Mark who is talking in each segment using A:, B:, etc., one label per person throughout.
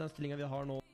A: den stillingen vi har nå.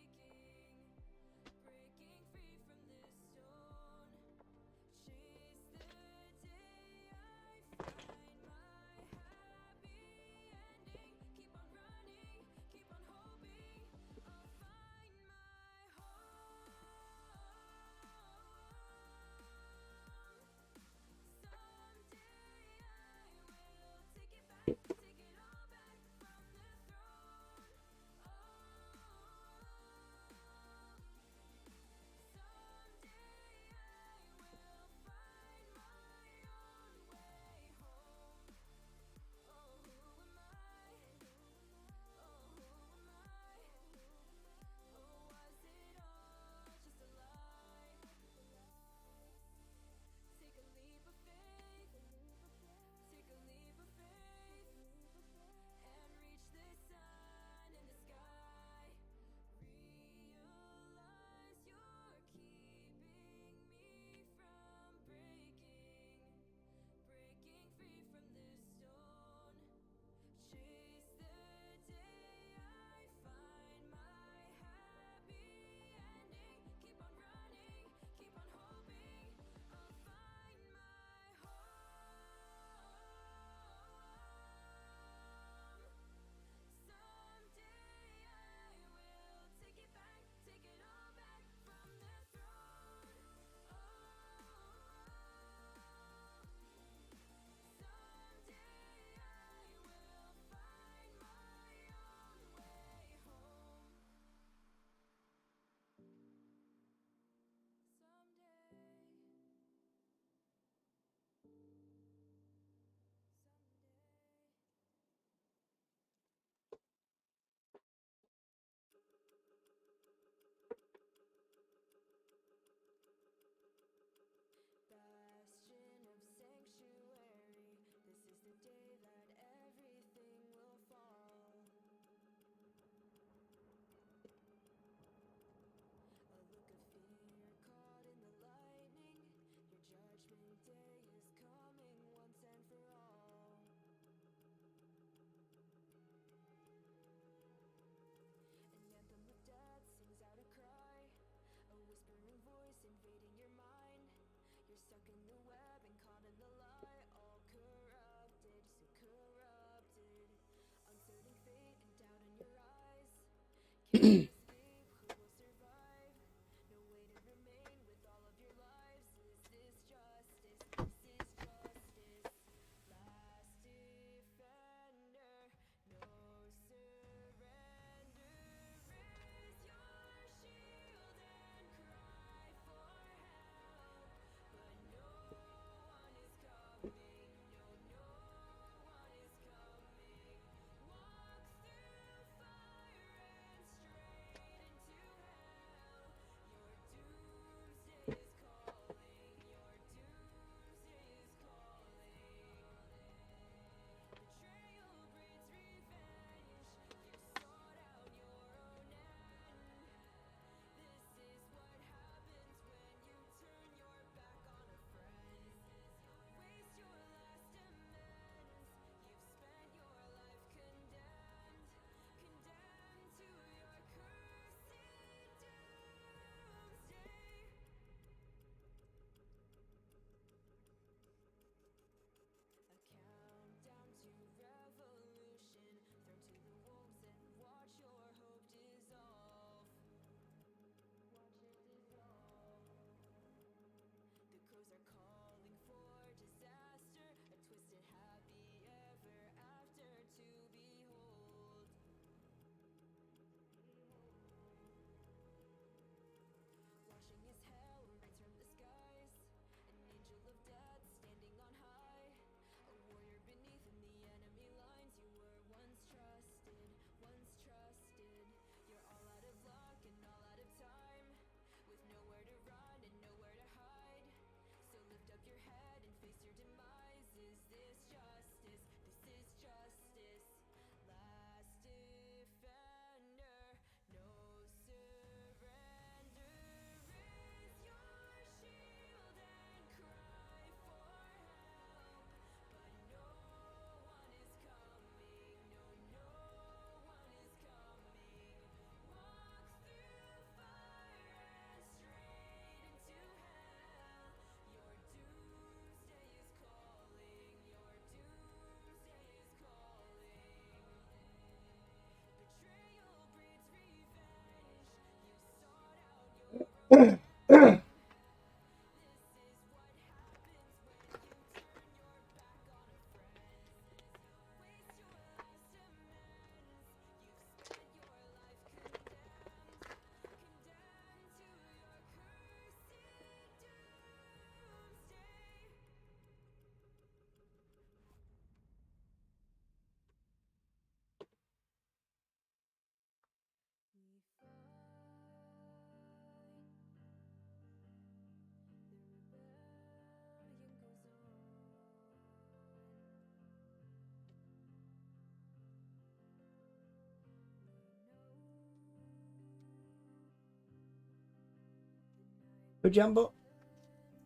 A: Jumbo,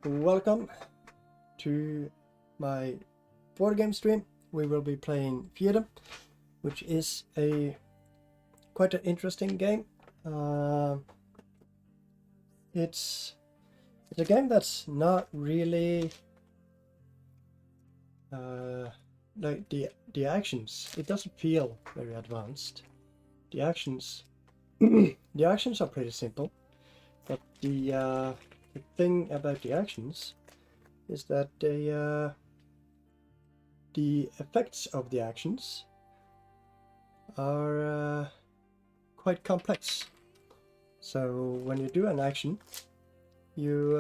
A: welcome to my board game stream. We will be playing Feudum, which is quite an interesting game. It's a game that's not really like the actions. It doesn't feel very advanced. The actions the actions are pretty simple, but the thing about the actions is that the effects of the actions are quite complex. So when you do an action, you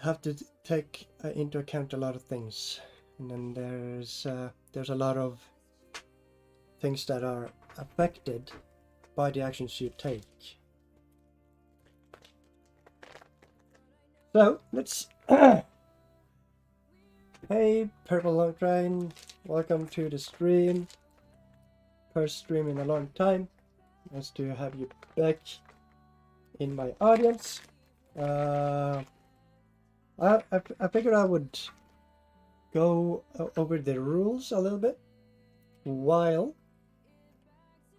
A: have to take into account a lot of things, and then there's a lot of things that are affected by the actions you take. So let's hey Purple Long Train, welcome to the stream. First stream in a long time. Nice to have you back in my audience. I figured I would go over the rules a little bit while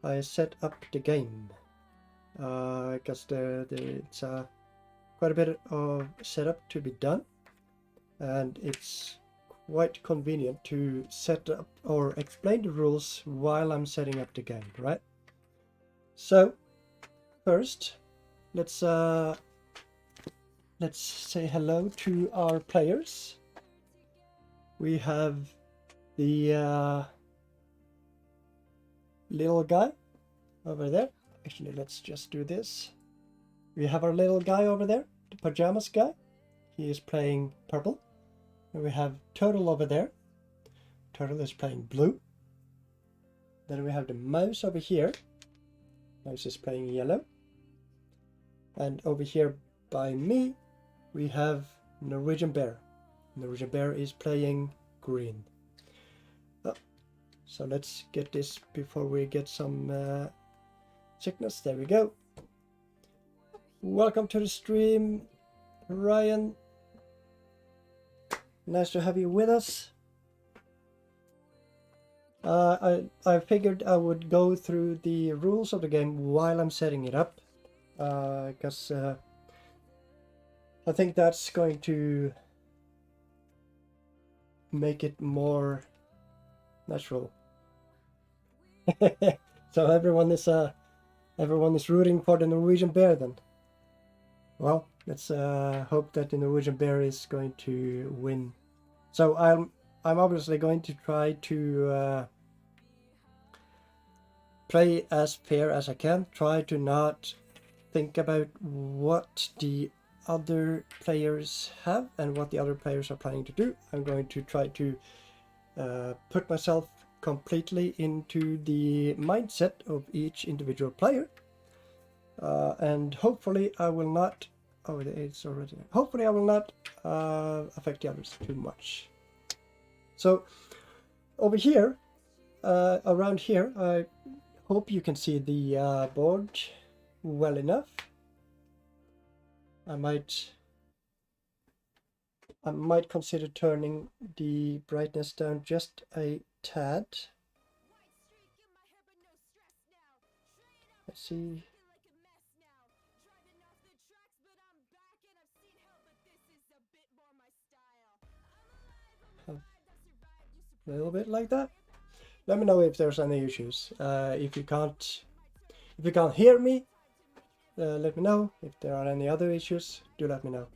A: I set up the game, because it's quite a bit of setup to be done, and it's quite convenient to set up or explain the rules while I'm setting up the game, right? So first, let's say hello to our players. We have the little guy over there. Actually, let's just do this. We have our little guy over there, the pajamas guy. He is playing purple. And we have Turtle over there. Turtle is playing blue. Then we have the mouse over here. Mouse is playing yellow. And over here by me, we have Norwegian Bear. Norwegian Bear is playing green. So let's get this before we get some sickness. There we go. Welcome to the stream, Ryan. Nice to have you with us. I figured I would go through the rules of the game while I'm setting it up, because I think that's going to make it more natural. So everyone is rooting for the Norwegian Bear then. Well, let's hope that the Norwegian Bear is going to win. So I'm obviously going to try to play as fair as I can. Try to not think about what the other players have and what the other players are planning to do. I'm going to try to put myself completely into the mindset of each individual player, and hopefully I will not hopefully I will not affect the others too much. So over here, around here, I hope you can see the board well enough. I might consider turning the brightness down just a tad. Let's see. A little bit like that. Let me know if there's any issues. If you can't If you can't hear me, let me know. If there are any other issues, do let me know.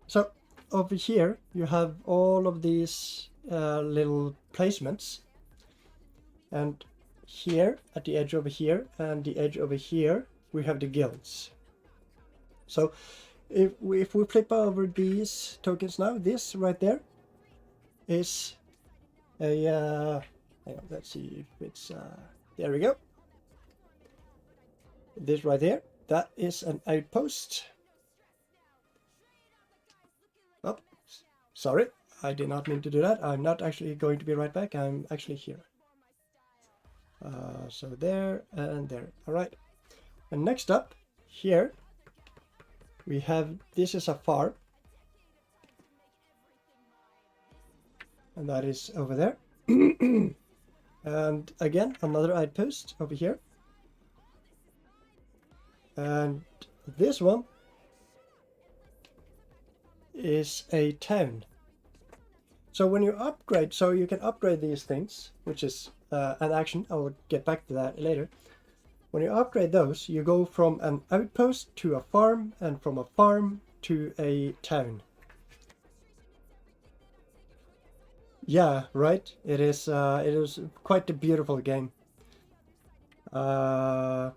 A: So over here you have all of these little placements, and here at the edge over here and the edge over here we have the guilds. So if we flip over these tokens now, this right there is a hang on, let's see if it's there we go. This right here, that is an outpost. Oh, sorry, I did not mean to do that. I'm not actually going to be right back. I'm actually here. So there and there. All right. And next up here we have, this is a farm, and that is over there. And again, another outpost over here. And this one is a town. So when you upgrade, so you can upgrade these things, which is an action. I will get back to that later. When you upgrade those, you go from an outpost to a farm, and from a farm to a town. Yeah, right. It is quite a beautiful game. It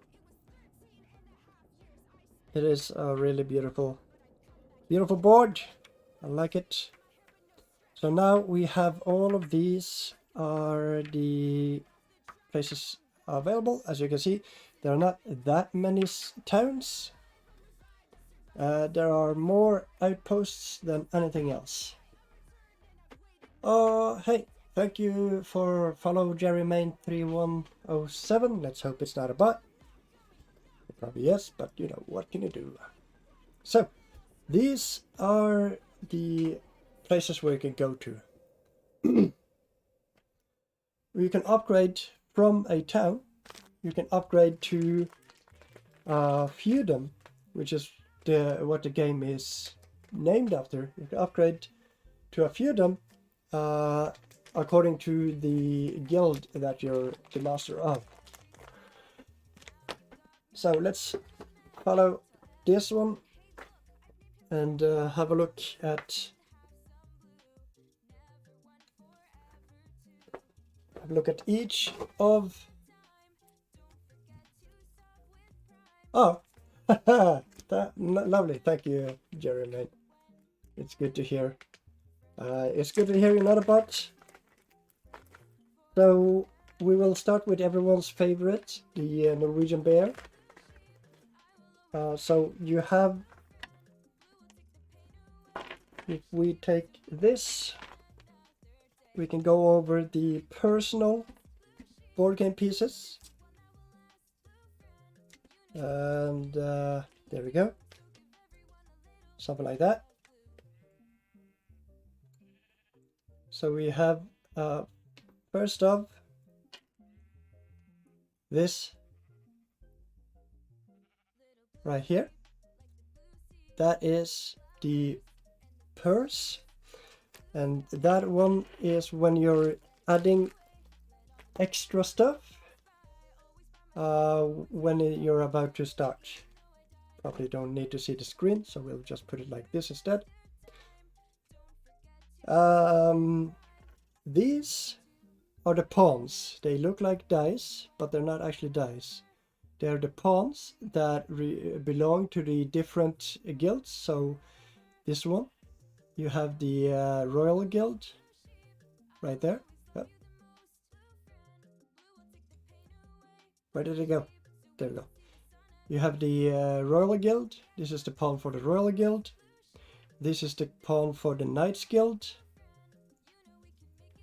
A: is a really beautiful board. I like it. So now we have all of these are the places available. As you can see, there are not that many towns. There are more outposts than anything else. Hey, thank you for follow JerryMain3107. Let's hope it's not a bot. It probably is, but you know, what can you do? So these are the places where you can go to. You can upgrade from a town. You can upgrade to Feudum, which is what the game is named after. You can upgrade to a Feudum according to the guild that you're the master of. So let's follow this one and have a look at each of. Oh, lovely. Thank you, Jeremy. It's good to hear. It's good to hear you're not a bot. So we will start with everyone's favorite, the Norwegian bear. So you have, if we take this, we can go over the personal board game pieces. And there we go. Something like that. So we have first of this right here. That is the purse, and that one is when you're adding extra stuff when you're about to start. Probably don't need to see the screen, so we'll just put it like this instead. These are the pawns. They look like dice, but they're not actually dice. They're the pawns that belong to the different guilds. So this one, you have the Royal Guild right there. Yep. Where did it go? There we go. You have the Royal Guild. This is the pawn for the Royal Guild. This is the pawn for the Knights Guild.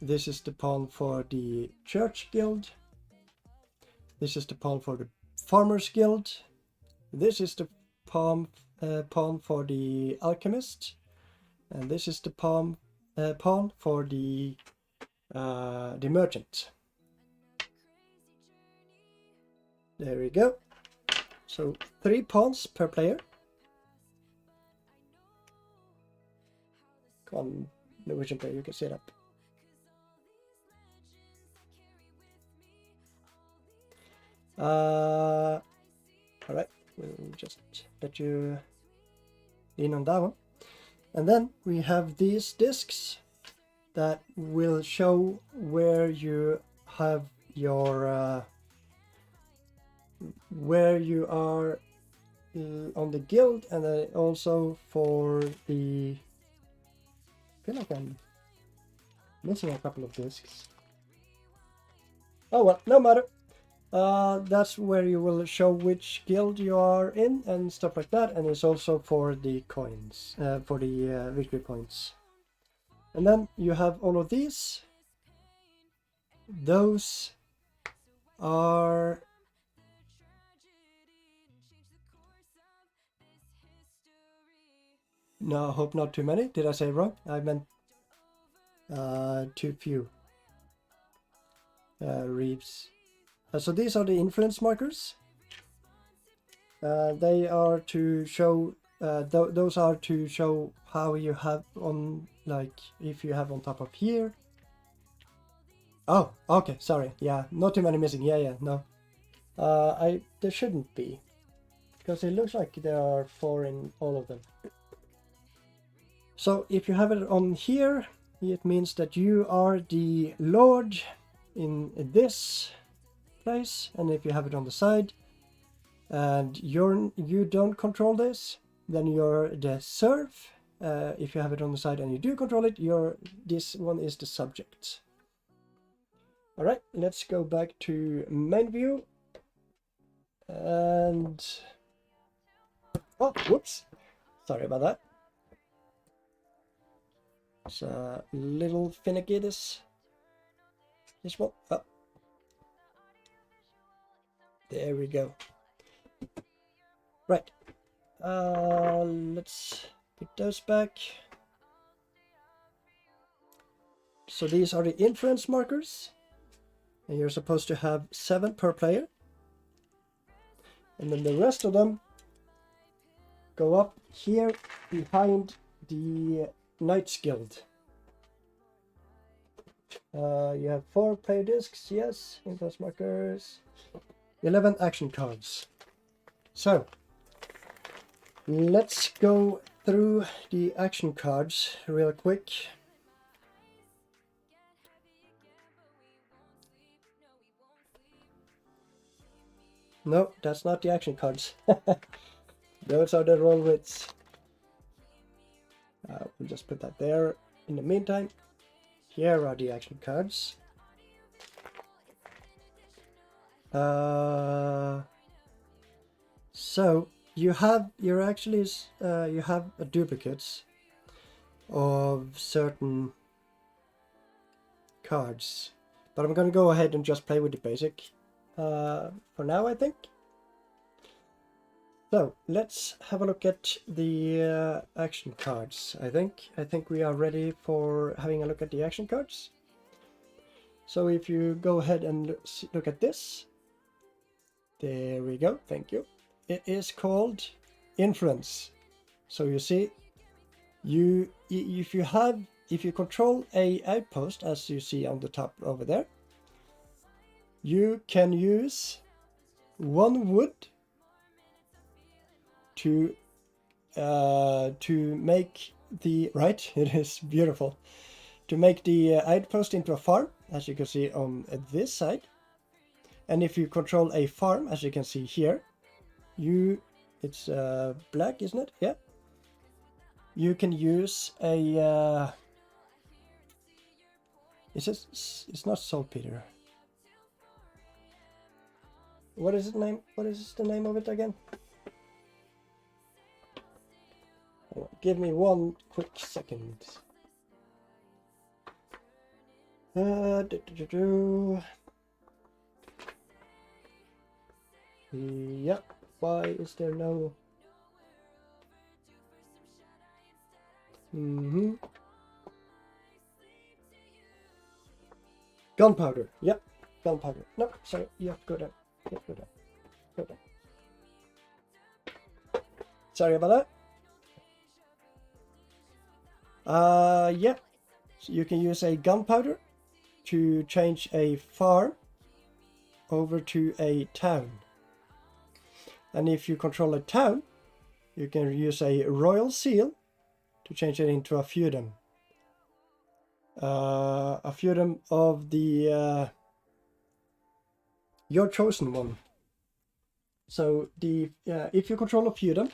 A: This is the pawn for the Church Guild. This is the pawn for the Farmers Guild. This is the pawn for the Alchemist. And this is the pawn for the Merchant. There we go. So 3 pawns per player. Come on, Norwegian player, you can sit up. All right, we'll just let you in on that one. And then we have these discs that will show where you have your where you are on the guild, and then also for the, I feel like I'm missing a couple of discs. Oh well, no matter. That's where you will show which guild you are in and stuff like that, and it's also for the coins, for the victory points. And then you have all of these. Those are... No, I hope not too many. Did I say wrong? I meant too few. Reeves. So these are the influence markers. They are to show, those are to show how you have on, like, if you have on top of here. Oh, okay, sorry. Yeah, not too many missing. Yeah, no. There shouldn't be, because it looks like there are 4 in all of them. So if you have it on here, it means that you are the Lord in this place, and if you have it on the side and you don't control this, then you're the serf. If you have it on the side and you do control it, this one is the subject. All right, let's go back to main view. And oh, whoops, sorry about that. It's a little finicky, this one. Oh, there we go. Right, let's put those back. So these are the influence markers, and you're supposed to have 7 per player, and then the rest of them go up here behind the Knights Guild. You have 4 player discs, yes, influence markers, 11 action cards. So let's go through the action cards real quick. No, that's not the action cards. Those are the roll wits. We'll just put that there. In the meantime, here are the action cards. So you have duplicates of certain cards, but I'm gonna go ahead and just play with the basic for now, I think. So let's have a look at the action cards. I think we are ready for having a look at the action cards. So if you go ahead and look at this, there we go. Thank you. It is called influence. So you see, if you control a outpost, as you see on the top over there, you can use 1 wood to make the it is beautiful, to make the outpost into a farm, as you can see on this side. And if you control a farm, as you can see here, it's black, isn't it? Yeah. You can use a it's not saltpeter. What is the name of it again? Give me 1 quick second. Yeah, why is there no... Gunpowder. Yep, gunpowder. No, sorry, you have to go down. Go down. Sorry about that. Yeah, so you can use a gunpowder to change a farm over to a town. And if you control a town, you can use a royal seal to change it into a feudum. A feudum of the your chosen one. So the if you control a feudum,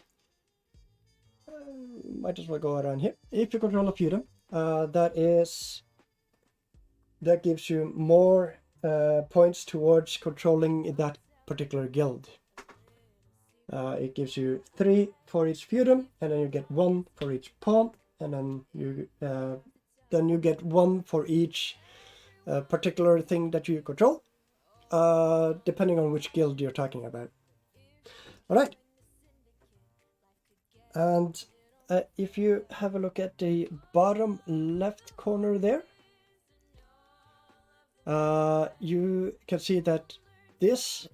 A: might as well go around here. If you control a feudum, that gives you more points towards controlling that particular guild. It gives you 3 for each feudum, and then you get 1 for each pawn, and then you get 1 for each particular thing that you control, depending on which guild you're talking about. All right. And if you have a look at the bottom left corner there, you can see that this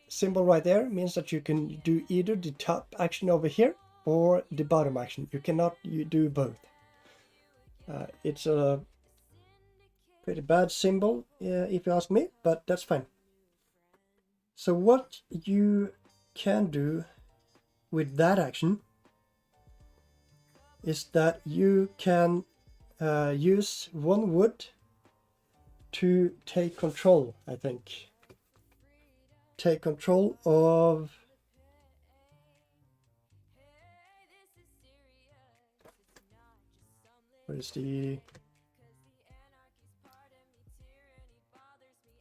A: symbol right there means that you can do either the top action over here or the bottom action. You cannot do both. It's a pretty bad symbol, if you ask me, but that's fine. So what you can do with that action is that you can use 1 wood to take control, I think. Take control of where is the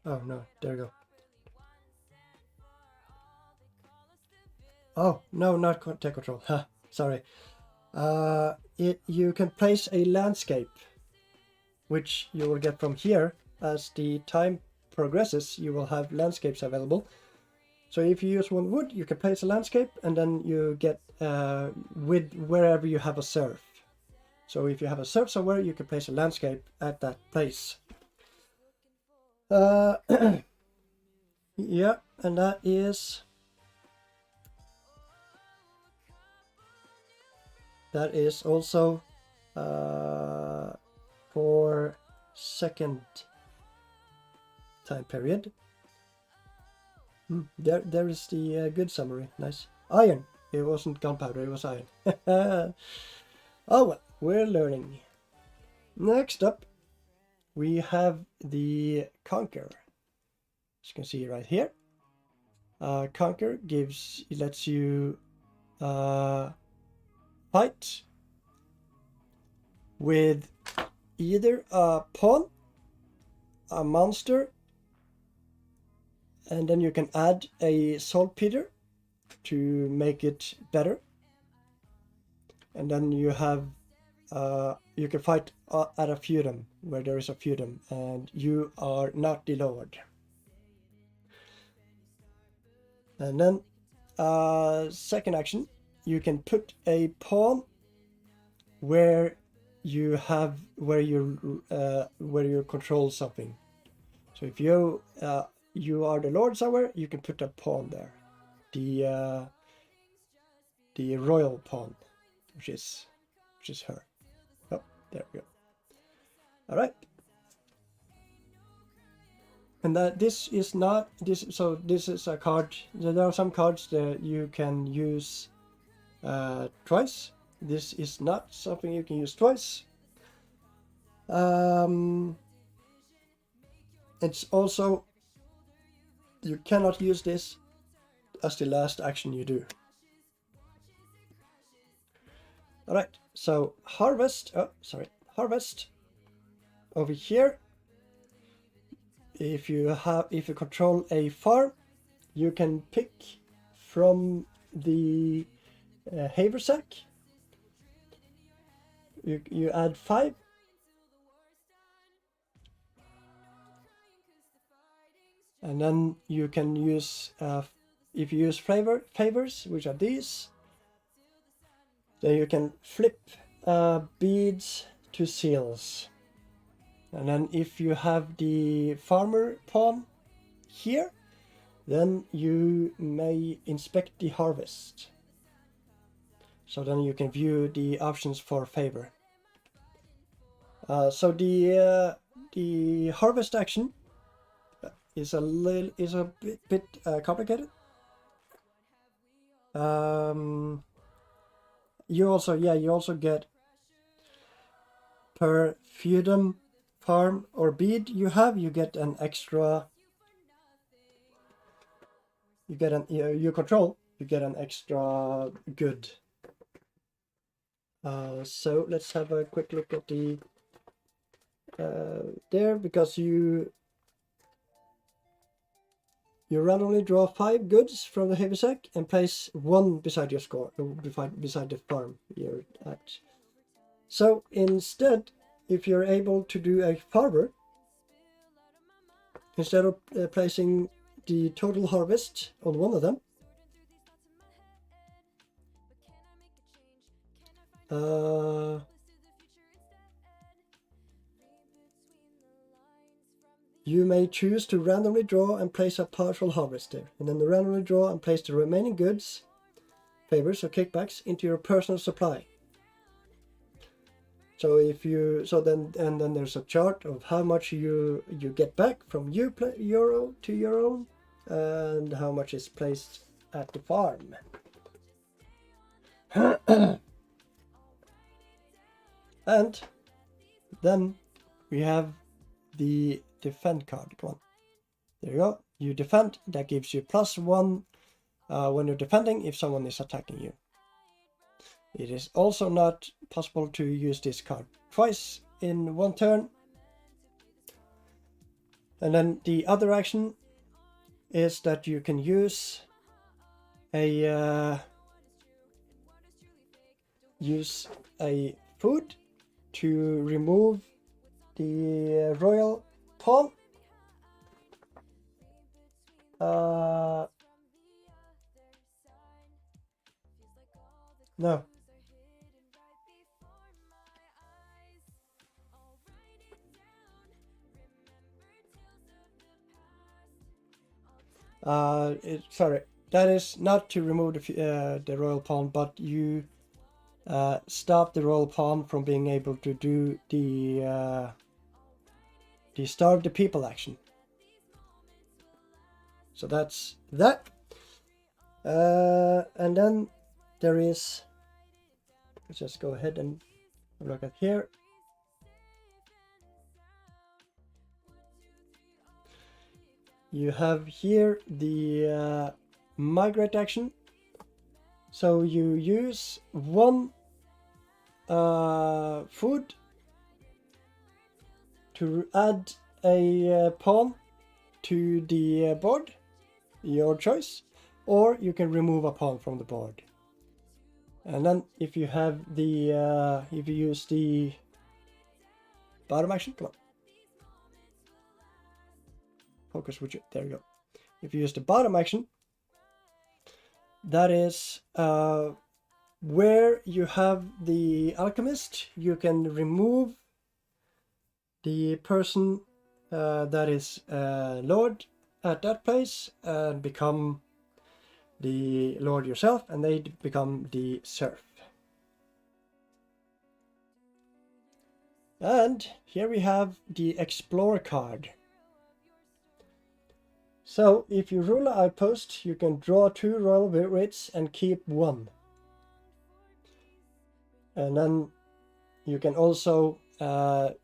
A: oh no, there you go. Oh no, not take control. Huh, sorry. You can place a landscape, which you will get from here. As the time progresses, you will have landscapes available. So if you use 1 wood, you can place a landscape, and then you get with wherever you have a serf. So if you have a serf somewhere, you can place a landscape at that place. Yeah, and that is also for second time period. There is the good summary. Nice. Iron. It wasn't gunpowder, it was iron. Oh well, we're learning. Next up, we have the Conquer. As you can see right here. Conquer lets you fight with either a pawn, a monster, and then you can add a saltpeter to make it better. And then you have you can fight at a feudum where there is a feudum, and you are not the lord. And then second action, you can put a pawn where you control something. So if you are the lord somewhere, you can put a pawn there, the royal pawn, which is her. Oh, there we go. All right. And this is a card. There are some cards that you can use twice. This is not something you can use twice. It's also, you cannot use this as the last action you do. All right, so harvest. Harvest over here. If you control a farm, you can pick from the haversack. You add 5. And then you can use, if you use favors, which are these, then you can flip beads to seals. And then if you have the farmer pawn here, then you may inspect the harvest. So then you can view the options for favor. So the harvest action is a bit complicated. You also get per Feudum farm or bead you have, you get an extra. You get an you control. You get an extra good. So let's have a quick look at the there, because you randomly draw 5 goods from the heavy sack and place 1 beside your score, beside the farm you're at. So instead, if you're able to do a farmer, instead of placing the total harvest on one of them, you may choose to randomly draw and place a partial harvest there, and then randomly draw and place the remaining goods, favors or kickbacks into your personal supply. So if you then there's a chart of how much you get back from your to your own, and how much is placed at the farm. And then we have the defend card. Come on, there you go. You defend, that gives you +1 when you're defending if someone is attacking you. It is also not possible to use this card twice in one turn. And then the other action is that you can use a food to remove the royal pawn. No. Sorry, that is not to remove the royal pawn, but you stop the royal pawn from being able to do the starve the people action. So that's that. And then there is, let's just go ahead and look at here. You have here the migrate action. So you use 1 food to add a pawn to the board, your choice, or you can remove a pawn from the board. And then if you have the if you use the bottom action, come on, focus with you, there you go. If you use the bottom action, that is where you have the alchemist, you can remove the person that is lord at that place and become the lord yourself, and they become the serf. And here we have the explore card. So if you rule an outpost, you can draw 2 royal writs and keep 1. And then you can also,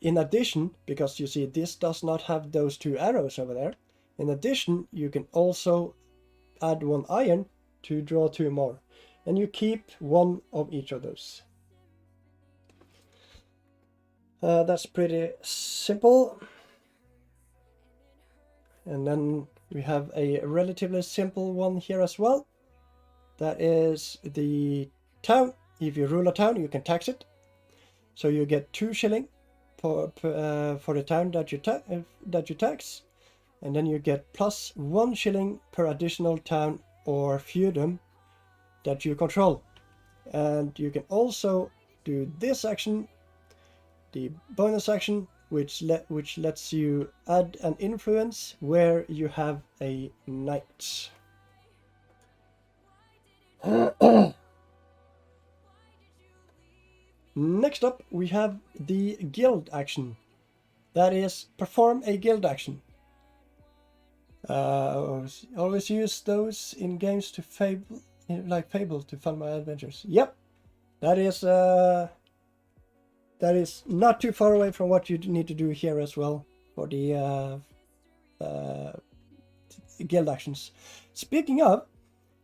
A: in addition, because you see this does not have those 2 arrows over there, in addition you can also add 1 iron to draw 2 more. And you keep 1 of each of those. That's pretty simple. And then we have a relatively simple one here as well. That is the town. If you rule a town, you can tax it. So you get 2 shilling for the town that you tax, and then you get +1 shilling per additional town or feudum that you control. And you can also do this action, the bonus action, which lets you add an influence where you have a knight. Next up, we have the guild action. That is, perform a guild action. Always use those in games to Fable, like Fable, to fund my adventures. Yep, that is not too far away from what you need to do here as well for the guild actions. Speaking of,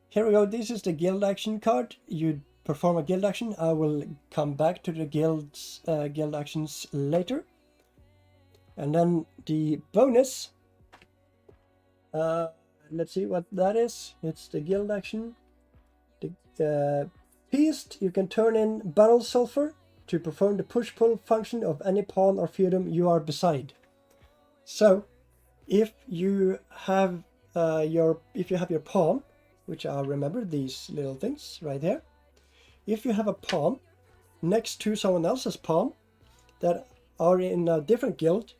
A: here we go. This is the guild action card. You perform a guild action. I will come back to the guild actions later. And then the bonus. Let's see what that is. It's the guild action. The Beast, you can turn in Battle Sulfur to perform the push-pull function of any pawn or feudum you are beside. So, if you have your pawn, which I remember these little things right here. If you have a pawn next to someone else's pawn that are in a different guild,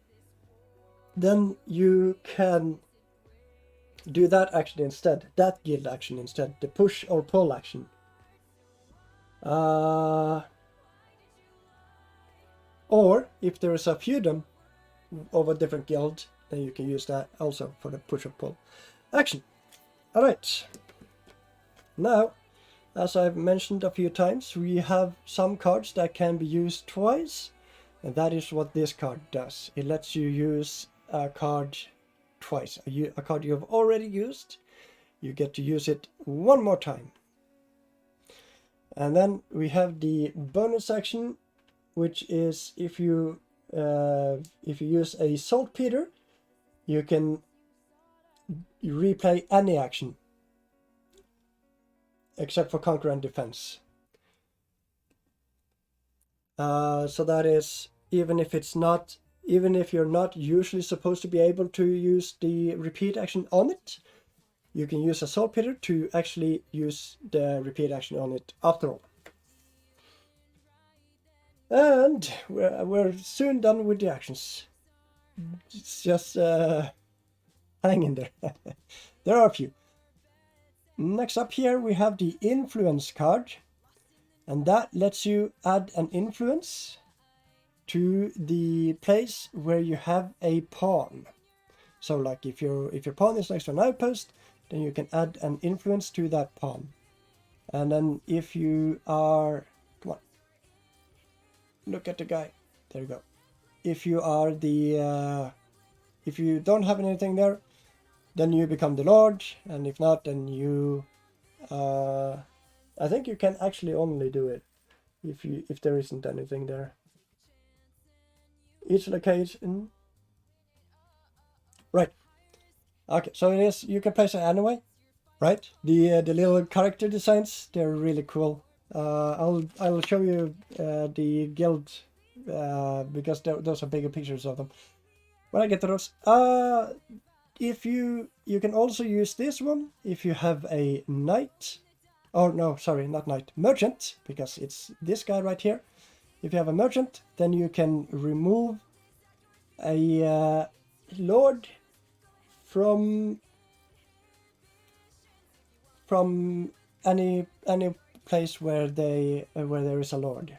A: then you can do that action instead, that guild action instead, the push or pull action. Or if there is a feudum of a different guild, then you can use that also for the push or pull action. Alright, now, as I've mentioned a few times, we have some cards that can be used twice, and that is what this card does. It lets you use a card twice. A card you have already used, you get to use it one more time. And then we have the bonus action, which is if you use a saltpeter, you can replay any action except for conquer and defense. So that is even if you're not usually supposed to be able to use the repeat action on it, you can use a saltpeter to actually use the repeat action on it after all. And we're soon done with the actions. It's just hang in there. There are a few. Next up here we have the influence card, and that lets you add an influence to the place where you have a pawn. So like if your pawn is next to an outpost, then you can add an influence to that pawn. And then if you are, come on, look at the guy, there you go. If you are if you don't have anything there, then you become the Lord, and if not, then you I think you can actually only do it if there isn't anything there. Each location, right? Okay, so it is. You can place it anyway, right? The little character designs, they're really cool. I'll show you the guild because those are bigger pictures of them when I get to those. If you can also use this one if you have a knight. Oh no, sorry, not knight, merchant, because it's this guy right here. If you have a merchant, then you can remove a lord from any place where there is a lord.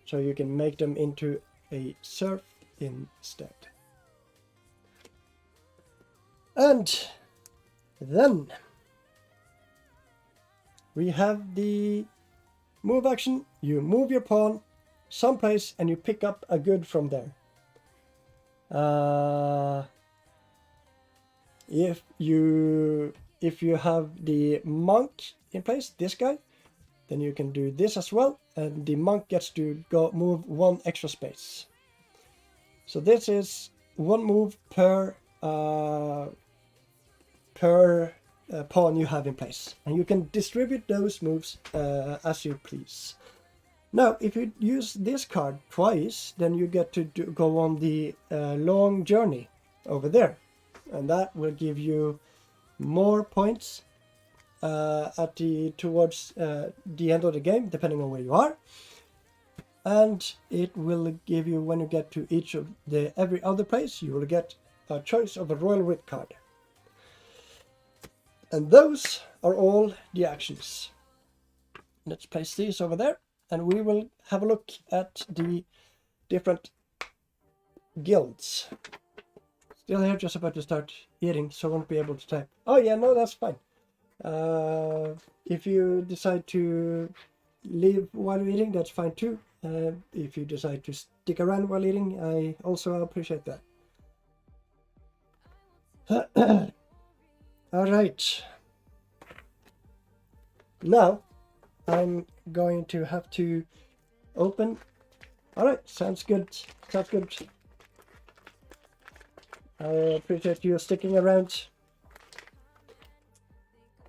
A: So you can make them into a serf instead. And then we have the move action. You move your pawn someplace and you pick up a good from there. If you have the monk in place, this guy, then you can do this as well, and the monk gets to move one extra space. So this is one move per pawn you have in place, and you can distribute those moves as you please. Now, if you use this card twice, then you get to go on the long journey over there, and that will give you more points towards the end of the game, depending on where you are. And it will give you, when you get to each of every other place, you will get a choice of a Royal Writ card. And those are all the actions. Let's place these over there, and we will have a look at the different guilds. Still here, just about to start eating, so I won't be able to type. Oh yeah, no, that's fine. If you decide to leave while eating, that's fine too. If you decide to stick around while eating, I also appreciate that. All right. Now, I'm going to have to open. All right, sounds good. Sounds good. I appreciate you sticking around.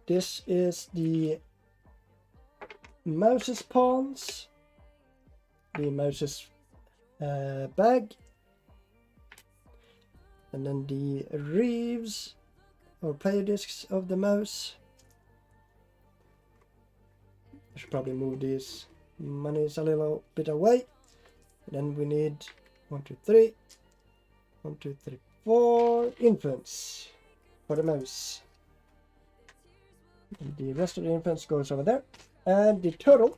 A: This is the mouse's pawns, the mouse's bag, and then the reeves or player discs of the mouse. I should probably move these monies a little bit away. And then we need 1, 2, 3, 1, 2, 3, 4 infants for the mouse. And the rest of the infants goes over there. And the turtle.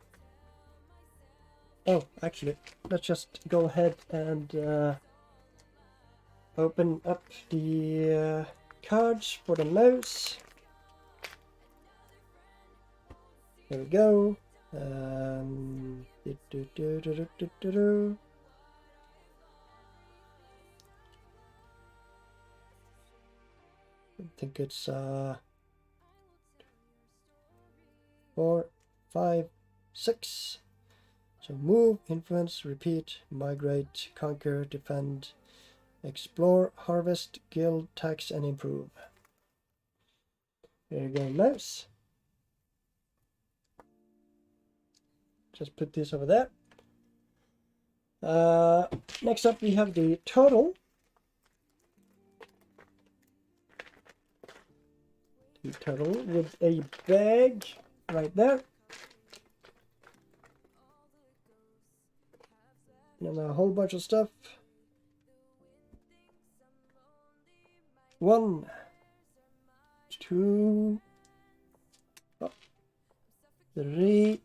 A: Oh, actually, let's just go ahead and open up the cards for the mouse. Here we go. I think it's 4, 5, 6. So move, influence, repeat, migrate, conquer, defend, explore, harvest, guild, tax, and improve. There you go, mouse. Just put this over there. Next up we have the turtle. The turtle with a bag right there. And a whole bunch of stuff. 1, 2, 3,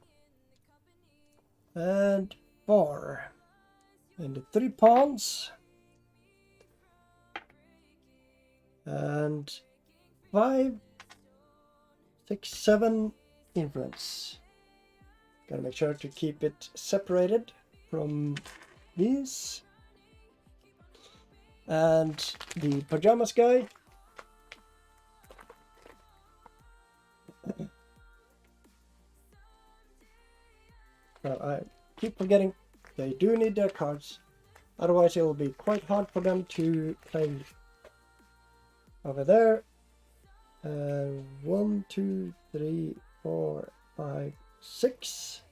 A: and 4. And the 3 pawns. And 5, 6, 7 influence. Gotta make sure to keep it separated from these. And the pajamas guy. Now I keep forgetting they do need their cards, otherwise it will be quite hard for them to play. Over there, 1, 2, 3, 4, 5, 6.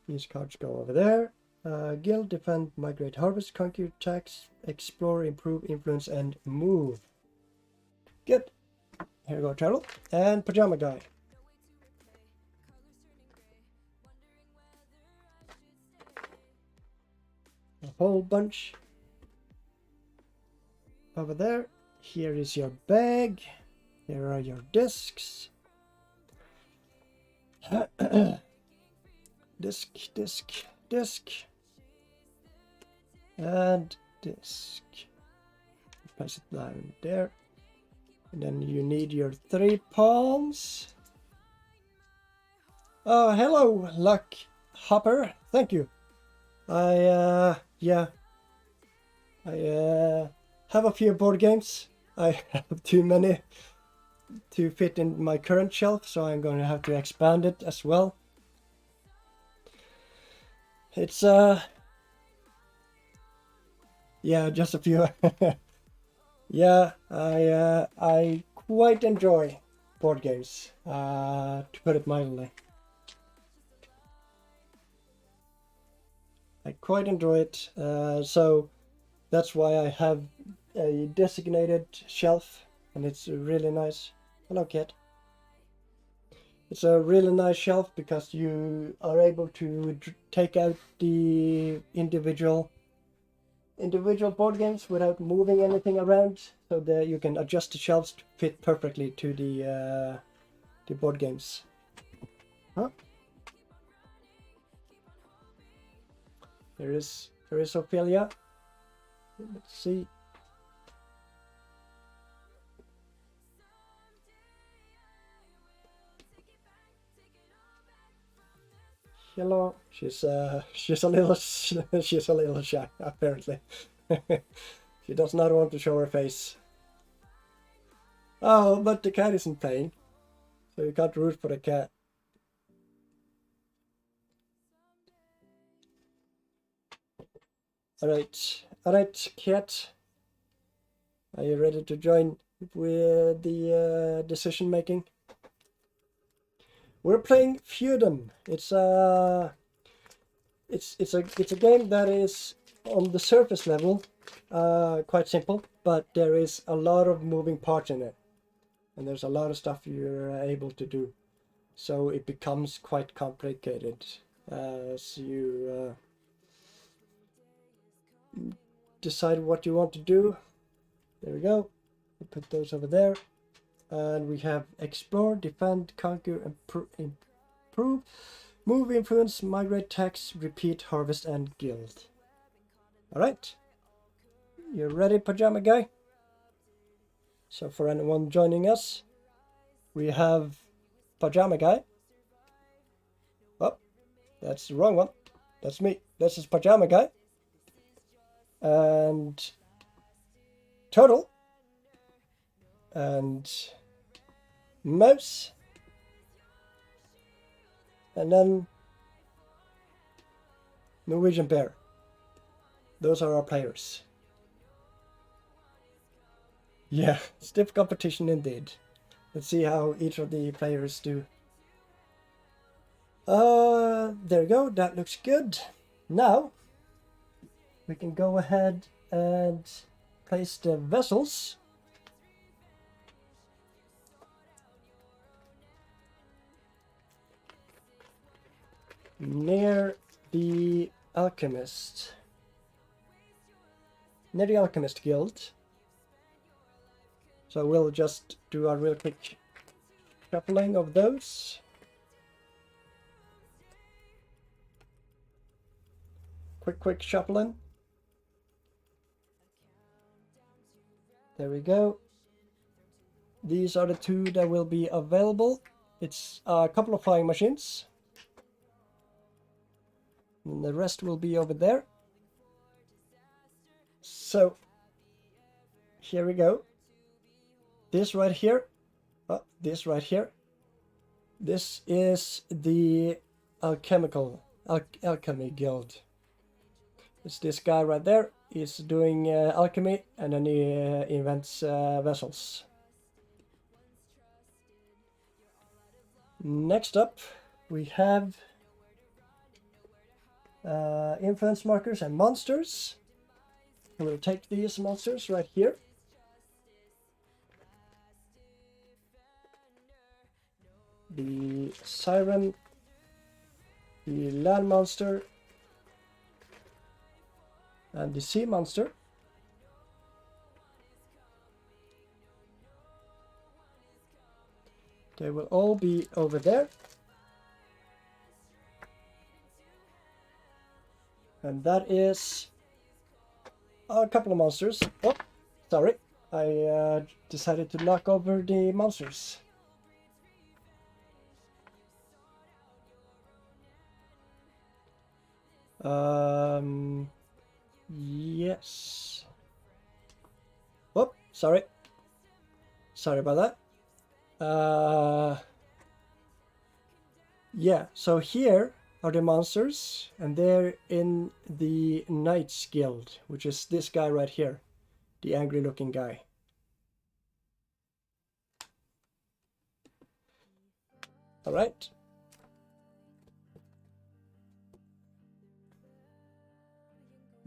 A: These cards go over there. Guild, defend, migrate, harvest, conquer, tax, explore, improve, influence, and move. Good. Here we go, turtle and pajama guy. A whole bunch over there. Here is your bag. Here are your discs. Disc, disc, disc, and disc. Place it down there. And then you need your 3 pawns. Oh, hello, Luck Hopper. Thank you. I have a few board games. I have too many to fit in my current shelf, so I'm going to have to expand it as well. It's yeah, just a few. Yeah, I quite enjoy board games, to put it mildly. I quite enjoy it, so that's why I have a designated shelf, and it's really nice. Hello, cat. It's a really nice shelf because you are able to take out the individual board games without moving anything around, so that you can adjust the shelves to fit perfectly to the board games. Huh? There is Ophelia. Let's see. hello. She's a little she's a little shy apparently. She does not want to show her face. Oh, but the cat isn't playing, so you can't root for the cat. Alright, cat. Are you ready to join with the decision making? We're playing Feudum. It's a game that is on the surface level quite simple, but there is a lot of moving parts in it, and there's a lot of stuff you're able to do, so it becomes quite complicated as you decide what you want to do. There we go. We put those over there, and we have explore, defend, conquer, improve, move, influence, migrate, tax, repeat, harvest, and guild. Alright, you ready, Pajama Guy? So for anyone joining us, we have Pajama Guy. Oh, that's the wrong one. That's me. This is Pajama Guy. And Turtle. And Mouse. And then Norwegian Bear. Those are our players. Yeah, stiff competition indeed. Let's see how each of the players do. There we go. That looks good. Now we can go ahead and place the vessels. Near the alchemist. Near the alchemist guild. So we'll just do a real quick shuffling of those. Quick shuffling. There we go. These are the two that will be available. It's a couple of flying machines. And the rest will be over there. So, here we go. This right here. Oh, this right here. This is the alchemy guild. It's this guy right there. He's doing alchemy, and then he invents vessels. Next up, we have influence markers and monsters. We'll take these monsters right here. The siren, the land monster, and the sea monster. They will all be over there. And that is a couple of monsters. Oh, sorry. I decided to knock over the monsters. Yes. Oh, sorry. Sorry about that. Yeah, so here are the monsters, and they're in the Knights Guild, which is this guy right here, the angry looking guy. All right.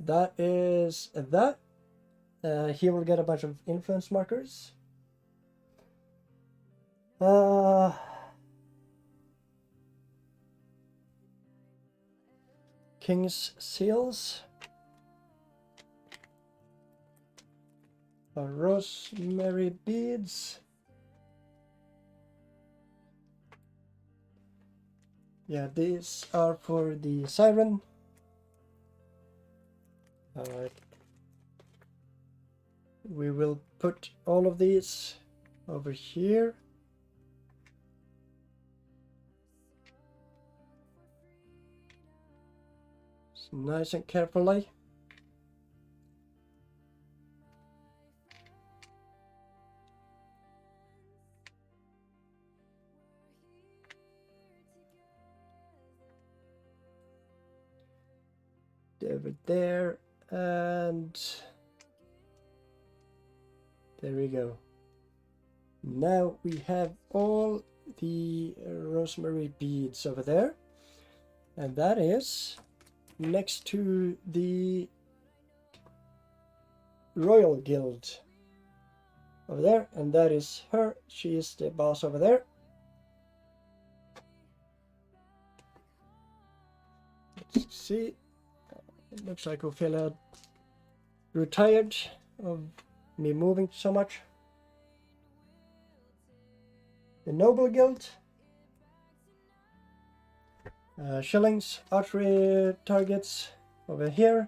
A: That is that. He will get a bunch of influence markers. King's Seals. Rosemary Beads. Yeah, these are for the siren. We will put all of these over here. Nice and carefully. Over there, and there we go. Now we have all the rosemary beads over there, and that is next to the Royal Guild over there, and that is her. She is the boss over there. Let's see. It looks like Ophelia grew tired of me moving so much. The Noble Guild. Shillings, archery targets over here.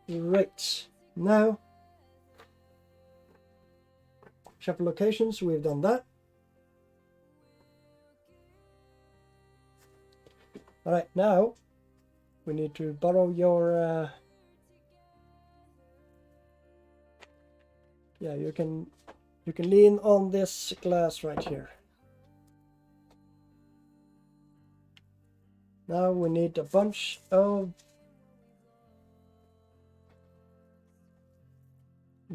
A: Right, now shuffle locations, we've done that. Alright, now we need to borrow your yeah, you can lean on this glass right here. Now we need a bunch of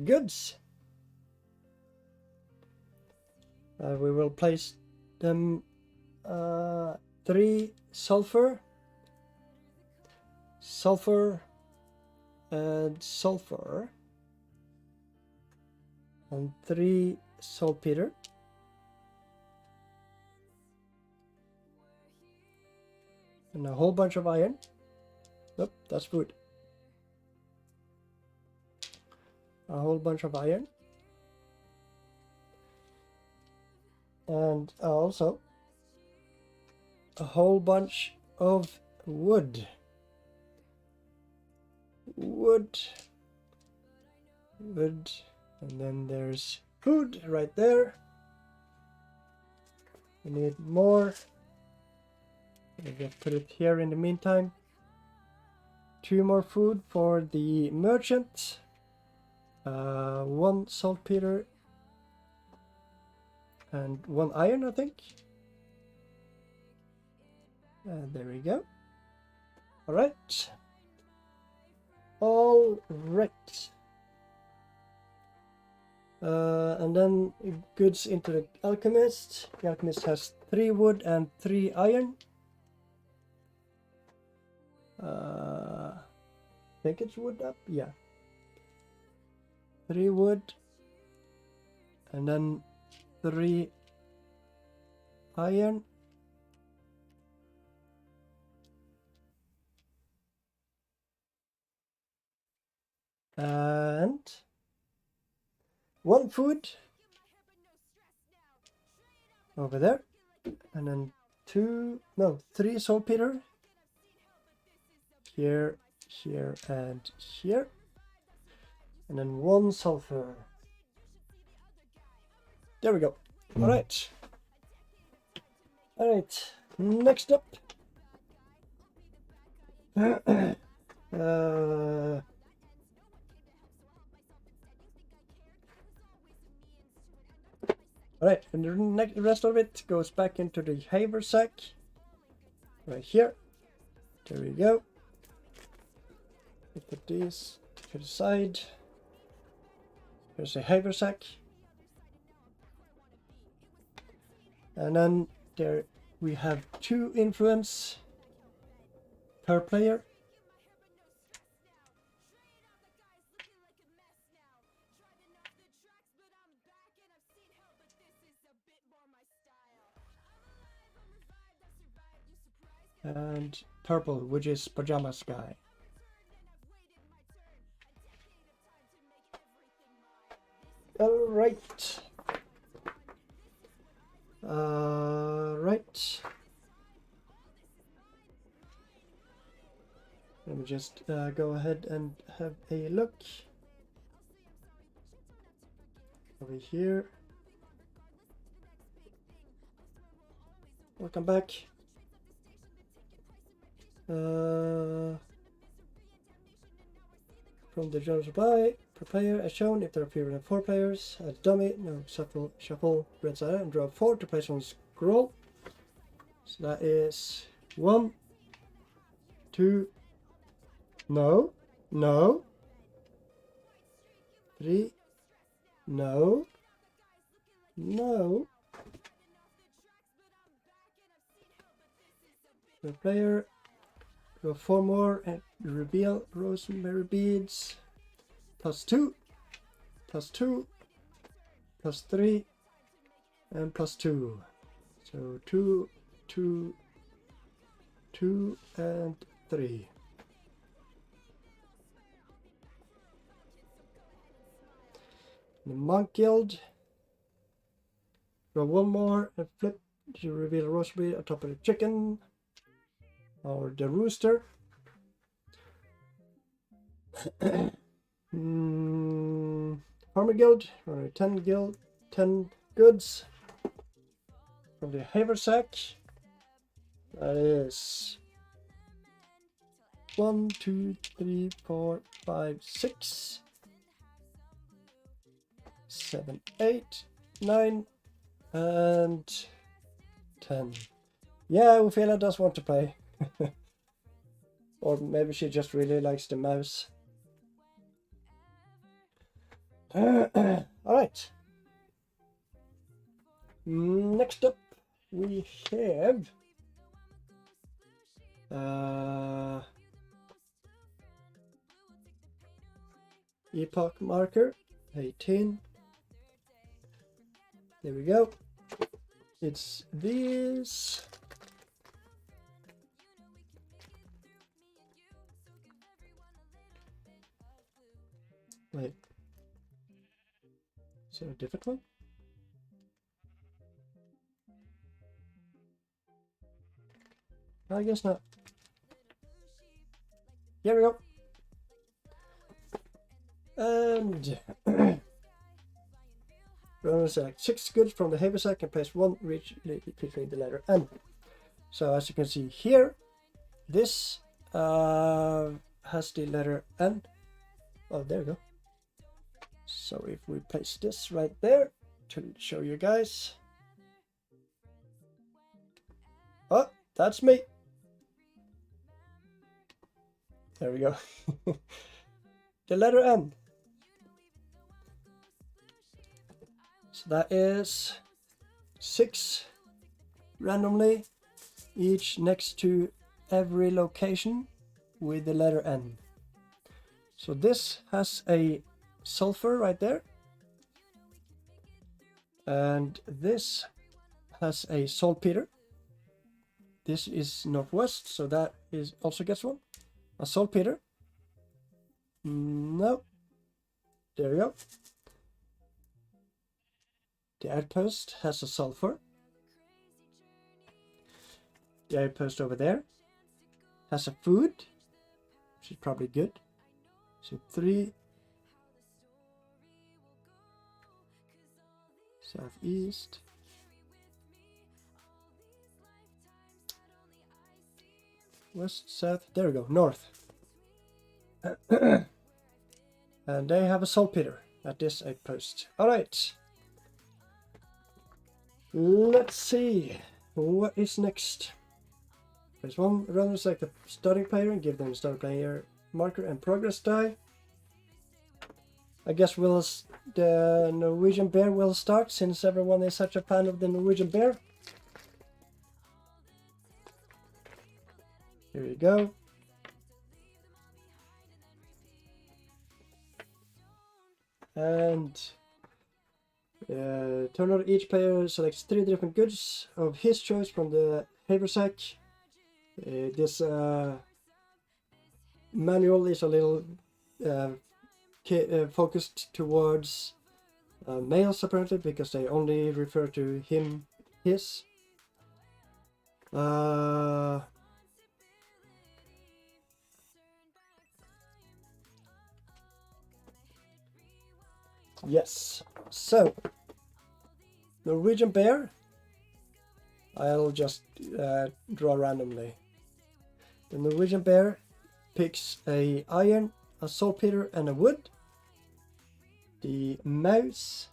A: goods. We will place them 3 sulfur, and sulfur, and 3 saltpeter, and a whole bunch of iron. Nope, that's food. A whole bunch of iron, and also a whole bunch of wood, and then there's food right there. We need more. I'll just put it here in the meantime. 2 more food for the merchant. 1 saltpeter and 1 iron, I think. There we go. All right. And then goods into the alchemist. The alchemist has 3 wood and 3 iron. I think it's wood up. Yeah. 3 wood. And then 3 iron. And 1 food over there, and then 3 saltpeter here, and here, and then 1 sulfur. There we go. All right, next up. Alright, and the rest of it goes back into the haversack. Right here. There we go. We put these to the side. Here's a haversack. And then there we have 2 influence per player. And purple, which is Pajama Sky. Alright. Right. Let me just go ahead and have a look. Over here. Welcome back. From the general supply per player as shown. If there are fewer than 4 players, a dummy. No, shuffle red side and draw 4 to place on scroll. So that is 1, 2, no, 3, no. The player draw 4 more and reveal rosemary beads. +2, +2, +3, and +2. So 2, 2, 2, and 3. The Monk Guild. Draw 1 more and flip to reveal a rosemary on top of the chicken. Or the rooster. Farmer Guild, 10 goods. From the haversack, that is 1, 2, 3, 4, 5, 6, 7, 8, 9, and 10. Yeah, Ophelia does want to play. Or maybe she just really likes the mouse. Alright. Next up we have epoch marker 18. There we go. It's these. Wait. Is there a different one? I guess not. Here we go. And runner select 6 goods from the haversack and place 1 reach between the letter N. So as you can see here, this has the letter N. Oh, there we go. So if we place this right there to show you guys. Oh, that's me. There we go. The letter N. So that is 6 randomly, each next to every location with the letter N. So this has a sulfur right there. And this has a saltpeter. This is northwest, so that is also gets one. A saltpeter. No. There we go. The outpost has a sulfur. The outpost over there has a food, which is probably good. So 3 southeast. West, south, there we go, north. And they have a saltpeter at this outpost. Alright. Let's see what is next. Press 1 runner select the starting player and give them starting player marker and progress die. I guess the Norwegian bear will start, since everyone is such a fan of the Norwegian bear. Here we go. And turn on, each player selects 3 different goods of his choice from the haversack. This manual is a little focused towards males apparently, because they only refer to him, his. Yes, so Norwegian bear, I'll just draw randomly. The Norwegian bear picks a iron, a saltpeter, and a wood. The mouse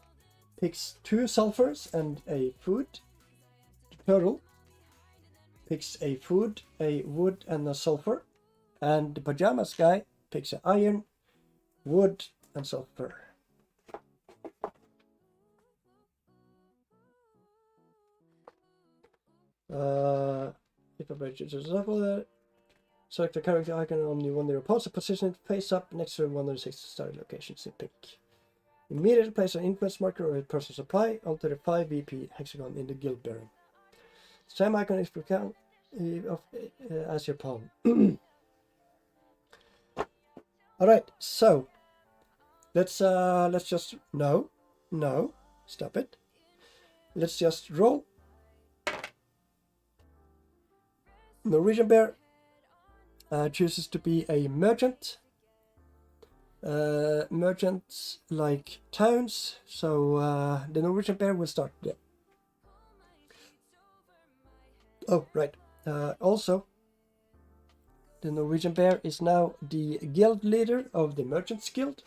A: picks 2 sulfurs and a food. The turtle picks a food, a wood, and a sulfur. And the pajamas guy picks an iron, wood, and sulfur. If a bridge is level, select the character icon on the one of your opponents, position it face up next to one of the 6 starting locations you pick. Immediately place an influence marker or a personal supply onto the 5 VP hexagon in the guild bearing. Same icon is become as your pawn. Alright, so let's just no, stop it. Let's just roll. Norwegian bear chooses to be a merchant. Merchants like towns, so the Norwegian bear will start there. Oh, right. Also, the Norwegian bear is now the guild leader of the Merchants Guild.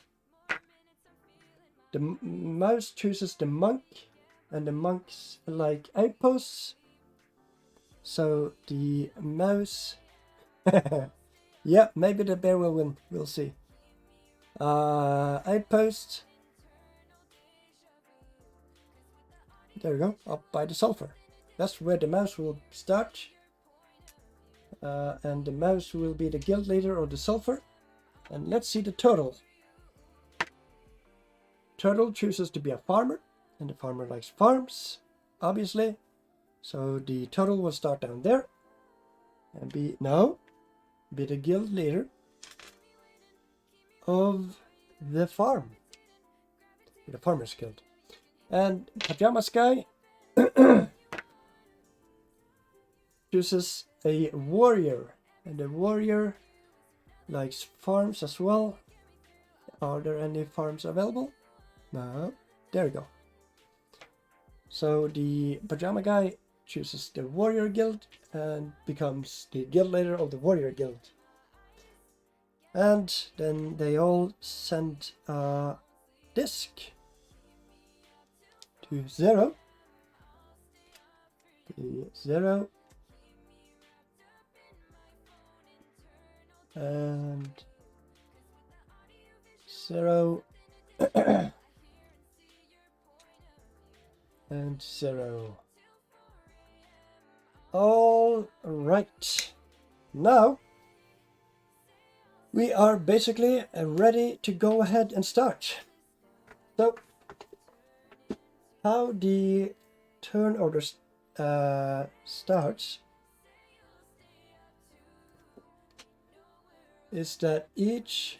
A: The mouse chooses the monk, and the monks like outposts. So the mouse... yeah, maybe the bear will win. We'll see. Outpost. There we go, up by the sulfur. That's where the mouse will start. And the mouse will be the guild leader of the sulfur. And let's see the turtle. Turtle chooses to be a farmer, and the farmer likes farms, obviously. So the turtle will start down there and be the guild leader of the farm, the farmers guild. And Pajamas guy chooses a warrior, and the warrior likes farms as well. Are there any farms available? No. There we go. So the pajama guy chooses the warrior guild and becomes the guild leader of the warrior guild. And then they all send a disc to 0. The 0. And 0. And 0. All right. Now we are basically ready to go ahead and start. So how the turn order starts is that each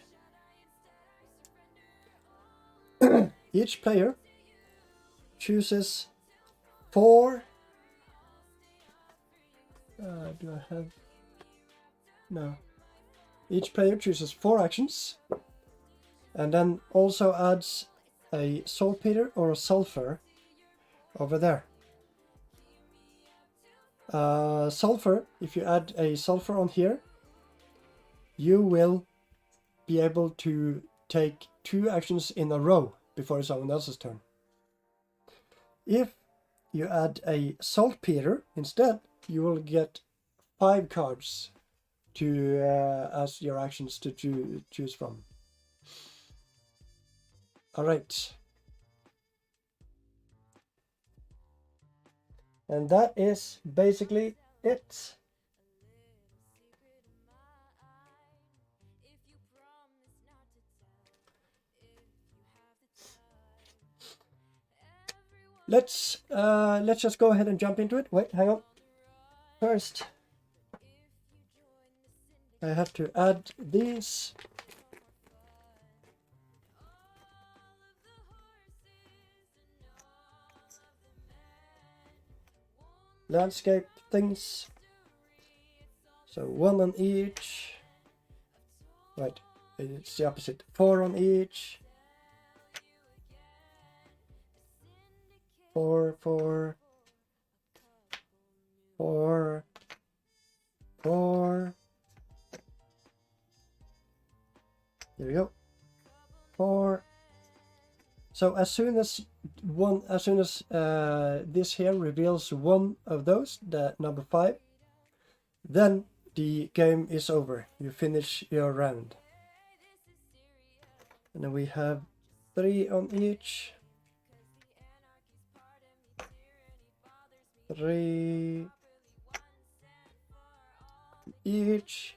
A: player chooses 4. Do I have? No. Each player chooses 4 actions, and then also adds a saltpeter or a sulfur over there. Sulfur, if you add a sulfur on here, you will be able to take 2 actions in a row before someone else's turn. If you add a saltpeter instead, you will get 5 cards to as your actions to choose from. All right. And that is basically it. Let's just go ahead and jump into it. Wait, hang on. First, I have to add these. Landscape things. So 1 on each. Right, it's the opposite. 4 on each. 4, 4, 4, 4, So as soon as this here reveals one of those, the number 5, then the game is over. You finish your round. And then we have 3 on each. 3 each.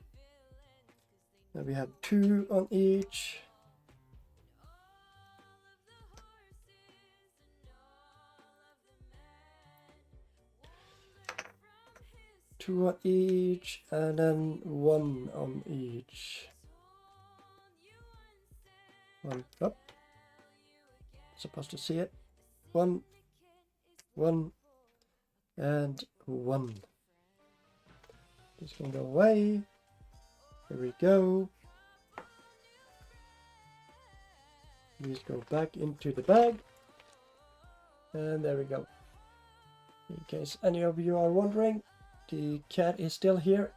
A: Then we have 2 on each. 2 on each, and then 1 on each. 1 up. Supposed to see it. 1, 1, and 1. This can go away. Here we go. These go back into the bag. And there we go. In case any of you are wondering, the cat is still here.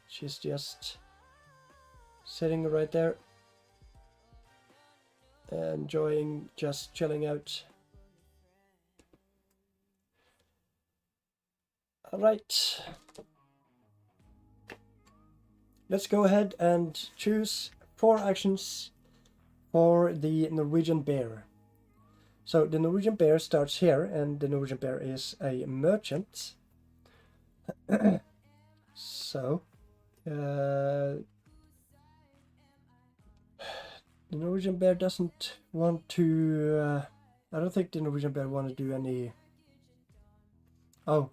A: She's just sitting right there, enjoying just chilling out. Alright. Let's go ahead and choose 4 actions for the Norwegian bear. So the Norwegian bear starts here, and the Norwegian bear is a merchant. So the Norwegian bear doesn't want to I don't think the Norwegian bear want to do any... Oh,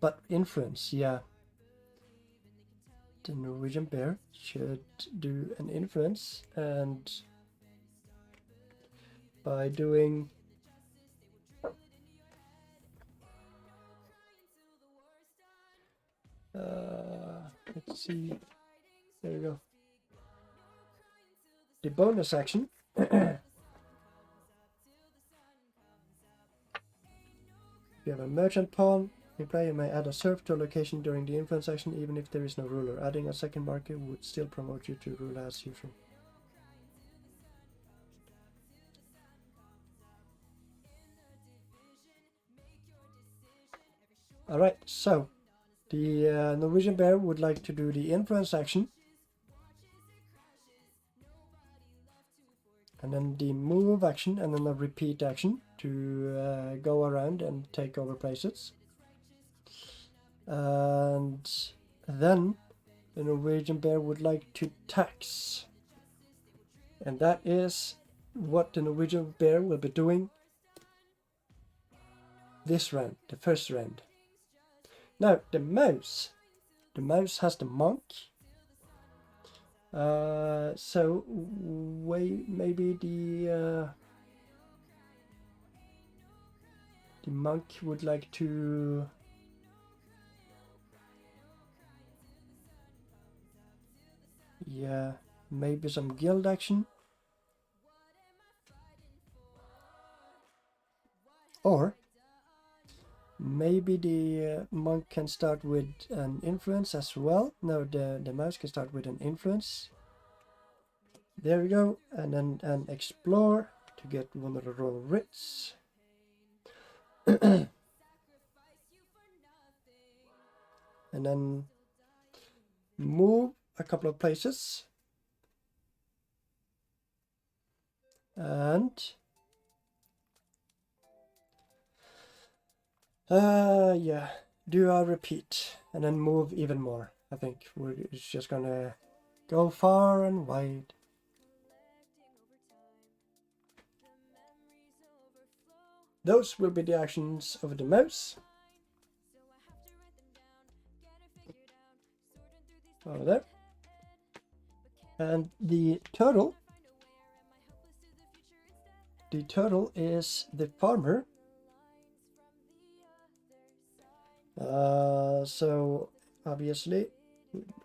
A: but influence, yeah. The Norwegian bear should do an influence, and by doing let's see, there we go, the bonus action. If you have a merchant pawn, the player may add a serf to a location during the influence action, even if there is no ruler. Adding a second marker would still promote you to ruler as usual. Alright, so the Norwegian bear would like to do the influence action, and then the move action, and then a repeat action to go around and take over places. And then the Norwegian bear would like to tax, and that is what the Norwegian bear will be doing this round, the first round. Now the mouse has the monk. So maybe the monk would like to maybe some guild action, or maybe the monk can start with an influence as well. No, the mouse can start with an influence. There we go, and then an explore to get one of the royal writs. And then move a couple of places, and do a repeat, and then move even more. I think it's just gonna go far and wide. Those will be the actions of the mouse. Over there. And the turtle. The turtle is the farmer. So obviously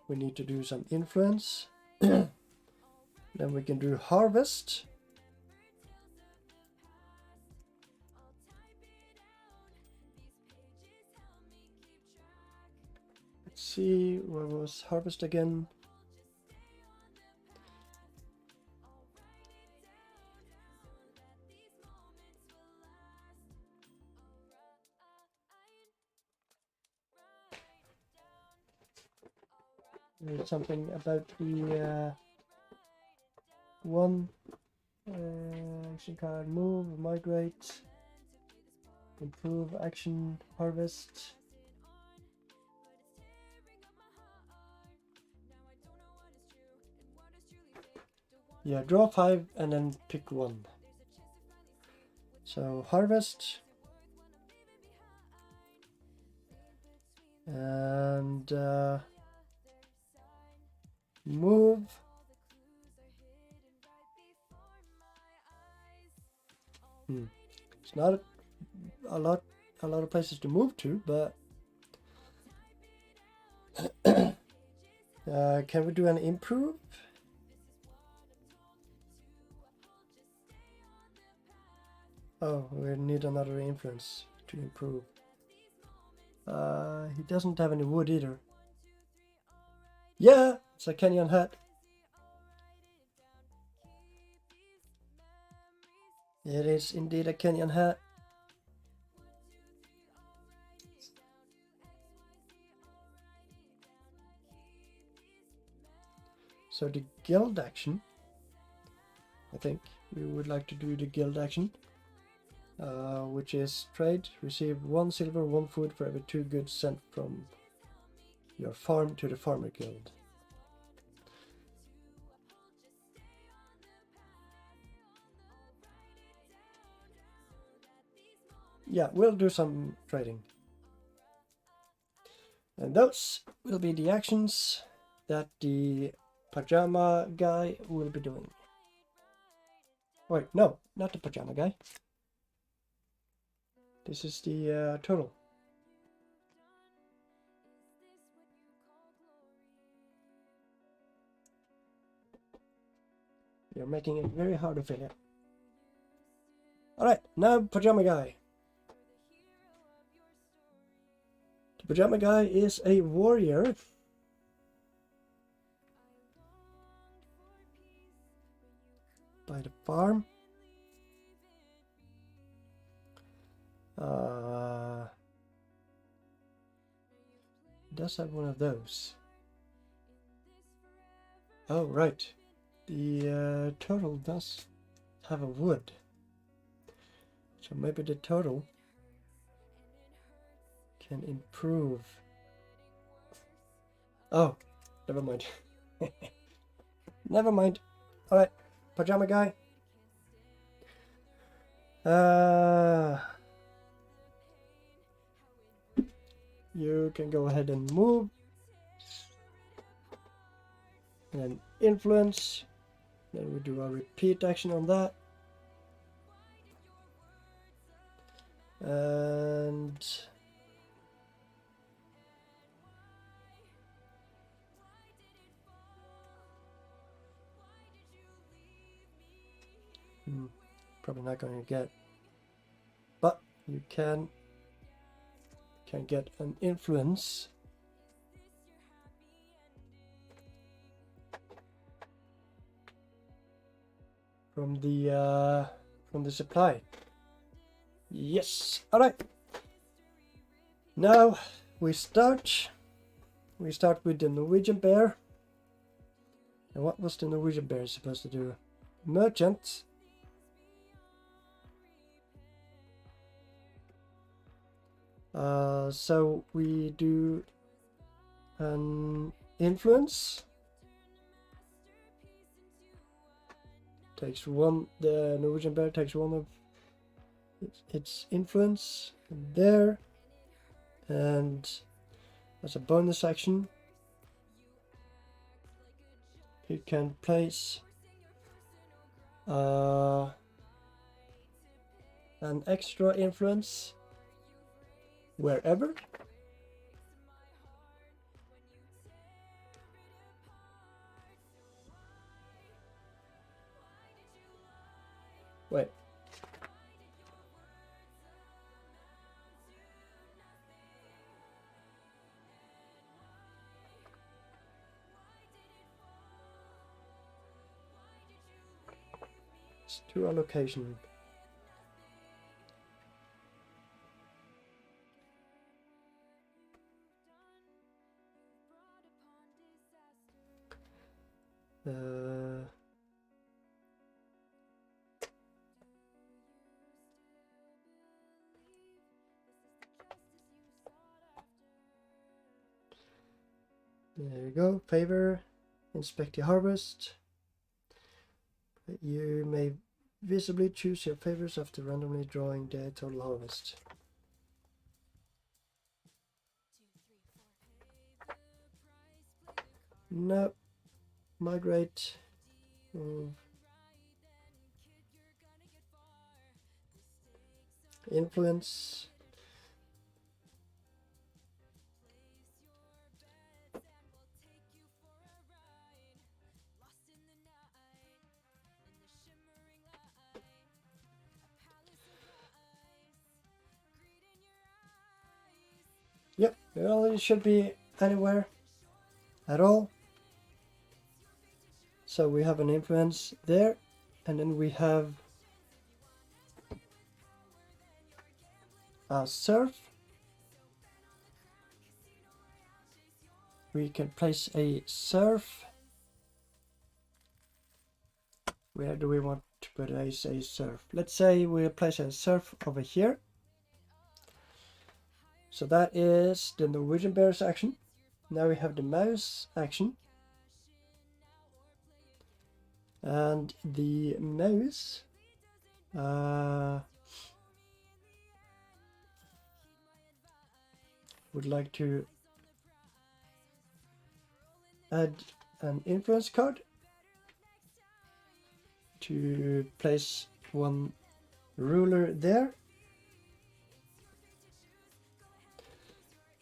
A: we need to do some influence. Then we can do harvest. Let's see, where was harvest again? There's something about the one action card: move, migrate, improve, action, harvest. Yeah, draw 5 and then pick one. So harvest and move. It's not a lot of places to move to, but can we do an improve? Oh, we need another influence to improve. He doesn't have any wood either. Yeah, it's a Kenyan hat. It is indeed a Kenyan hat. So the guild action, I think we would like to do the guild action, which is trade, receive 1 silver, 1 food for every 2 goods sent from your farm to the farmer guild. Yeah, we'll do some trading. And those will be the actions that the pajama guy will be doing. Wait, no, not the pajama guy. This is the total. You're making it very hard to fill it. Alright, now pajama guy. The pajama guy is a warrior. By the farm. Does have one of those. Oh, right. The total does have a wood. So maybe the total can improve. Oh, never mind. Never mind. Alright, pajama guy. You can go ahead and move. And then influence. Then we do a repeat action on that. And probably not going to get, but you can get an influence from the supply. Yes. All right. Now we start with the Norwegian bear. And what was the Norwegian bear supposed to do? Merchant. So we do an influence. Takes one. The Norwegian bear takes one of its influence there, and as a bonus action, you can place an extra influence wherever. Wait. It's to a location. There you go. Favor. Inspect the harvest. You may visibly choose your favors after randomly drawing the total harvest. No. Migrate. Move. Influence. Yep, well, it should be anywhere at all. So we have an influence there, and then we have a surf. We can place a surf. Where do we want to place a surf? Let's say we'll place a surf over here. So that is the Norwegian bear's action. Now we have the mouse action. And the mouse would like to add an influence card to place one ruler there.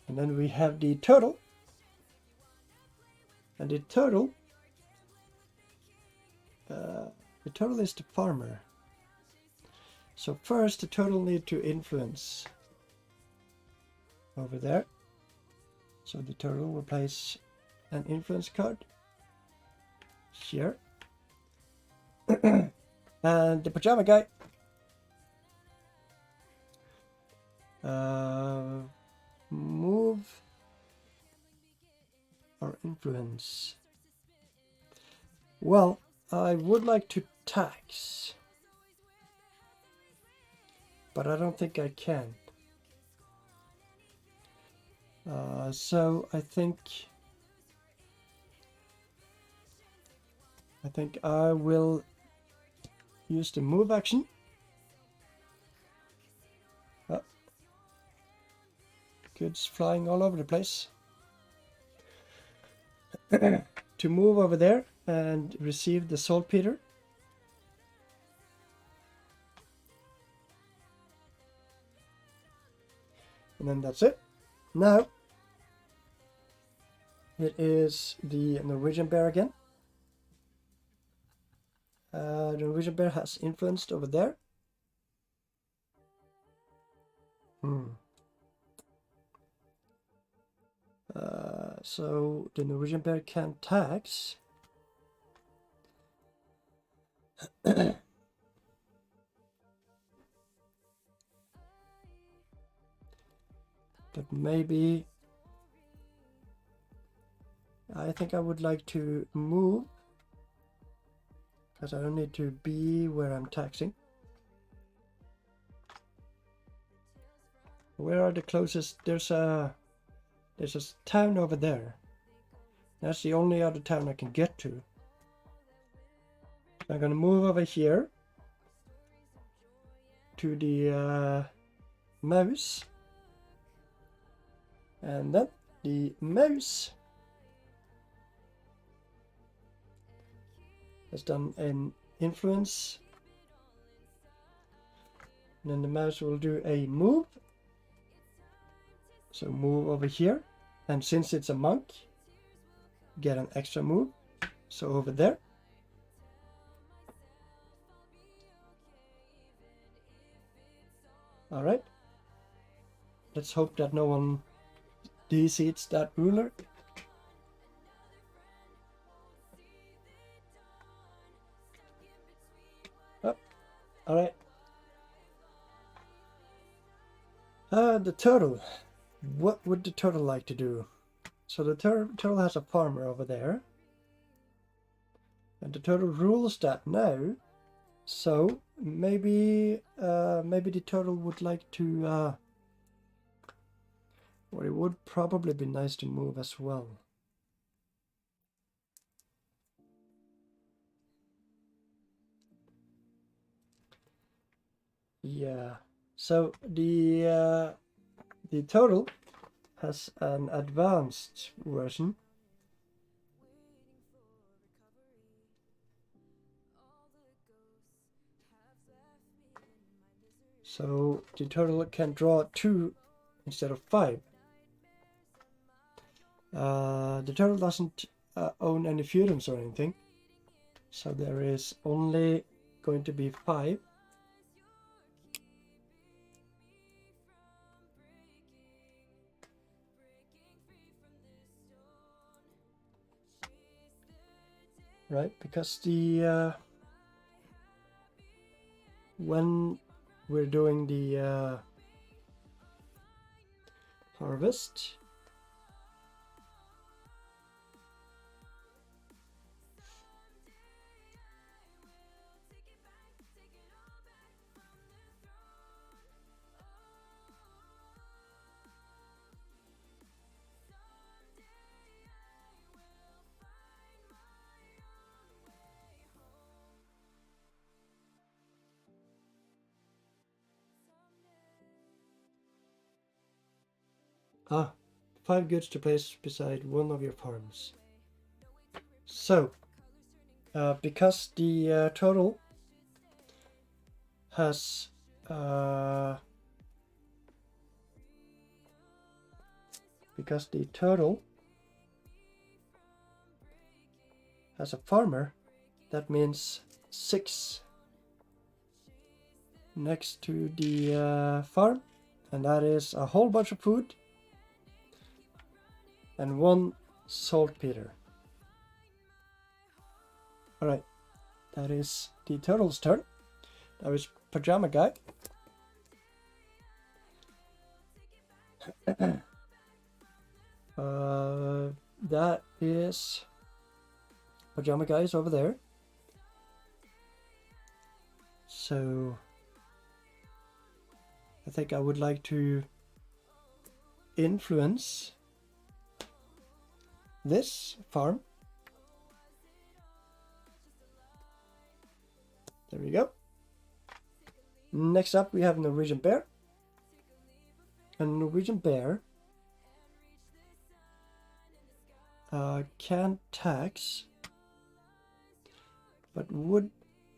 A: And then we have the turtle. And the turtle is the farmer. So first the turtle need to influence over there. So the turtle will place an influence card here. And the pajama guy move or influence. Well, I would like to tax, but I don't think I can. So I think I will use the move action. Goods flying all over the place. To move over there and receive the saltpeter. And then that's it. Now it is the Norwegian bear again. The Norwegian bear has influenced over there. So the Norwegian bear can tax. But maybe I think I would like to move, because I don't need to be where I'm taxing. Where are the closest? There's a town over there. That's the only other town I can get to. I'm gonna move over here to the mouse, and then the mouse has done an influence, and then the mouse will do a move. So move over here, and since it's a monk, get an extra move. So over there. All right. Let's hope that no one de-seats that ruler. Oh, all right. The turtle. What would the turtle like to do? So the turtle has a farmer over there. And the turtle rules that now. So maybe the turtle would like to or it would probably be nice to move as well. Yeah. So the turtle has an advanced version. So the turtle can draw 2 instead of 5. The turtle doesn't own any feudums or anything, so there is only going to be 5. Right, because the when we're doing the harvest, ah, 5 goods to place beside one of your farms. So because the turtle has a farmer, that means 6 next to the farm, and that is a whole bunch of food and 1 saltpeter. Alright, that is the turtle's turn. Now is Pajama Guy. That is Pajama Guy is over there. So I think I would like to influence this farm. There we go. Next up we have Norwegian Bear. And Norwegian Bear can tax, but would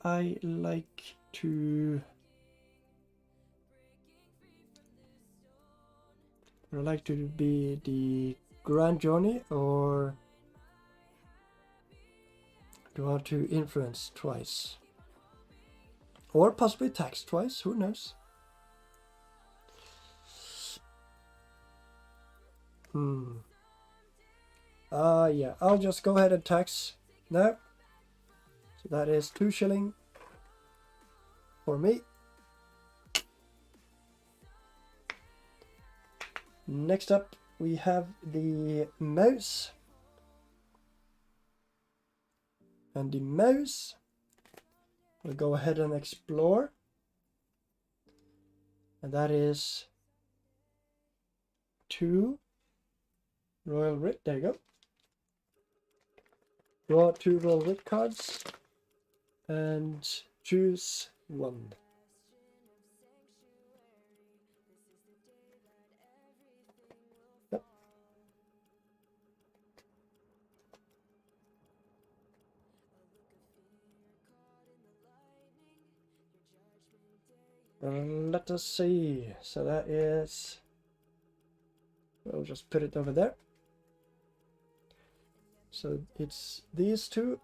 A: I like to be the Grand Johnny, or do I want to influence twice? Or possibly tax twice, who knows? Yeah, I'll just go ahead and tax now. So that is 2 shilling for me. Next up we have the mouse. And the mouse will go ahead and explore. And that is 2 Royal Writ. There you go. Draw 2 Royal Writ cards and choose 1. Yep. Let us see. So that is, we'll just put it over there. So it's these 2.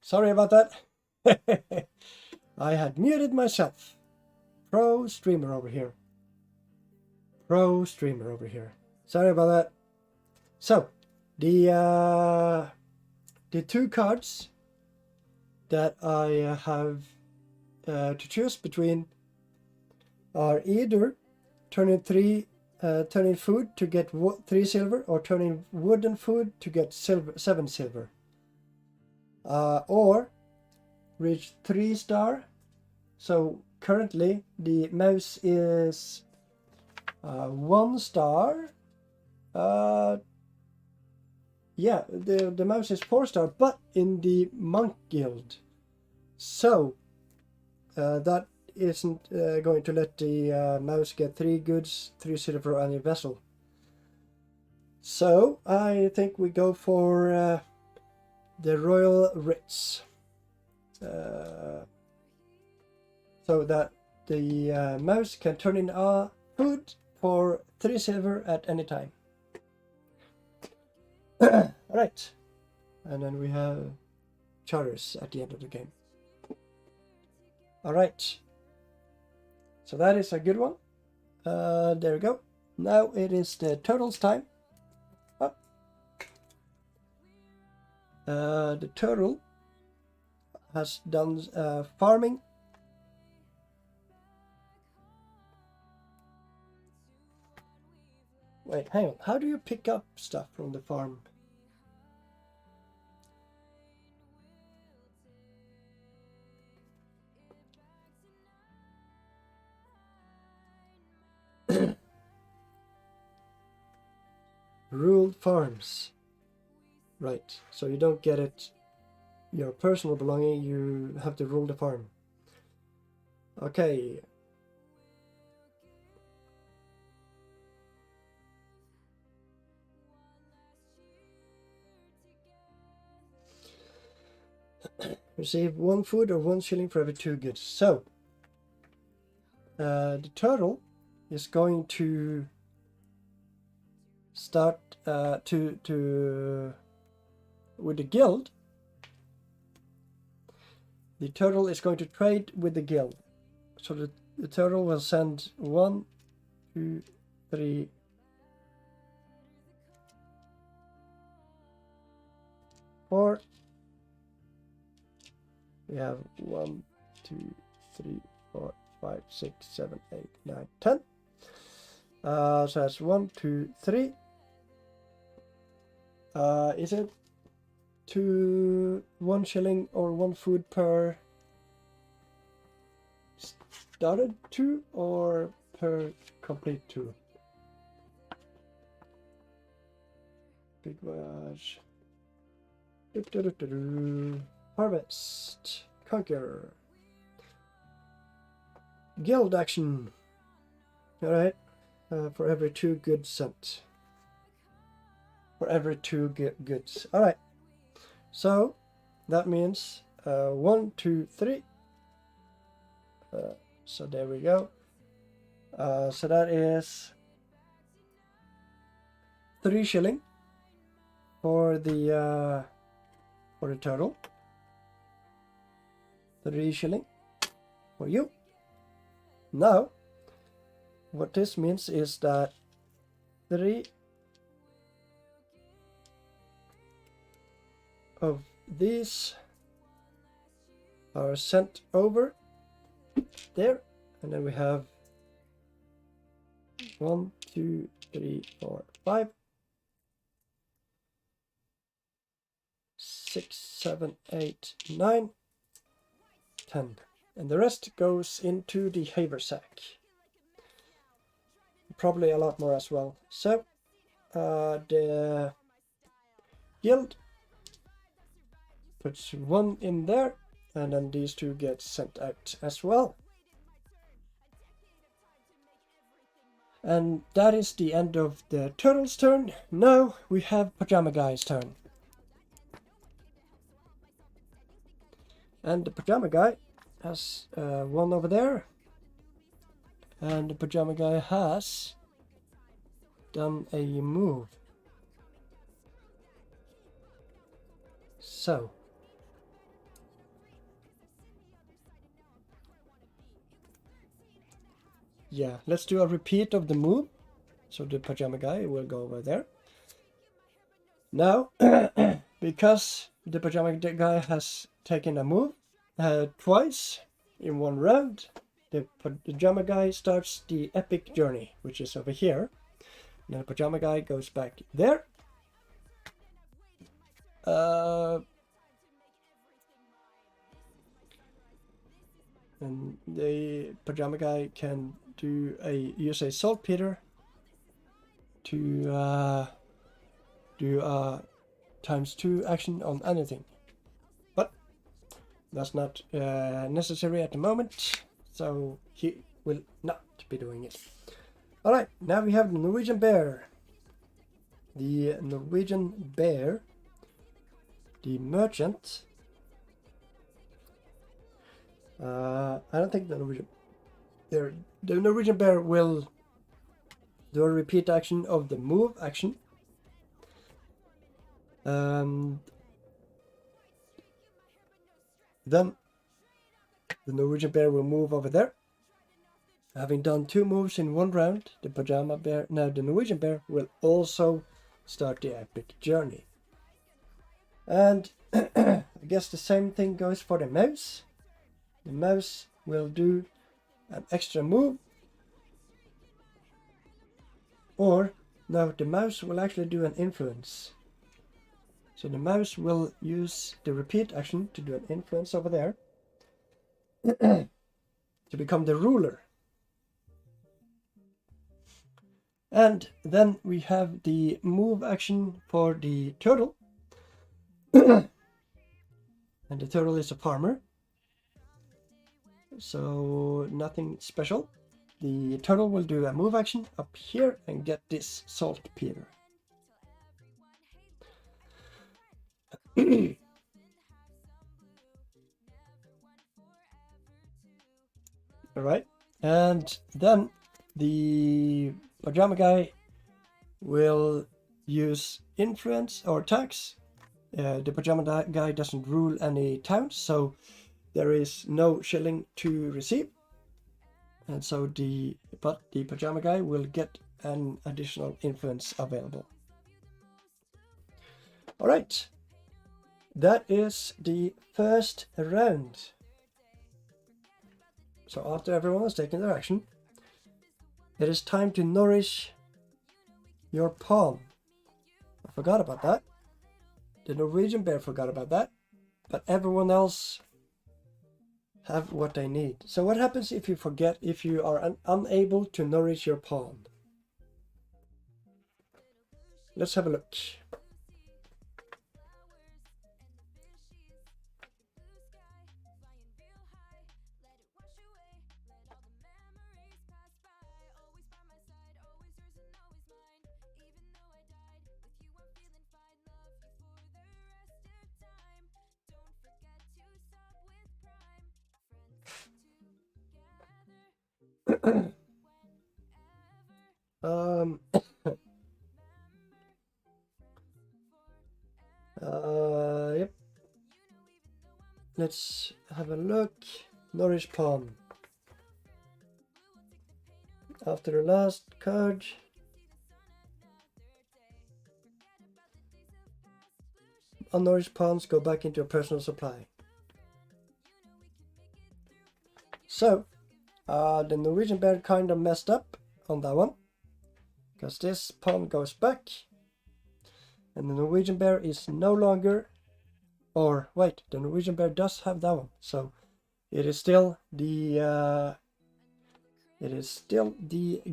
A: Sorry about that. I had muted myself. Pro streamer over here. Pro streamer over here. Sorry about that. So, the two cards that I have to choose between are either turning food to get 3 silver, or turning wood and food to get 7 silver, or reach 3 star. So currently the mouse is 1 star. Yeah, the mouse is 4 star, but in the monk guild. So that isn't going to let the mouse get 3 goods, 3 silver, and a vessel. So I think we go for the royal writs, so that the mouse can turn in food for 3 silver at any time. Alright, and then we have charters at the end of the game. Alright, so that is a good one. There we go. Now it is the turtles' time. The turtle has done farming. Wait, hang on. How do you pick up stuff from the farm? Ruled farms. Right, so you don't get it your personal belonging, you have to rule the farm. Okay. Receive 1 food or 1 shilling for every 2 goods. So the turtle is going to start with the guild. The turtle is going to trade with the guild. So the turtle will send 1, 2, 3, 4. We have 1, 2, 3, 4, 5, 6, 7, 8, 9, 10. So that's 1, 2, 3. Is it 1 shilling or 1 food per started 2 or per complete 2? Big voyage. Harvest. Conquer. Guild action. Alright. For every 2 goods sent. For every 2 goods. Alright. So that means 1, 2, 3. So there we go. So that is 3 shilling for the turtle. 3 shilling for you. Now, what this means is that 3 of these are sent over there, and then we have 1, 2, 3, 4, 5, 6, 7, 8, 9, 10, and the rest goes into the haversack. Probably a lot more as well. So the guild puts 1 in there, and then these 2 get sent out as well. And that is the end of the turtle's turn. Now we have Pajama Guy's turn. And the Pajama Guy has 1 over there. And the Pajama Guy has done a move. So yeah, let's do a repeat of the move. So the pajama guy will go over there. Now, because the pajama guy has taken a move twice in one round, the pajama guy starts the epic journey, which is over here. Then the pajama guy goes back there. And the pajama guy can use a saltpeter to do a ×2 action on anything. But that's not necessary at the moment, so he will not be doing it. Alright, now we have the Norwegian bear. The Norwegian bear, the merchant. I don't think the Norwegian bear will do a repeat action of the move action. And then the Norwegian bear will move over there. Having done 2 moves in 1 round, the Norwegian bear will also start the epic journey. And I guess the same thing goes for the mouse. The mouse will do an extra move. Or, no, the mouse will actually do an influence. So the mouse will use the repeat action to do an influence over there. To become the ruler. And then we have the move action for the turtle. And the turtle is a farmer. So nothing special. The turtle will do a move action up here and get this saltpeter. Alright, and then the pajama guy will use influence or tax. The pajama guy doesn't rule any towns, so there is no shilling to receive. And so the pajama guy will get an additional influence available. Alright, that is the first round. So after everyone has taken their action, it is time to nourish your pawn. I forgot about that. The Norwegian bear forgot about that. But everyone else have what they need. So what happens if you forget, if you are unable to nourish your pawn? Let's have a look. Yep. Let's have a look. Nourish pawn. After the last card. Unnourished pawns go back into your personal supply. So, the Norwegian bear kind of messed up on that one. Because this pawn goes back. And the Norwegian bear is no longer... Or, wait, the Norwegian bear does have that one. So, it is still the...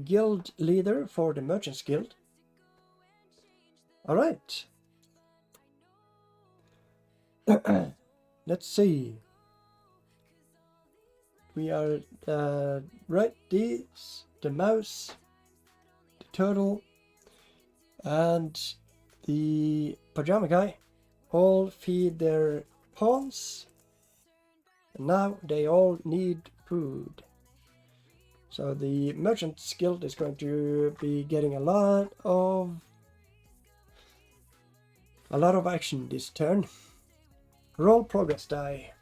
A: guild leader for the Merchants Guild. Alright. Let's see. We are right, these, the mouse, the turtle, and the pajama guy all feed their pawns, and now they all need food. So the Merchant's Guild is going to be getting a lot of action this turn. Roll progress die.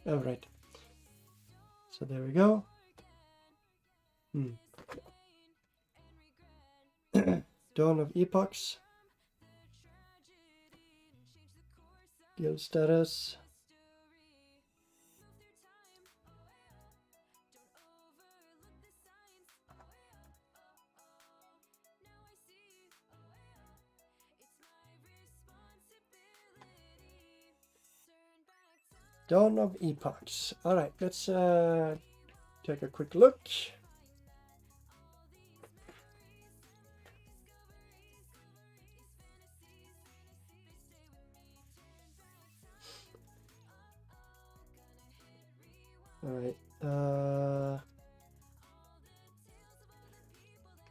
A: All right. So there we go. Dawn of Epochs. Guild status. Dawn of Epochs. Alright, let's take a quick look. Alright,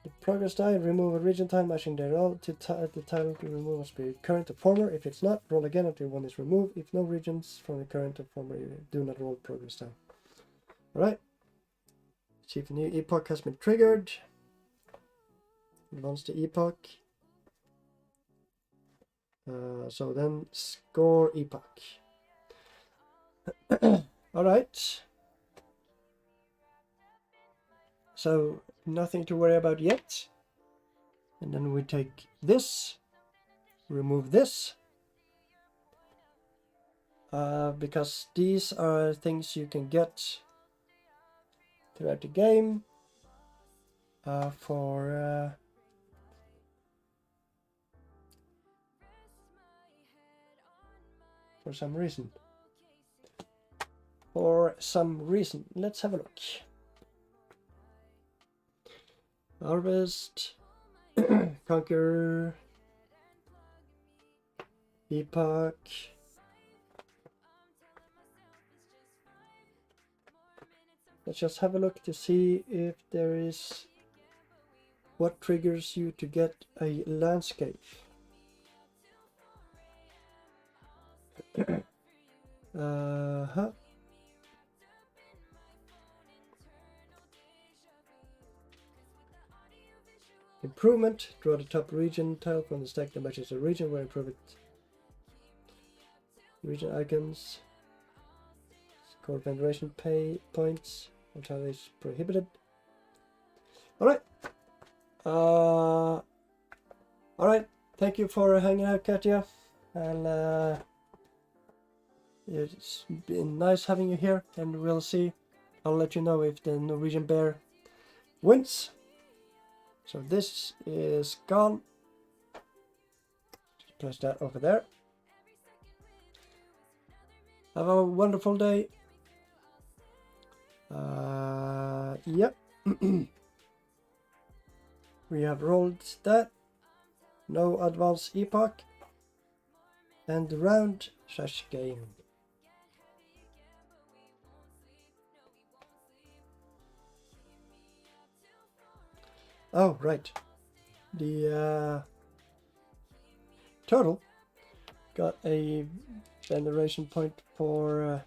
A: the progress die, remove a region tile matching the roll to the tile to remove must be current to former. If it's not, roll again until one is removed. If no regions from the current to former, do not roll progress die. Alright. See if a new epoch has been triggered. Launch the epoch. So then score epoch. Alright. So nothing to worry about yet. And then we take this, remove this. Because these are things you can get throughout the game for some reason. For some reason. Let's have a look. Harvest, Conquer, Epoch. Let's just have a look to see if there is what triggers you to get a landscape. Improvement. Draw the top region tile from the stack that matches the region where improve it. Region icons. Score veneration pay points. Tile is prohibited. Alright. Alright. Thank you for hanging out, Katja. And it's been nice having you here. And we'll see. I'll let you know if the Norwegian bear wins. So this is gone. Just place that over there. Have a wonderful day. Yep. We have rolled that. No advanced epoch. And round / game. Oh, right. The turtle got a veneration point for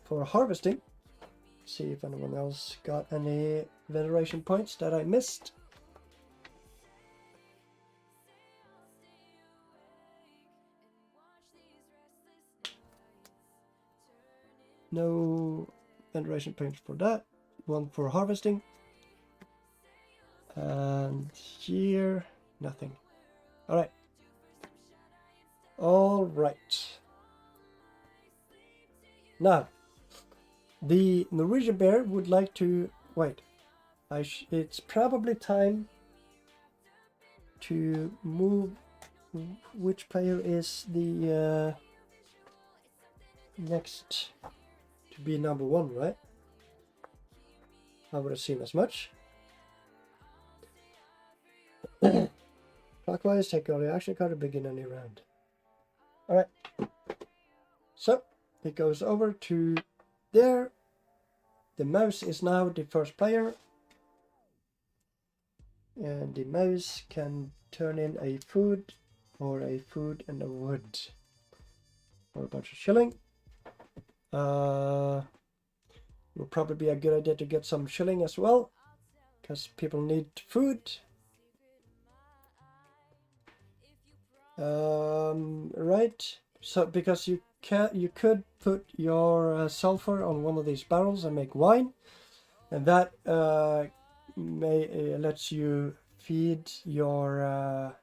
A: harvesting. See if anyone else got any veneration points that I missed. No veneration points for that. One for harvesting. And here, nothing. Alright. Alright. Now, the Norwegian bear would like to... Wait. It's probably time to move... Which player is the next to be number 1, right? I would assume as much. Clockwise, take all the action card to begin a new round. Alright. So, it goes over to there. The mouse is now the first player. And the mouse can turn in a food or a food and a wood. Or a bunch of shilling. Will probably be a good idea to get some shilling as well. Because people need food. Right. So because you could put your sulfur on one of these barrels and make wine, and that may lets you feed your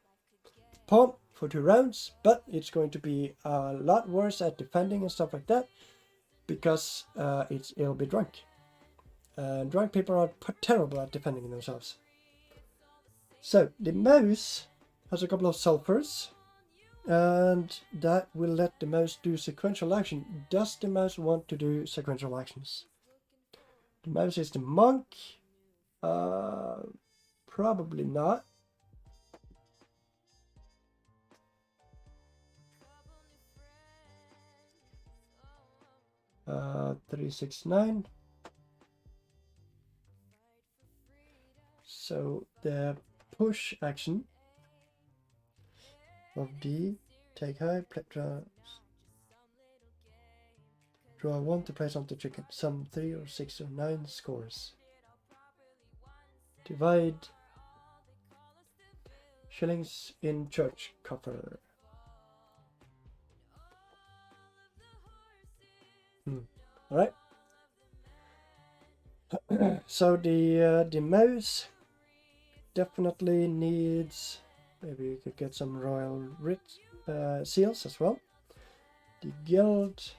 A: pawn for 2 rounds, but it's going to be a lot worse at defending and stuff like that because it'll be drunk. Drunk people are terrible at defending themselves. So the mouse has a couple of sulfurs, and that will let the mouse do sequential action. Does the mouse want to do sequential actions? The mouse is the monk. Probably not. 369. So the push action of D, take high, draw 1 to place onto chicken. Some 3 or 6 or 9 scores. Divide shillings in church copper. Alright. So the mouse definitely needs, maybe you could get some royal writ seals as well. The guild,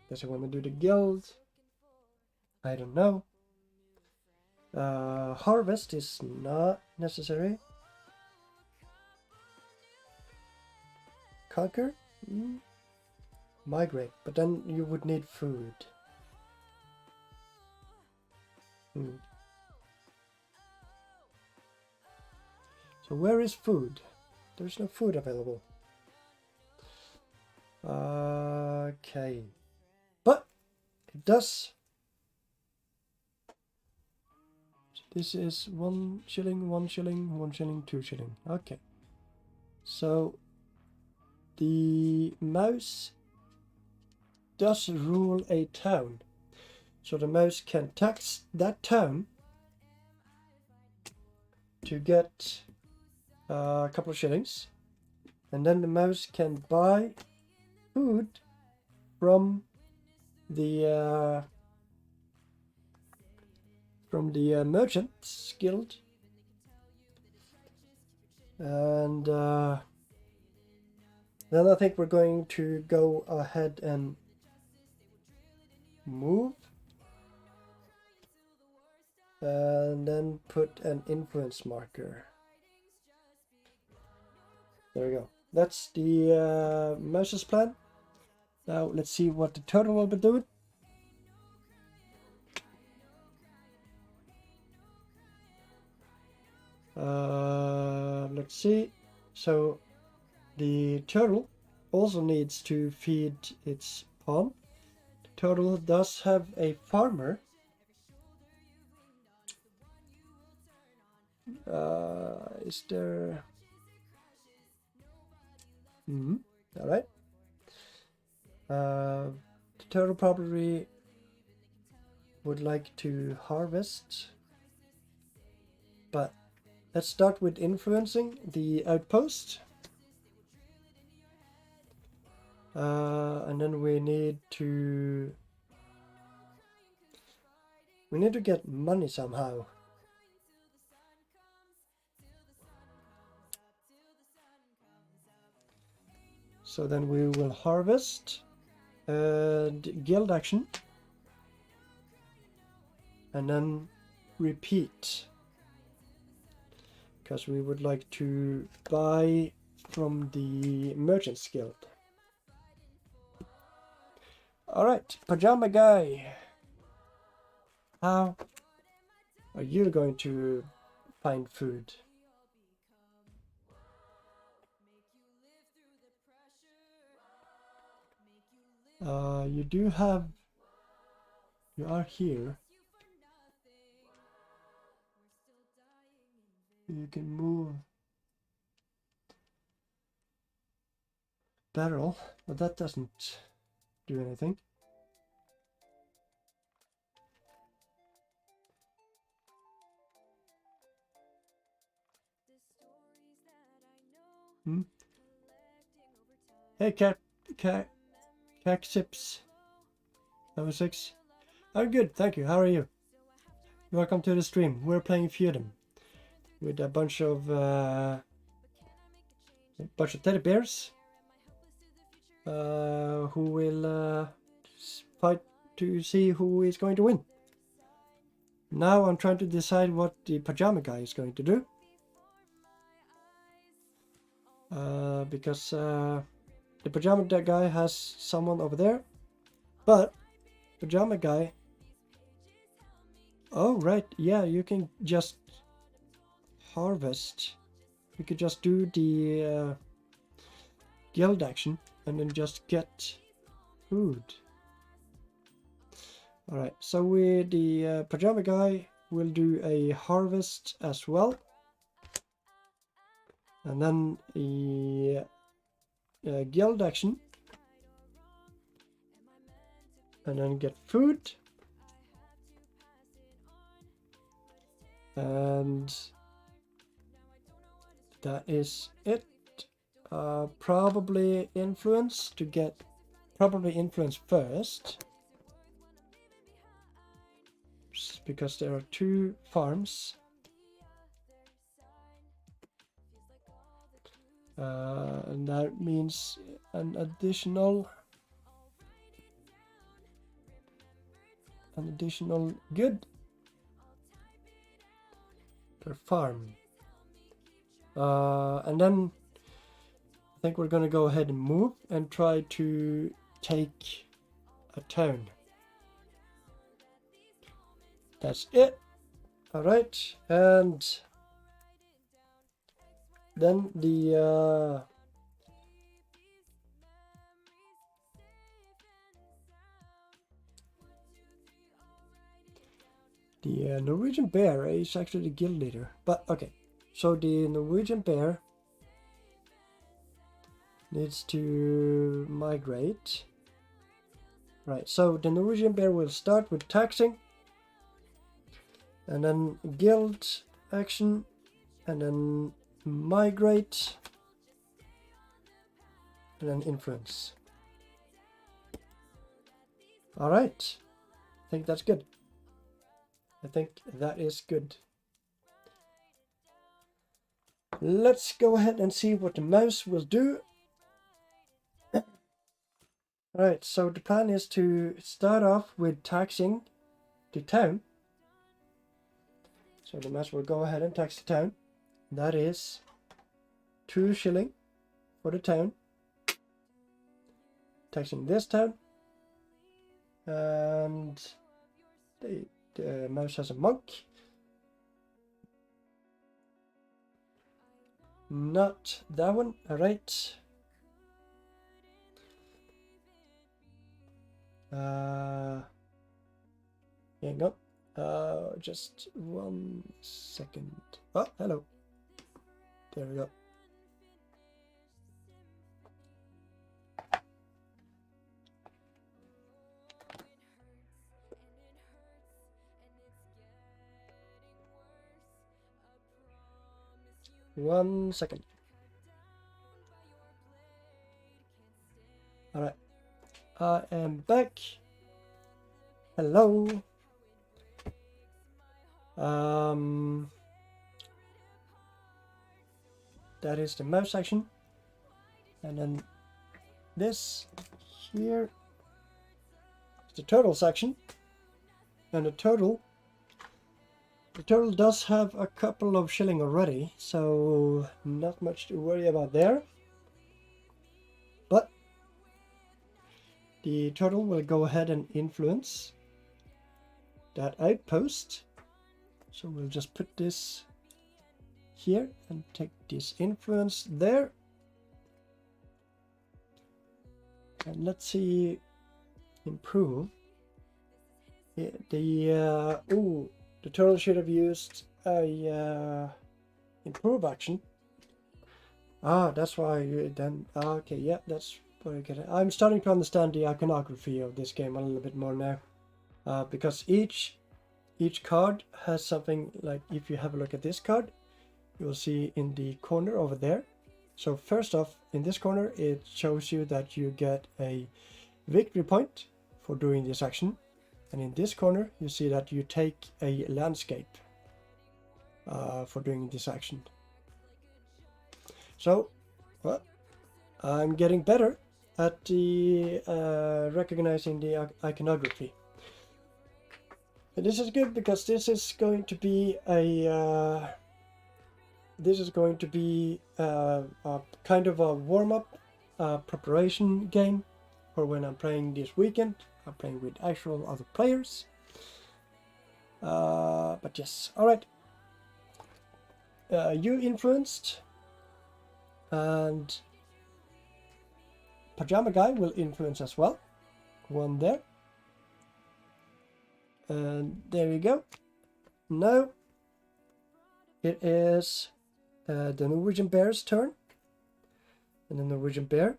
A: does it want to do the guild? I don't know. Harvest is not necessary. Conquer? Migrate, but then you would need food. So where is food? There's no food available. Okay. But it does. This is 1 shilling, 1 shilling, 1 shilling, 2 shilling. Okay. So the mouse does rule a town. So the mouse can tax that town to get a couple of shillings. And then the mouse can buy food from the merchants guild, and then I think we're going to go ahead and move, and then put an influence marker. There we go. That's the mouse's plan. Now let's see what the turtle will be doing. Let's see. So the turtle also needs to feed its pawn. The turtle does have a farmer. Is there? All right. The turtle probably would like to harvest, but let's start with influencing the outpost. And then we need to get money somehow. So then we will harvest and guild action, and then repeat, because we would like to buy from the merchants guild. Alright, pajama guy, how are you going to find food? You are here. You can move barrel, but that doesn't do anything. Hey, Cactips. Number 6. I'm good, thank you. How are you? Welcome to the stream. We're playing Feudum with a bunch of teddy bears who will fight to see who is going to win. Now I'm trying to decide what the pajama guy is going to do. Because the pajama guy has someone over there, but pajama guy, oh right, yeah, you can just harvest. You could just do the guild action and then just get food. Alright, so the pajama guy will do a harvest as well, and then the guild action, and then get food, and that is it. Probably influence first, because there are 2 farms. And that means an additional good per farm. And then I think we're gonna go ahead and move and try to take a town. That's it. All right, and then the Norwegian bear is actually the guild leader. But okay, so the Norwegian bear needs to migrate. Right, so the Norwegian bear will start with taxing, and then guild action, and then migrate, and then influence. All right, I think that's good. I think that is good. Let's go ahead and see what the mouse will do. Alright, so the plan is to start off with taxing the town. So the mouse will go ahead and tax the town. That is 2 shilling for the town. Taxing this town. And the mouse has a monk. Not that one. Alright. Hang on. Just 1 second. Oh, hello. There we go. One second. All right. I am back. Hello. That is the mouse section, and then this here is the turtle section, and the turtle does have a couple of shilling already, so not much to worry about there. But the turtle will go ahead and influence that outpost. So we'll just put this here and take this influence there. And let's see, improve. The turtle should have used a improve action. Ah, that's why you then. Okay, yeah, that's what I get. I'm starting to understand the iconography of this game a little bit more now, because each card has something. Like if you have a look at this card, you'll see in the corner over there So first off, in this corner, it shows you that you get a victory point for doing this action. And in this corner, you see that you take a landscape for doing this action. So, well, I'm getting better at the recognizing the iconography. And this is good because this is going to be a kind of a warm-up preparation game for when I'm playing this weekend. I'm playing with actual other players. But yes, all right. You influenced, and Pajama Guy will influence as well. One there. And there you go. Now it is the Norwegian Bear's turn. And the Norwegian Bear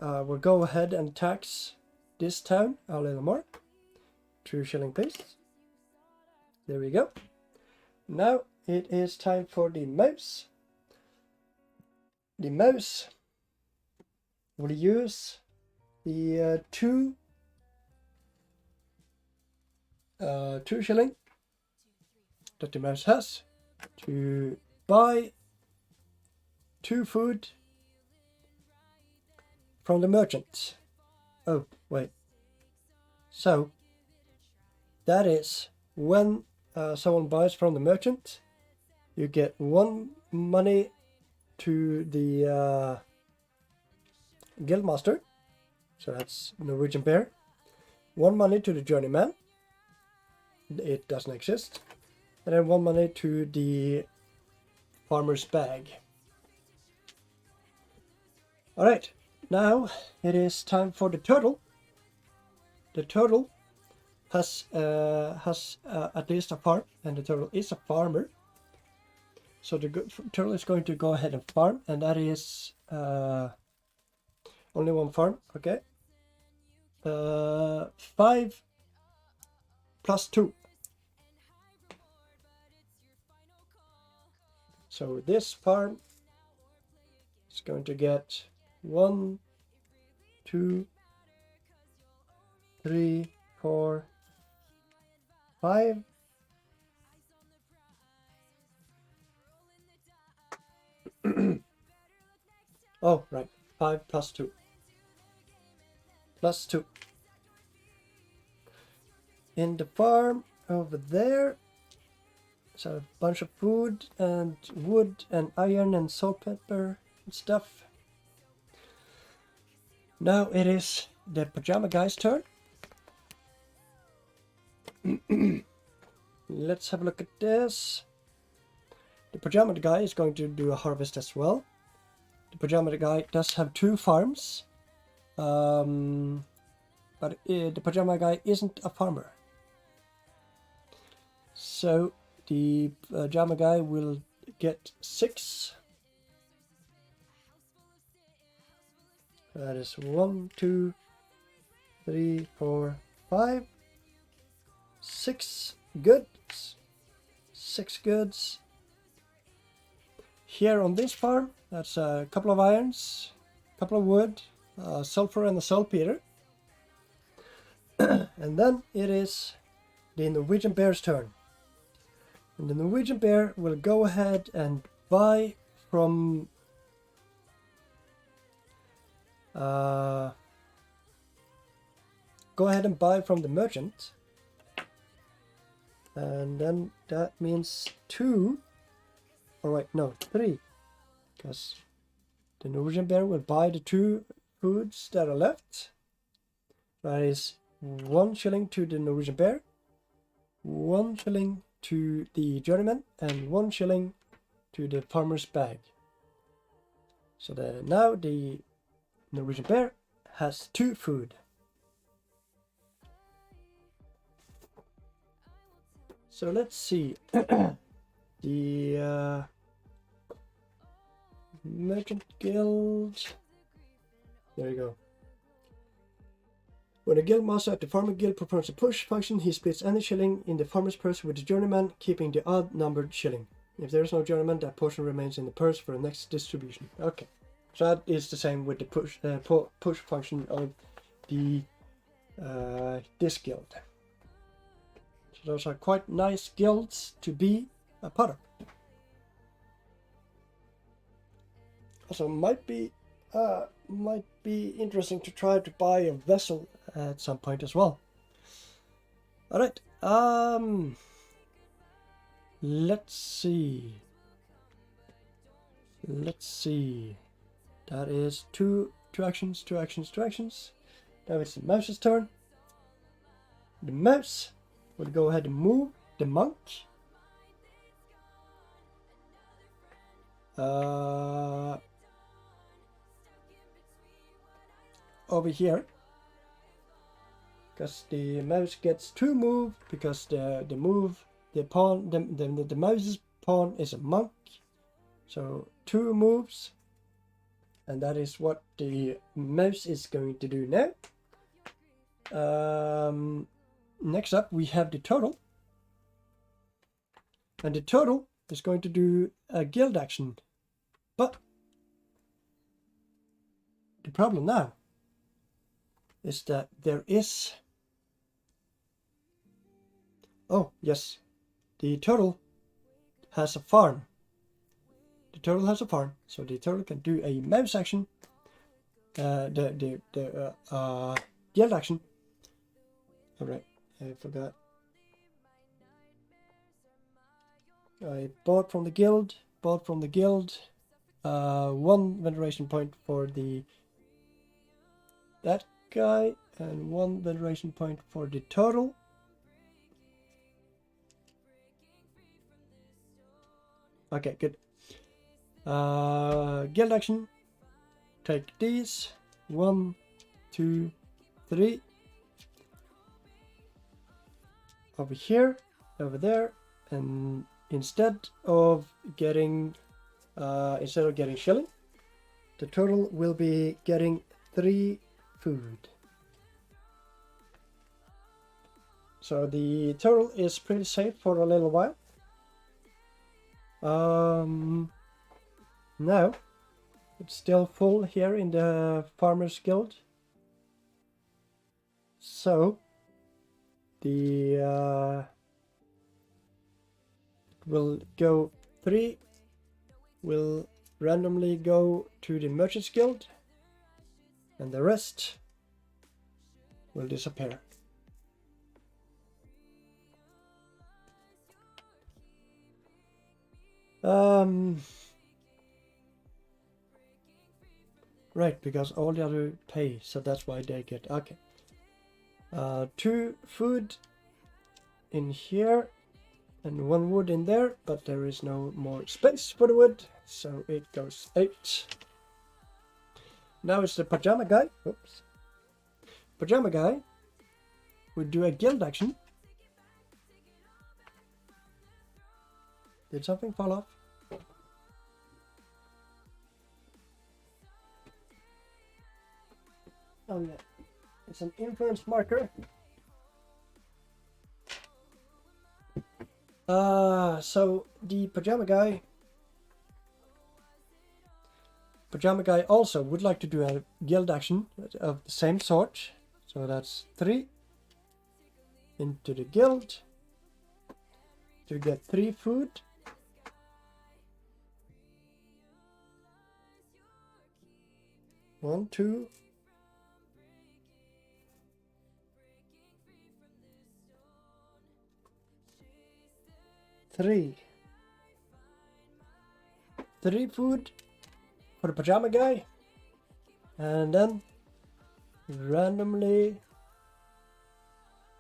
A: will go ahead and tax this town a little more. 2 shilling please. There we go. Now it is time for the mouse. The mouse will use the 2 shilling that the mouse has to buy 2 food from the merchant. Oh, wait. So, that is when someone buys from the merchant, you get 1 money to the guildmaster. So that's Norwegian Bear. 1 money to the journeyman. It doesn't exist. And then 1 money to the farmer's bag. Alright, now it is time for the turtle. The turtle has at least a farm, and the turtle is a farmer. So the turtle is going to go ahead and farm, and that is only 1 farm, okay. 5 plus 2. So this farm is going to get 1, 2, 3, 4, 5. Oh, right. 5 plus 2. Plus 2. In the farm over there, so a bunch of food and wood and iron and salt, pepper and stuff. Now it is the Pajama Guy's turn. Let's have a look at this. The Pajama Guy is going to do a harvest as well. The Pajama Guy does have 2 farms, but the Pajama Guy isn't a farmer. So the Pajama Guy will get 6. That is 1, 2, 3, 4, 5, 6 goods. 6 goods. Here on this farm, that's a couple of irons, a couple of wood, sulfur and a saltpeter. And then it is the Norwegian Bear's turn. And the Norwegian Bear will go ahead and buy from the merchant. And then that means 2. Or wait, no, 3. Because the Norwegian Bear will buy the 2 foods that are left. That is 1 shilling to the Norwegian Bear, 1 shilling to the journeyman, and 1 shilling to the farmer's bag. So now the Norwegian Bear has 2 food. So let's see. The Merchant Guild. There you go. When a guild master at the farmer guild performs a push function, he splits any shilling in the farmer's purse with the journeyman, keeping the odd numbered shilling. If there is no journeyman, that portion remains in the purse for the next distribution. Okay. So that is the same with the push function of the this guild. So those are quite nice guilds to be a part of. Also might be interesting to try to buy a vessel at some point as well. All right. Let's see. That is two actions. Now it's the mouse's turn. The mouse will go ahead and move the monk. Over here, because the mouse gets to move, because the mouse's pawn is a monk, so 2 moves, and that is what the mouse is going to do now. Next up we have the turtle, and the turtle is going to do a guild action, but the problem now is that there is... Oh, yes. The turtle has a farm. So the turtle can do a mouse action. The guild action. Alright, I forgot. I bought from the guild. 1 veneration point for that guy, and 1 veneration point for the turtle. Okay, good. Guild action. Take these. 1, 2, 3. Over here, over there, and instead of getting shilling, the turtle will be getting 3 food. So the turtle is pretty safe for a little while. Now it's still full here in the Farmers Guild. So the will go 3 will randomly go to the Merchants Guild, and the rest will disappear. Right, because all the other pay, so that's why they get... Okay. 2 food in here and 1 wood in there, but there is no more space for the wood, so it goes 8. Now it's the pajama guy. Oops. Pajama guy would do a guild action. Did something fall off? Oh yeah, it's an influence marker. So the pajama guy also would like to do a guild action of the same sort. So that's 3 into the guild to get 3 food. One, 2. Three food for the pajama guy, and then randomly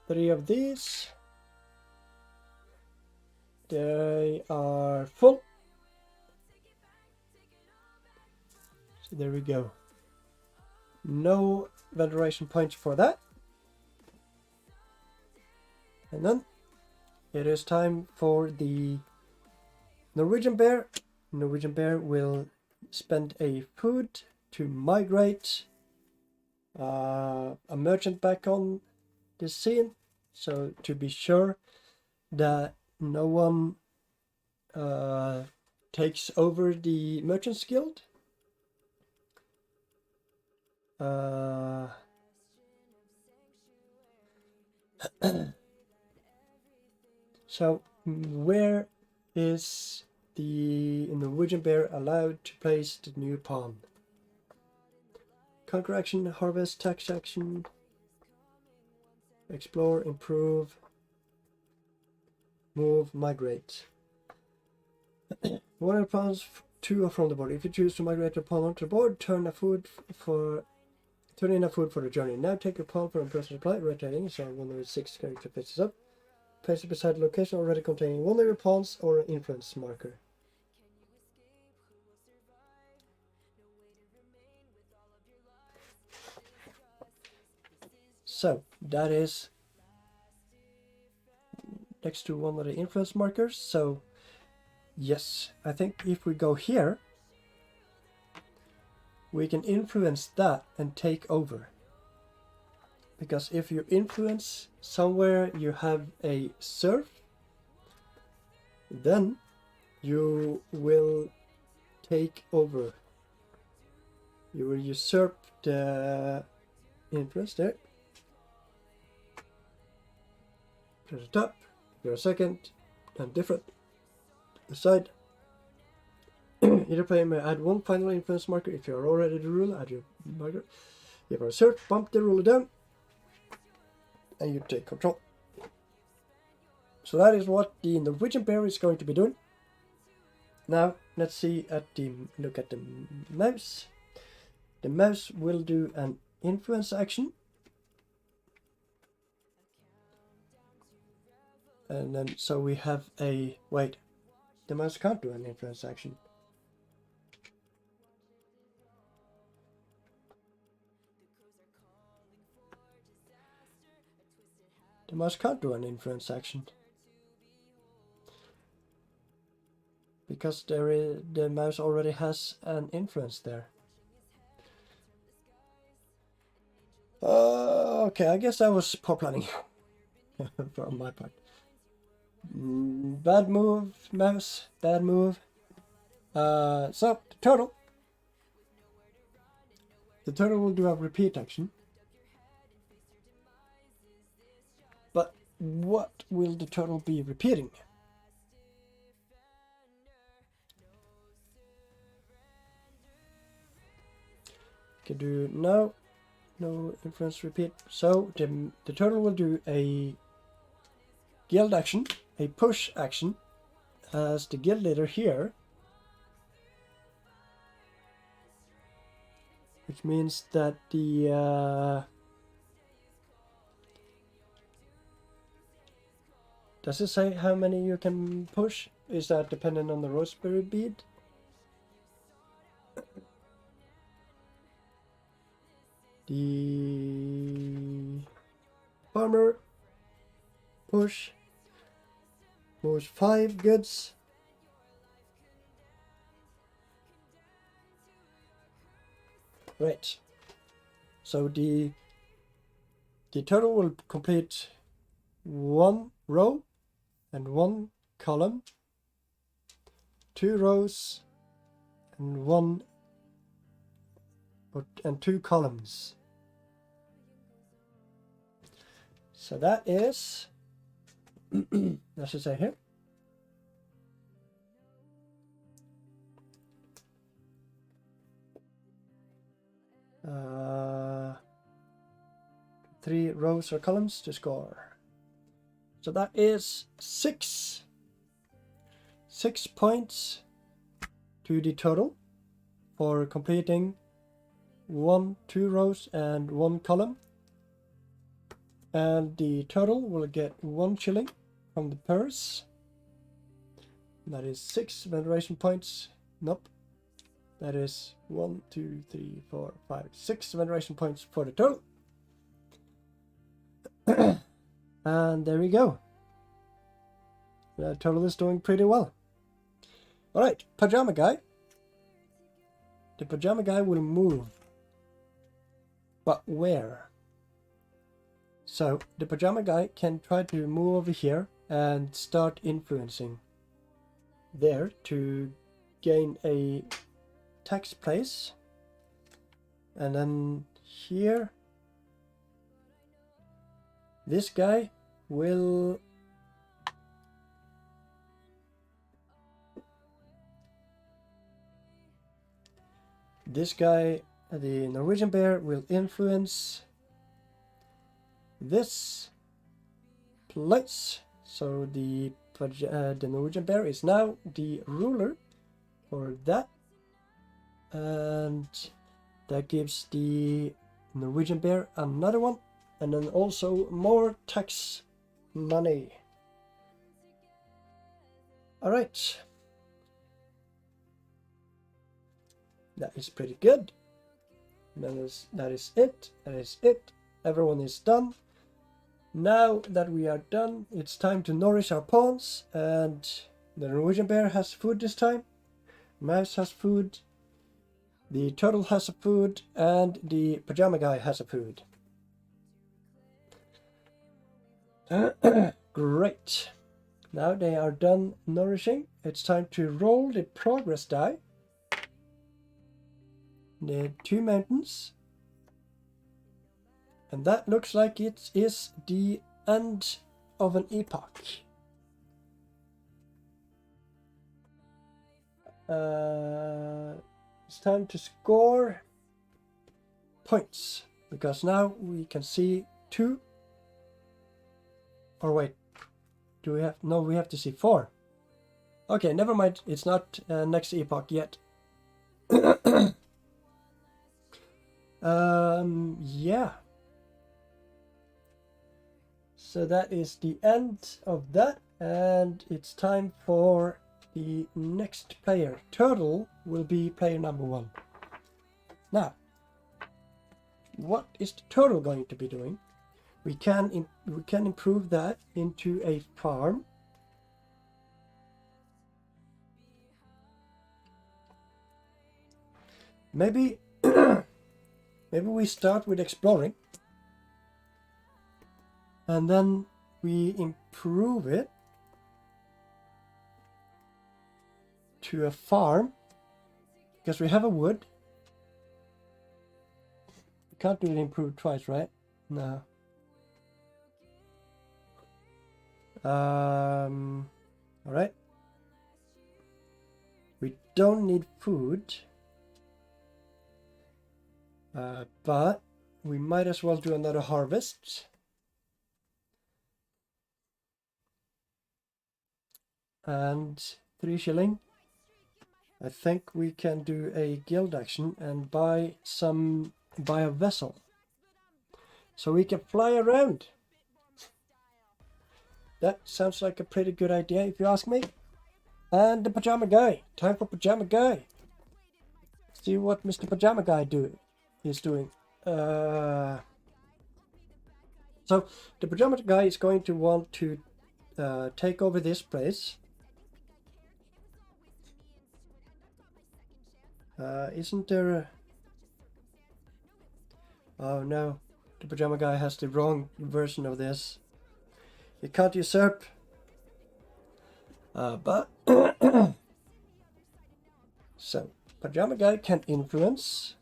A: 3 of these. They are full. So there we go. No veneration points for that. And then it is time for the Norwegian bear. Norwegian bear will spend a food to migrate a merchant back on the scene, so to be sure that no one takes over the Merchants Guild. So where is the Norwegian bear allowed to place the new pawn? Conquer action, harvest, tax action, explore, improve, move, migrate. One of the pawns to or from the board. If you choose to migrate a pawn onto the board, turn in a food for the journey. Now take a pawn from a person's supply, rotating, so one of the 6 character faces up. Place it beside the location already containing one of your pawns or an influence marker. So that is next to one of the influence markers. So yes, I think if we go here, we can influence that and take over. Because if you influence somewhere you have a serf, then you will take over. You will usurp the influence there. To the top, you're a second, and different. The side. Either player may add one final influence marker. If you are already the ruler, add your marker. If you are a serf, bump the ruler down, and you take control. So that is what the Norwegian bear is going to be doing. Now let's look at the mouse. The mouse will do an influence action. And then so we have the mouse can't do an influence action. The mouse can't do an influence action. Because the mouse already has an influence there. Okay, I guess that was poor planning from my part. Bad move, mouse. Bad move. So the turtle will do a repeat action. But what will the turtle be repeating? Can do no influence repeat. So the turtle will do a guild action, a push action, as the guild leader here, which means that the does it say how many you can push? Is that dependent on the raspberry bead? The farmer push moves 5 goods. Right. So the turtle will complete 1 row and 1 column, 2 rows and 2 columns. So that is, I should say here, three rows or columns to score. So that is 6 points to the total for completing 2 rows and 1 column. And the turtle will get 1 shilling from the purse. That is 6 veneration points. Nope. That is 1, 2, 3, 4, 5, 6 veneration points for the turtle. And there we go. The turtle is doing pretty well. Alright, Pajama Guy. The Pajama Guy will move. But where? So the Pajama Guy can try to move over here and start influencing there to gain a tax place. And then here, this guy will the Norwegian bear will influence this place. So the Norwegian bear is now the ruler for that, and that gives the Norwegian bear another one, and then also more tax money. All right, that is pretty good. That is it. Everyone is done. Now that we are done, it's time to nourish our pawns, and the Norwegian bear has food this time. Mouse has food. The turtle has a food, and the pajama guy has a food. Great. Now they are done nourishing. It's time to roll the progress die. The 2 mountains. And that looks like it is the end of an epoch. It's time to score points, because now we can see 2. Or wait, do we have? No, we have to see 4. Okay, never mind. It's not next epoch yet. Yeah. So that is the end of that, and it's time for the next player. Turtle will be player number 1. Now, what is the turtle going to be doing? We can improve that into a farm. Maybe maybe we start with exploring, and then we improve it to a farm, because we have a wood. We can't do it improved twice, right? No. All right. We don't need food, but we might as well do another harvest. And 3 shilling. I think we can do a guild action and buy a vessel, so we can fly around. That sounds like a pretty good idea, if you ask me. And the pajama guy. Time for pajama guy. See what Mr. Pajama Guy is doing. So the pajama guy is going to want to take over this place. Isn't there a... Oh no, the pajama guy has the wrong version of this. You can't usurp. But so pajama guy can influence,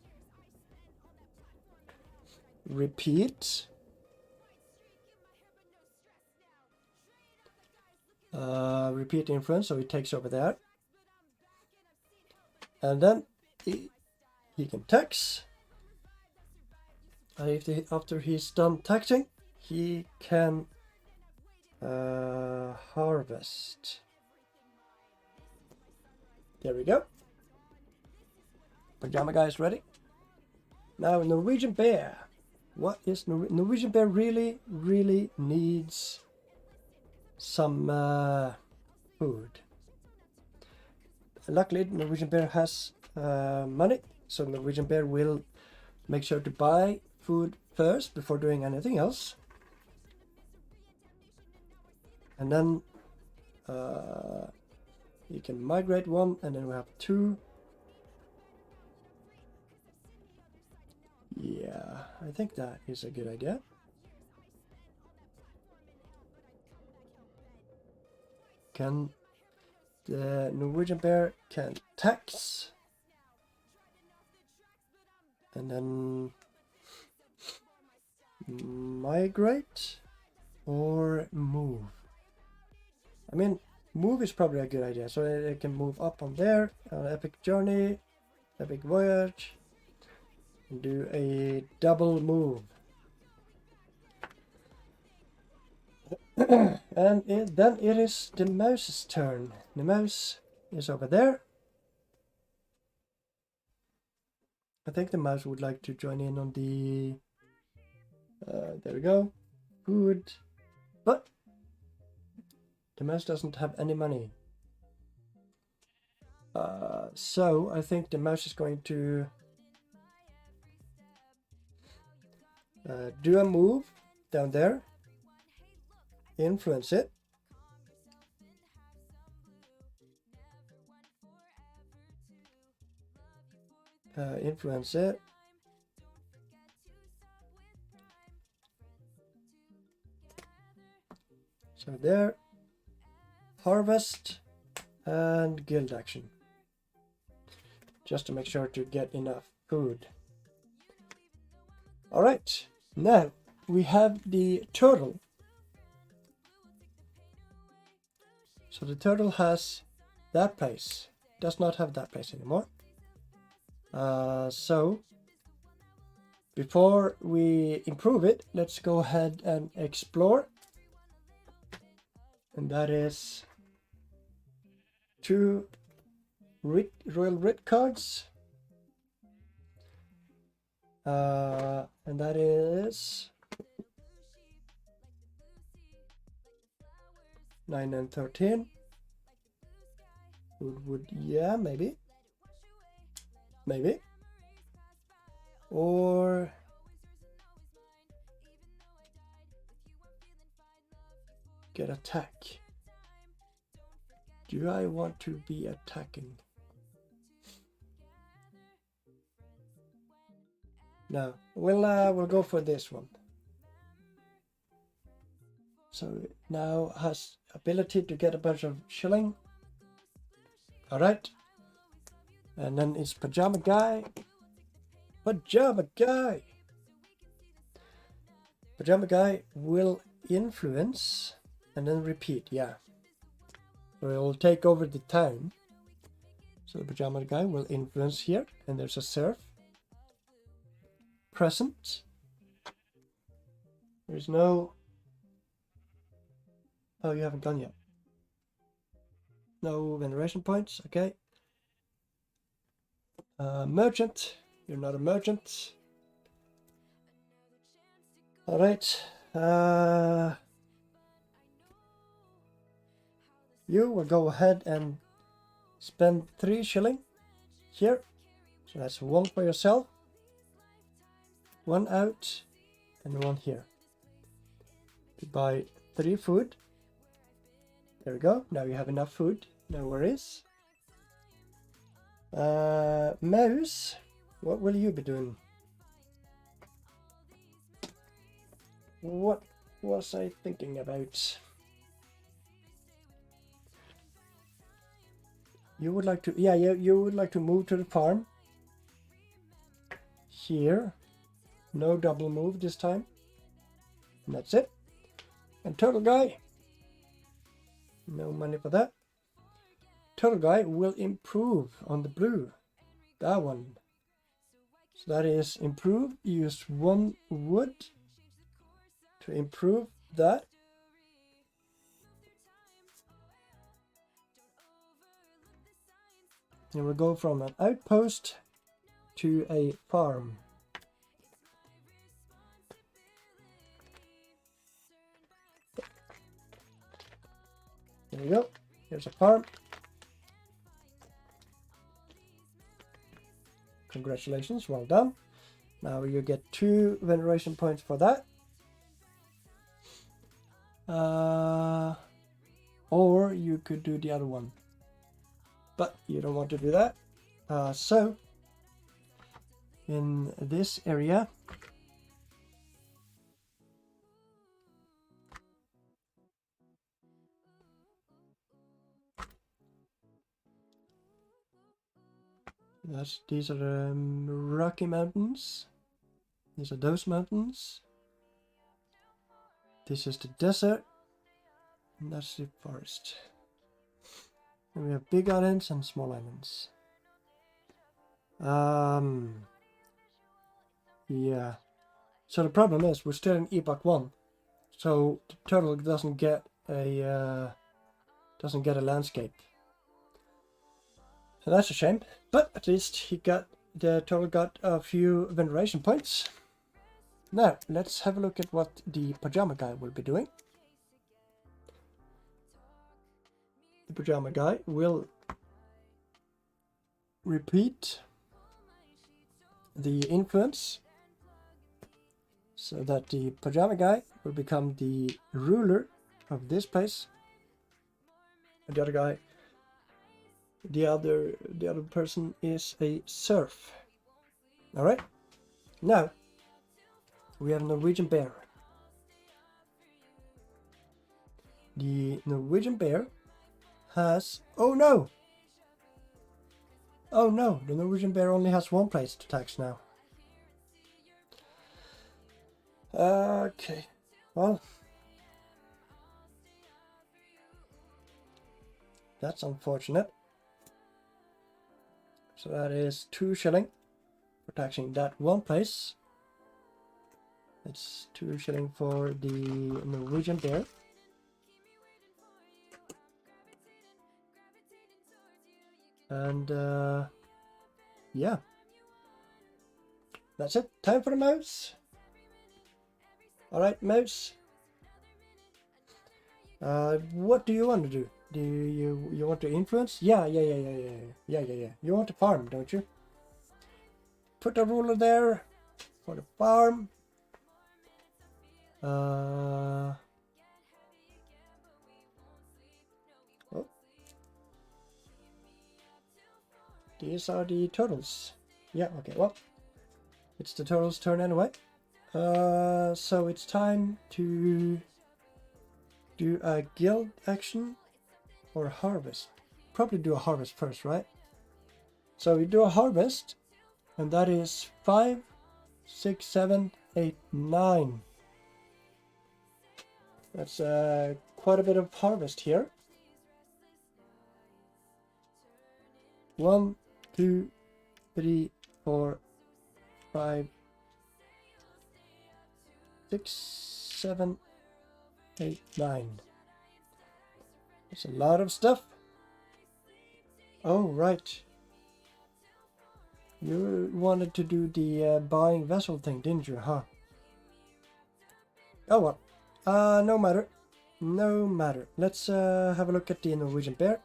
A: repeat, repeat influence, so he takes over there, and then he can tax. And after he's done taxing, he can harvest. There we go. Pajama guy is ready. Now Norwegian bear. What is Norwegian bear really needs some food. Luckily Norwegian bear has money, so Norwegian bear will make sure to buy food first before doing anything else. And then you can migrate 1, and then we have 2. Yeah, I think that is a good idea. The Norwegian bear can tax, And then migrate or move. I mean, move is probably a good idea. So it can move up on there. Epic journey, epic voyage. And do a double move. And then it is the mouse's turn. The mouse is over there. I think the mouse would like to join in on the... there we go. Food. But the mouse doesn't have any money. So I think the mouse is going to do a move down there. Influence it. Influence it. So there. Harvest and guild action. Just to make sure to get enough food. Alright, now we have the turtle. So the turtle has that place. Does not have that place anymore. So before we improve it, let's go ahead and explore. And that is 2 royal writ cards. And that is 9 and 13. Would yeah, maybe. Maybe. Or get attack. Do I want to be attacking? No, we'll go for this one. So it now has ability to get a bunch of shilling. All right, and then it's Pajama Guy. Pajama Guy. Pajama Guy will influence and then repeat. Yeah, so it will take over the town. So the Pajama Guy will influence here, and there's a serf. Present. There's no... Oh, you haven't gone yet. No veneration points, okay. Merchant. You're not a merchant. Alright. You will go ahead and spend 3 shilling here. So that's 1 for yourself. 1 out and 1 here. To buy 3 food. There we go. Now you have enough food. No worries. Mouse, what will you be doing? What was I thinking about? You would like to, yeah, you would like to move to the farm. Here. No double move this time. And that's it. And Turtle Guy. No money for that. Turtle Guy will improve on the blue. That one. So that is improve. Use 1 wood to improve that. And we'll go from an outpost to a farm. There we go. Here's a farm. Congratulations, well done. Now you get 2 veneration points for that. Or you could do the other one. But you don't want to do that. So, in this area, These are the Rocky Mountains. These are those mountains. This is the desert. And that's the forest. And we have big islands and small islands. Yeah. So the problem is we're still in Epoch 1. So the turtle doesn't get a landscape. So that's a shame. But at least the turtle got a few veneration points. Now let's have a look at what the pajama guy will be doing. The pajama guy will repeat the influence so that the pajama guy will become the ruler of this place, and the other guy, the other person is a serf. All right, now we have Norwegian bear. The Norwegian bear has oh no, the Norwegian bear only has one place to tax now. Okay, well, that's unfortunate. So that is 2 shilling for taxing that one place. It's 2 shilling for the Norwegian bear. And yeah, that's it. Time for the mouse. All right, mouse. What do you want to do? Do you want to influence? Yeah. You want to farm, don't you? Put a ruler there for the farm. Oh. These are the turtles. Yeah, okay, well, it's the turtles' turn anyway. So it's time to do a guild action or harvest. Probably do a harvest first, right? So we do a harvest, and that is 5, 6, 7, 8, 9. That's quite a bit of harvest here. 1, 2, 3, 4, 5, 6, 7, 8, 9. That's a lot of stuff. Oh, right. You wanted to do the buying vessel thing, didn't you, huh? Oh well. No matter. No matter. Let's have a look at the Norwegian bear.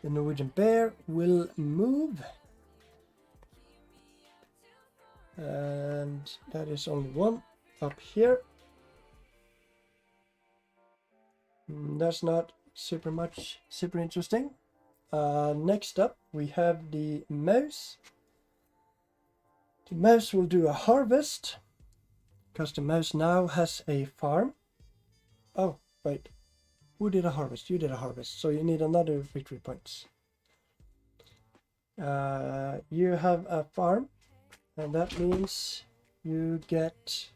A: The Norwegian bear will move. And that is only one up here. That's not super interesting. Next up we have the mouse. The mouse will do a harvest because the mouse now has a farm. Oh, wait. Who did a harvest? You did a harvest, so you need another victory points. You have a farm, and that means you get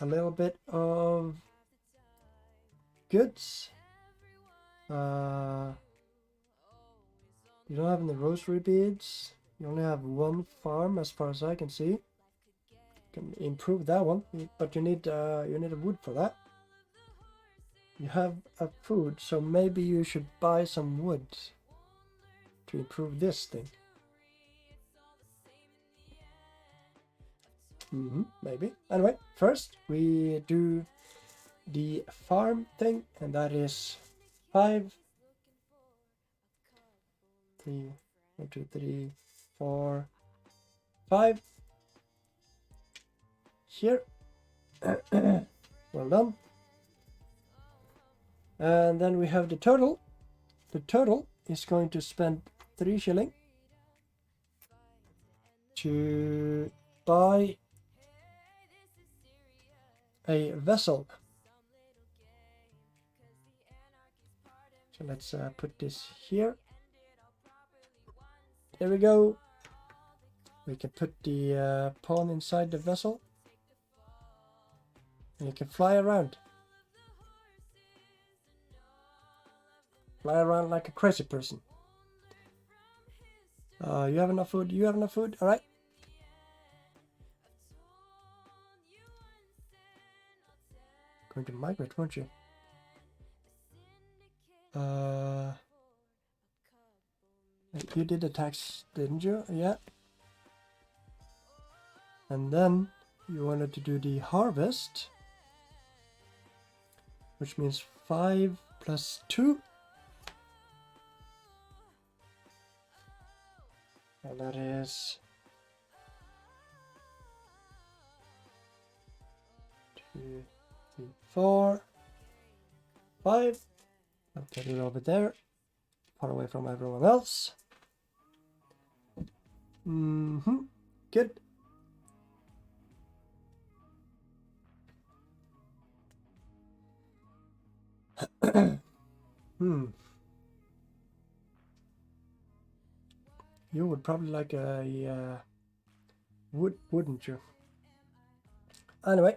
A: a little bit of goods. You don't have any rosary beads. You only have one farm as far as I can see. Can improve that one, but you need a wood for that. You have a food, so maybe you should buy some wood to improve this thing. Maybe. Anyway, first we do the farm thing, and that is 5, 3, 1, 2, 3, 4, 5. Here. Well done. And then we have the turtle. The turtle is going to spend 3 shilling to buy a vessel. So let's put this here. There we go. We can put the pawn inside the vessel. And you can fly around. Fly around like a crazy person. You have enough food? You have enough food? Alright. Going to migrate, won't you? You did the tax, didn't you? Yeah. And then you wanted to do the harvest, which means 5 plus 2. And that is 2, 3, 4, 5. I'll put it over there, far away from everyone else. Good. You would probably like a wood, wouldn't you? Anyway,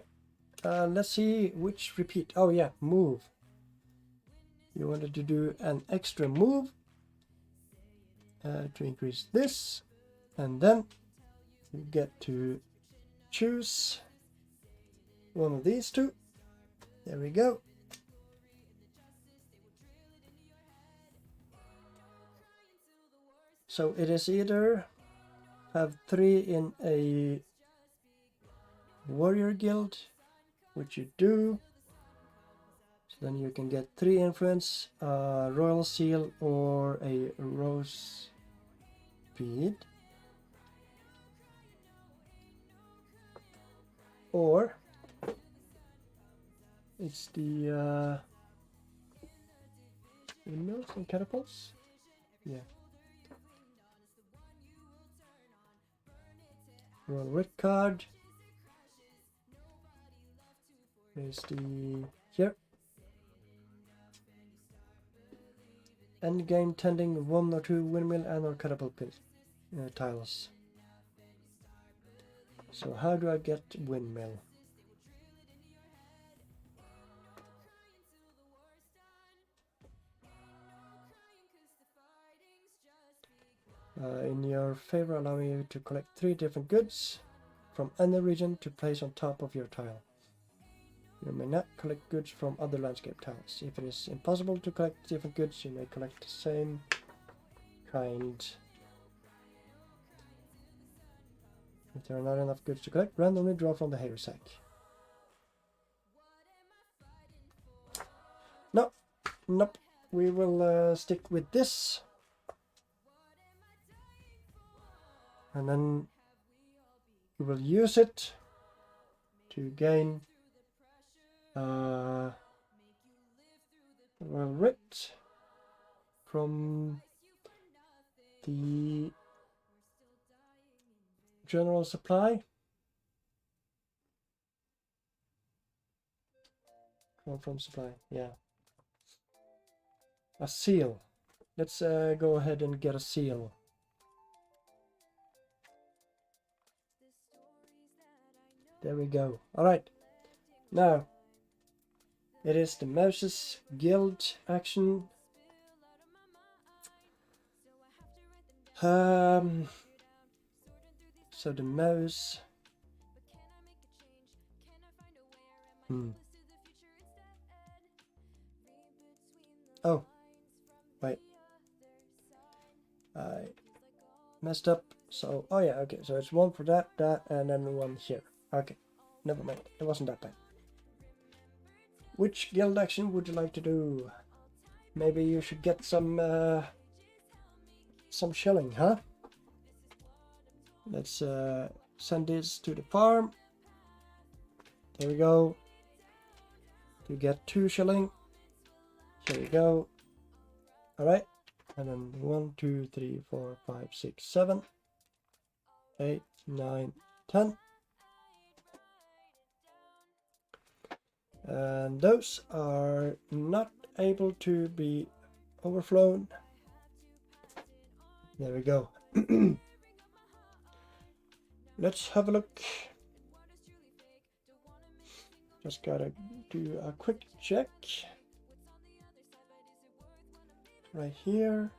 A: let's see which repeat. Oh yeah, move. You wanted to do an extra move to increase this, and then you get to choose one of these two. There we go. So it is either have 3 in a warrior guild, which you do. So then you can get 3 influence, royal seal, or a rose bead. Or it's the windmills and catapults. Yeah. Royal red card. There's the here. End game tending 1 or 2 windmill and or catapult tiles. So how do I get windmill? In your favor, allow you to collect 3 different goods from any region to place on top of your tile. You may not collect goods from other landscape tiles. If it is impossible to collect different goods, you may collect the same kind. If there are not enough goods to collect, randomly draw from the haystack. No, nope. We will stick with this. And then we will use it to gain royal writ from the general supply. From supply, yeah. A seal. Let's go ahead and get a seal. There we go. Alright. Now, it is the Mouse's Guild action. So the mouse. Oh, wait. I messed up. So, oh yeah, okay. So it's 1 for that, and then 1 here. Okay, never mind. It wasn't that bad. Which guild action would you like to do? Maybe you should get some shelling, huh? Let's send this to the farm. There we go. You get 2 shilling. Here we go. Alright. And then 1, 2, 3, 4, 5, 6, 7, 8, 9, 10. And those are not able to be overflown. There we go. Let's have a look. Just gotta do a quick check. Right here.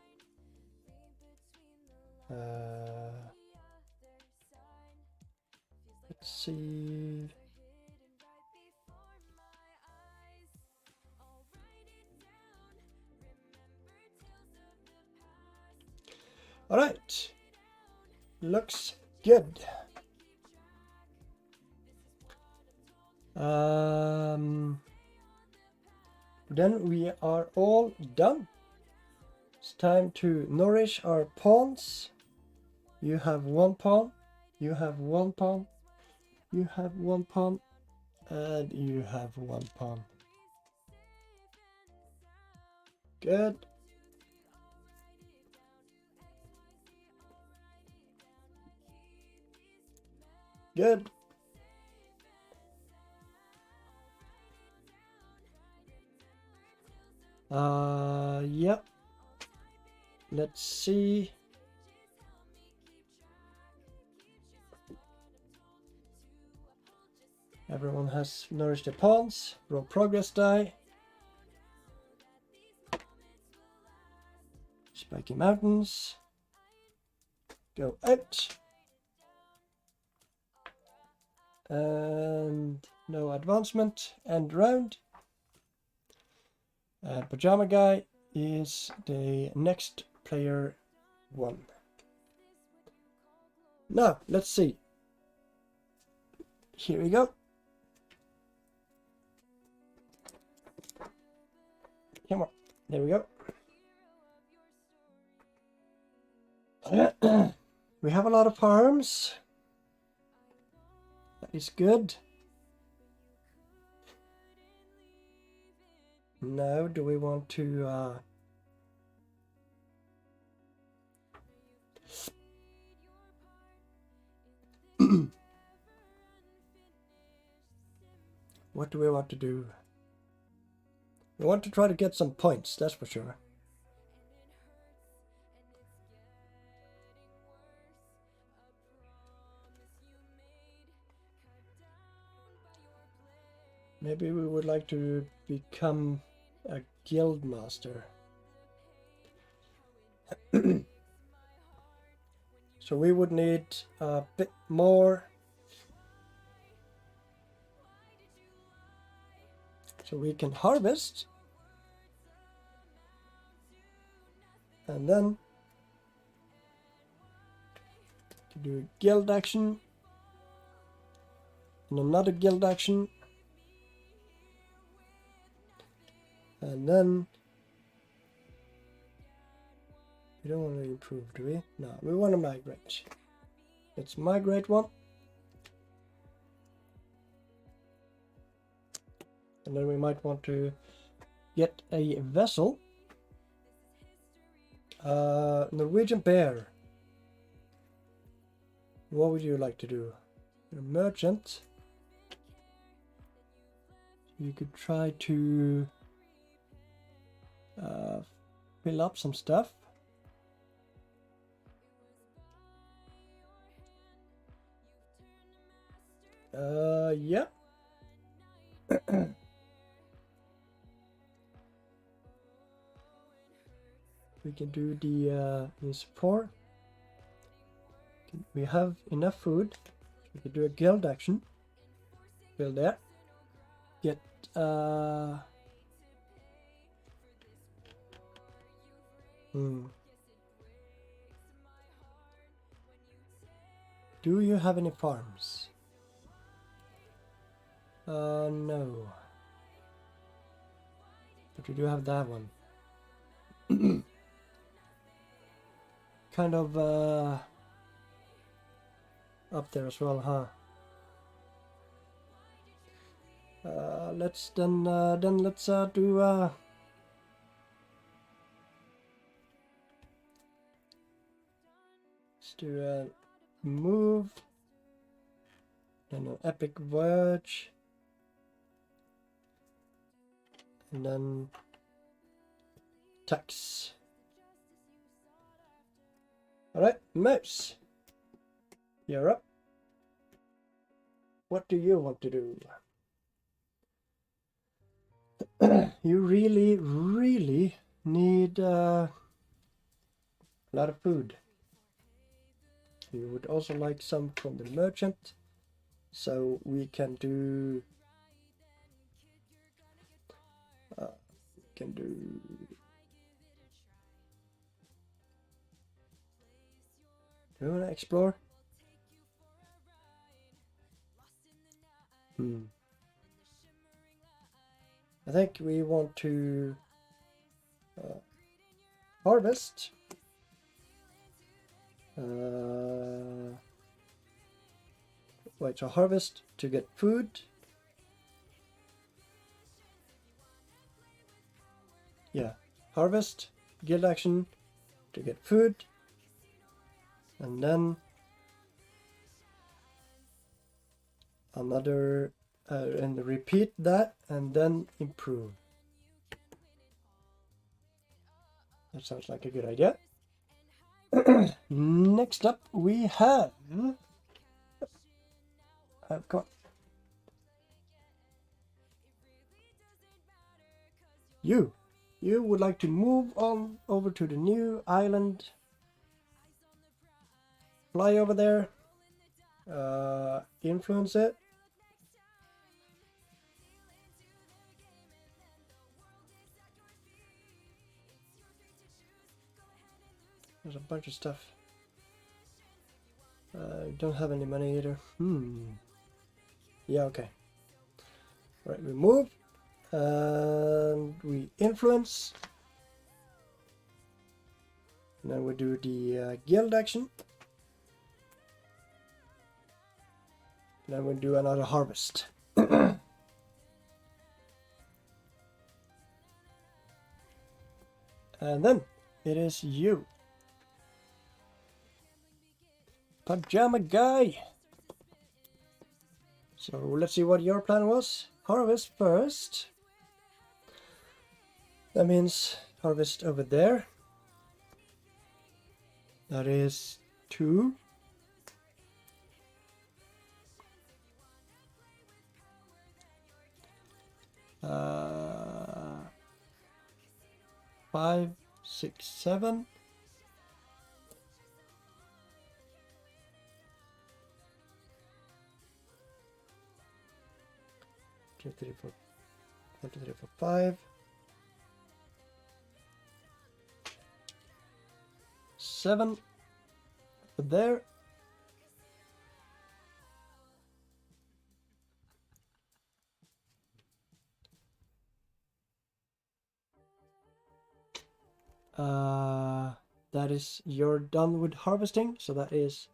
A: Let's see. All right. Looks good. Then we are all done. It's time to nourish our pawns. You have 1 pawn, you have 1 pawn, you have 1 pawn, and you have 1 pawn. Good. Good. Yep. Let's see. Everyone has nourished their pawns. Roll progress die. Spiky mountains. Go out. And no advancement. End round. And Pajama Guy is the next player 1. Now, let's see. Here we go. Come on. There we go. We have a lot of farms. That is good. Now, do we want to what do we want to do? We want to try to get some points, that's for sure. Maybe we would like to become a guild master. So we would need a bit more. So we can harvest. And then to do a guild action. And another guild action. And then we don't want to improve, do we? No, we want to migrate. Let's migrate 1. And then we might want to get a vessel. Norwegian bear. What would you like to do? You're a merchant. You could try to fill up some stuff. Yeah. We can do the support. We have enough food. We can do a guild action. Build there. Get Do you have any farms? No. But we do have that one. Kind of up there as well, huh? Let's then let's do let's do a move, then an epic voyage, and then attacks. Alright, mouse. You're up. What do you want to do? You really need a lot of food. You would also like some from the merchant, so we can do do we want to explore? I think we want to harvest. Wait, so harvest to get food. Yeah, harvest, guild action to get food, and then another, and repeat that, and then improve. That sounds like a good idea. Next up, we have you. You would like to move on over to the new island, fly over there, influence it. There's a bunch of stuff. Don't have any money either. Yeah, okay. Right, we move and we influence. And then we do the guild action. And then we do another harvest. And then it is you. Pajama guy. So let's see what your plan was. Harvest first. That means harvest over there. That is 2. Five, 6, 7. 2, 3, 4, 1, 2, 3, 4, 5. 7 there. That is, you're done with harvesting, so that is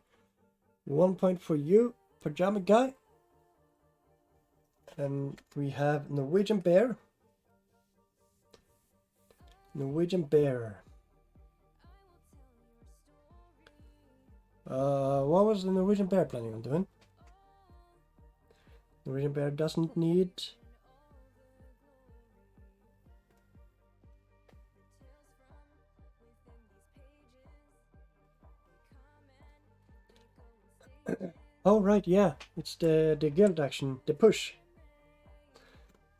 A: 1 point for you, Pajama guy. And we have Norwegian bear. Norwegian bear. What was the Norwegian bear planning on doing? Norwegian bear doesn't need... Oh right, yeah, it's the guild action, the push.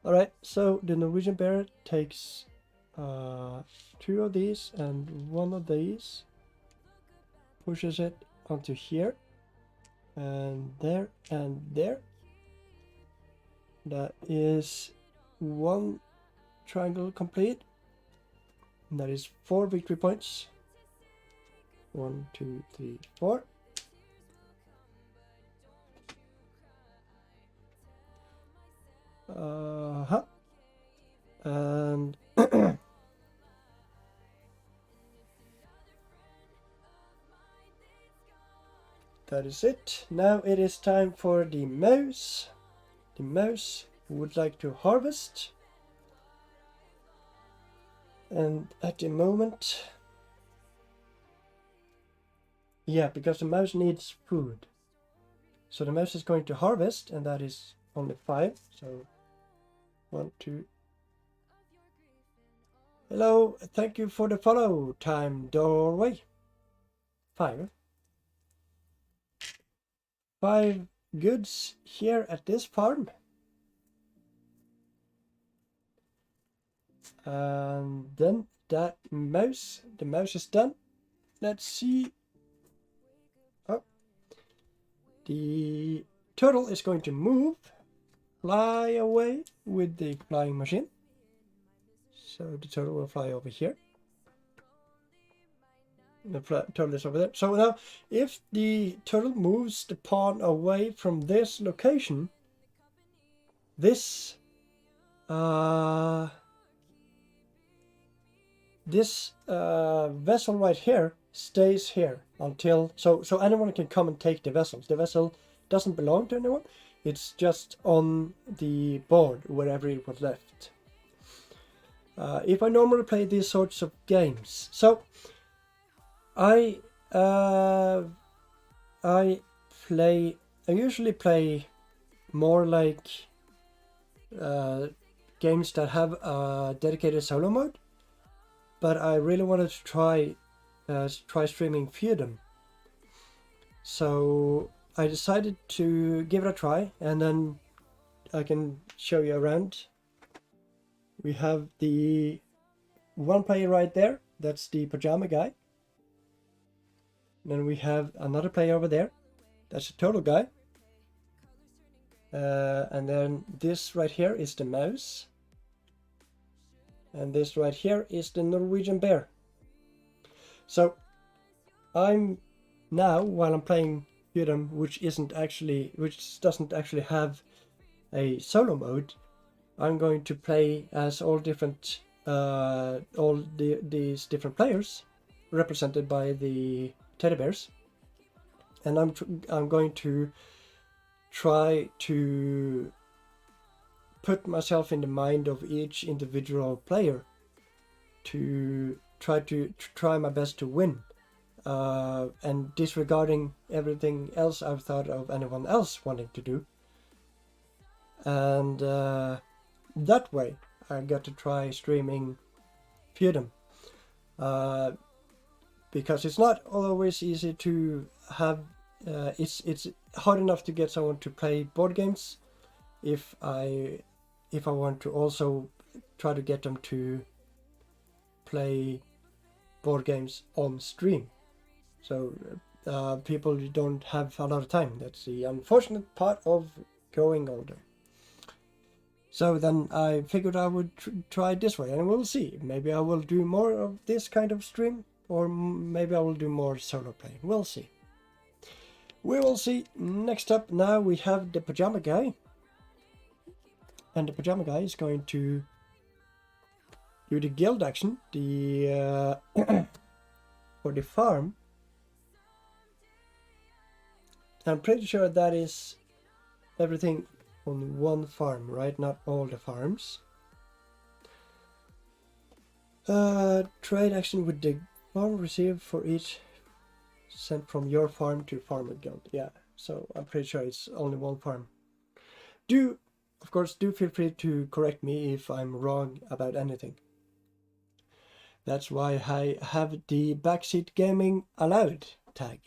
A: Alright, so the Norwegian bear takes 2 of these and 1 of these, pushes it onto here, and there, and there. That is 1 triangle complete, and that is 4 victory points. 1, 2, 3, 4. And that is it. Now it is time for the mouse. The mouse would like to harvest. And at the moment... Yeah, because the mouse needs food. So the mouse is going to harvest, and that is only 5. So 1, 2, Hello, thank you for the follow. Time doorway. Five goods here at this farm. And then the mouse is done. Let's see. Oh, the turtle is going to move, fly away with the flying machine. So the turtle will fly over here. The turtle is over there. So now, if the turtle moves the pawn away from this location, this vessel right here stays here until so anyone can come and take the vessels. The vessel doesn't belong to anyone. It's just on the board wherever it was left. If I normally play these sorts of games, so I usually play more like games that have a dedicated solo mode, but I really wanted to try streaming Feudum. So I decided to give it a try, and then I can show you around. We have the one player right there, that's the pajama guy. Then we have another player over there, that's a total guy. And then this right here is the mouse. And this right here is the Norwegian bear. So I'm now, while I'm playing Feudum, which doesn't actually have a solo mode, I'm going to play as all these different players represented by the teddy bears, and I'm going to try to put myself in the mind of each individual player to try my best to win, and disregarding everything else I've thought of anyone else wanting to do. And that way I got to try streaming Feudum, because it's not always easy to have it's hard enough to get someone to play board games if I want to also try to get them to play board games on stream. So people don't have a lot of time. That's the unfortunate part of growing older. So then I figured I would try this way, and we'll see. Maybe I will do more of this kind of stream, or maybe I will do more solo play. We'll see. We will see. Next up now we have the pajama guy. And the pajama guy is going to do the guild action, the for the farm. I'm pretty sure that is everything on one farm, right? Not all the farms. Trade action with the farm received for each sent from your farm to farmer guild. Yeah, so I'm pretty sure it's only one farm. Of course, do feel free to correct me if I'm wrong about anything. That's why I have the backseat gaming allowed tag.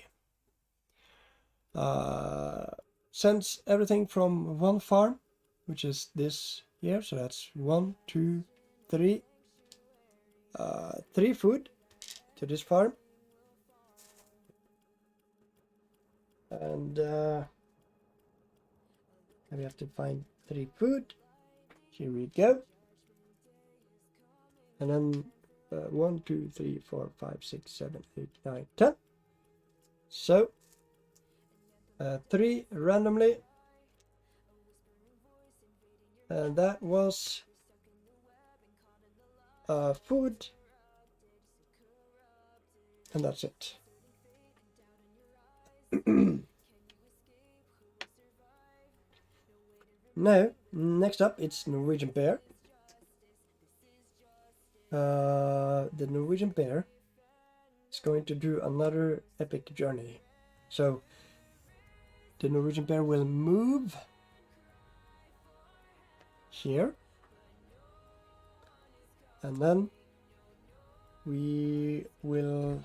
A: Sends everything from one farm, which is this here. So that's 1, 2, 3. 3 food to this farm. And we have to find 3 food. Here we go. And then 1, 2, 3, 4, 5, 6, 7, 8, 9, 10. So 3 randomly, and that was food, and that's it. Now, next up, it's Norwegian bear. The Norwegian bear is going to do another epic journey. So the Norwegian bear will move here, and then we will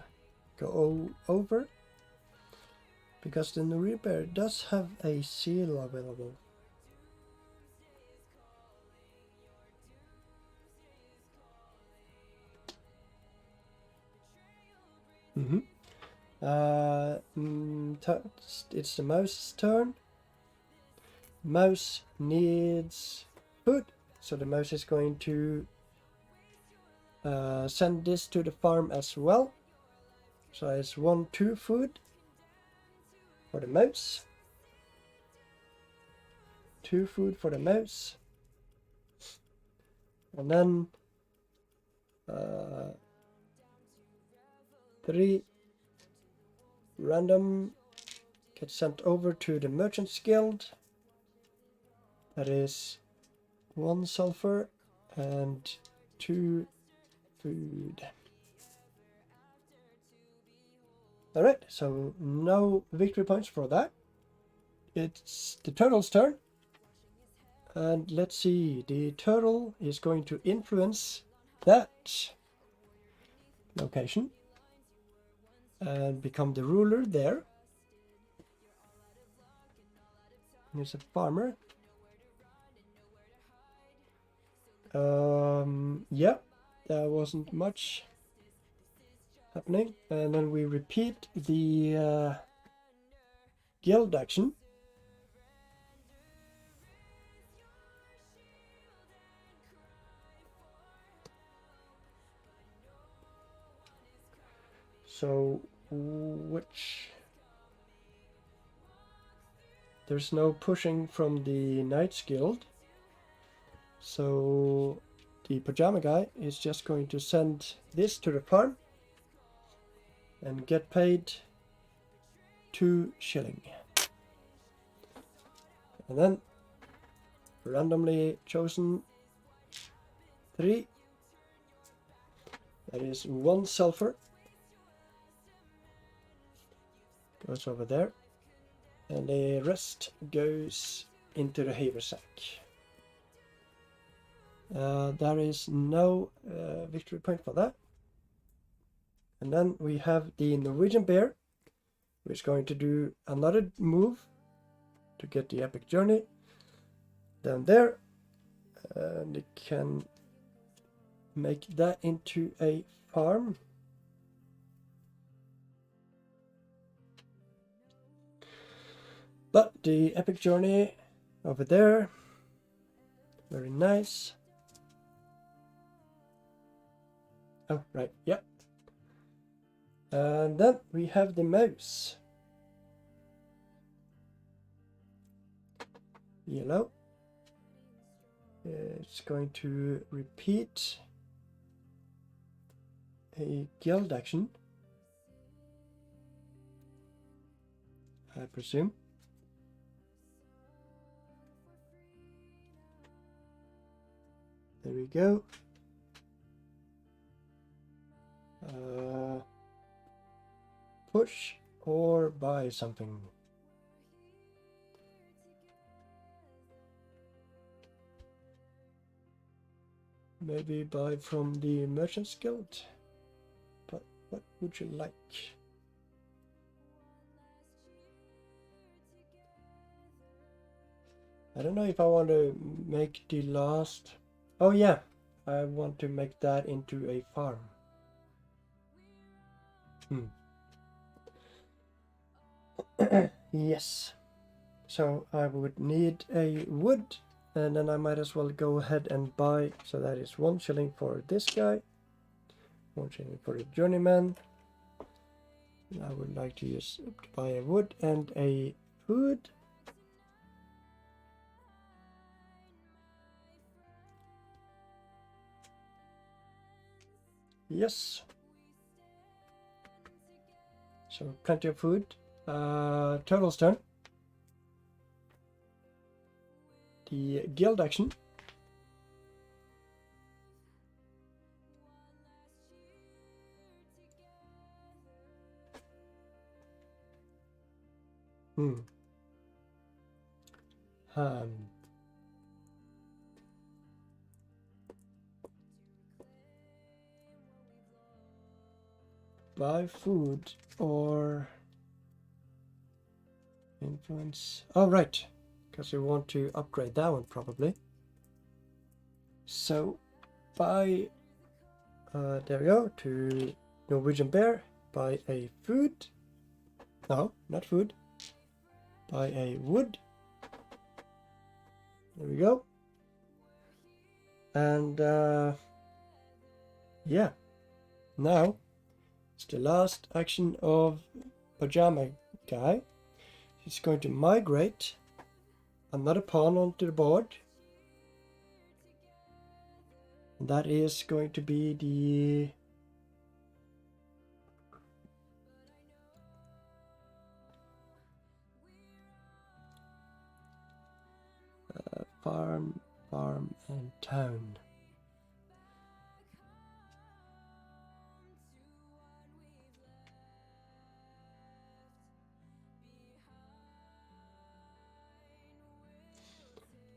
A: go over, because the Norwegian bear does have a seal available. It's the mouse's turn. Mouse needs food, so the mouse is going to send this to the farm as well. So it's 1-2 food for the mouse. 2 food for the mouse. And then 3 random gets sent over to the Merchant's Guild. That is 1 sulfur and 2 food. Alright, so no victory points for that. It's the turtle's turn. And let's see, the turtle is going to influence that location and become the ruler there. He's a farmer. Yeah, there wasn't much happening. And then we repeat the guild action. So there's no pushing from the Knights Guild. So the pajama guy is just going to send this to the farm and get paid 2 shilling. And then randomly chosen 3. That is 1 sulfur. Goes over there. And the rest goes into the haversack. There is no victory point for that. And then we have the Norwegian bear, who is going to do another move to get the epic journey down there. And it can make that into a farm. But the epic journey over there, very nice. Oh, right, yep. And then we have the mouse. Yellow. It's going to repeat a guild action, I presume. There we go. Push or buy something. Maybe buy from the Merchant's Guild. But what would you like? I don't know if I want to make the last... Oh yeah, I want to make that into a farm. Yes. So I would need a wood, and then I might as well go ahead and buy. So that is 1 shilling for this guy, 1 shilling for the journeyman. I would like to buy a wood and a food. Yes. So plenty of food. Turtle's turn. The guild action. buy food or influence. Oh, right, because we want to upgrade that one probably. So buy, there we go, to Norwegian Bear, buy a food. No, not food. Buy a wood. There we go. And yeah, now it's the last action of Pajama Guy. He's going to migrate another pawn onto the board. And that is going to be the farm, and town.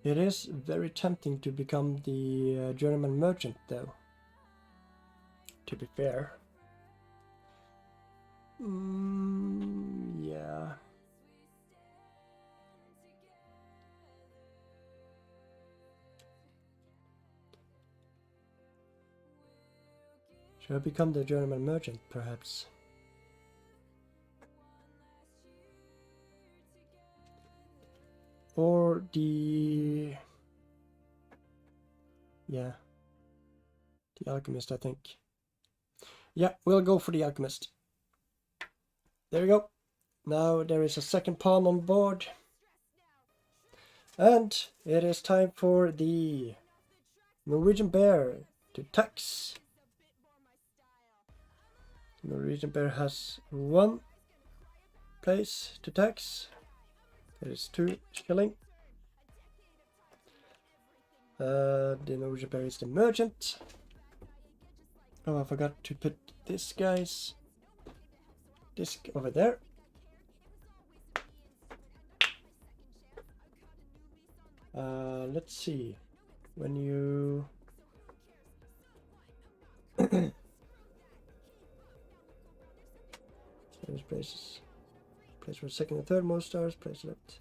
A: It is very tempting to become the journeyman merchant, though, to be fair. Yeah. Should I become the journeyman merchant, perhaps? Or the... yeah. The alchemist, I think. Yeah, we'll go for the alchemist. There we go. Now there is a second pawn on board. And it is time for the Norwegian Bear to tax. Norwegian Bear has 1 place to tax. That is 2 shilling. The Norwegian Bear is the merchant. Oh, I forgot to put this guy's disc over there. Let's see. When you change places, place for second and third most stars, place left.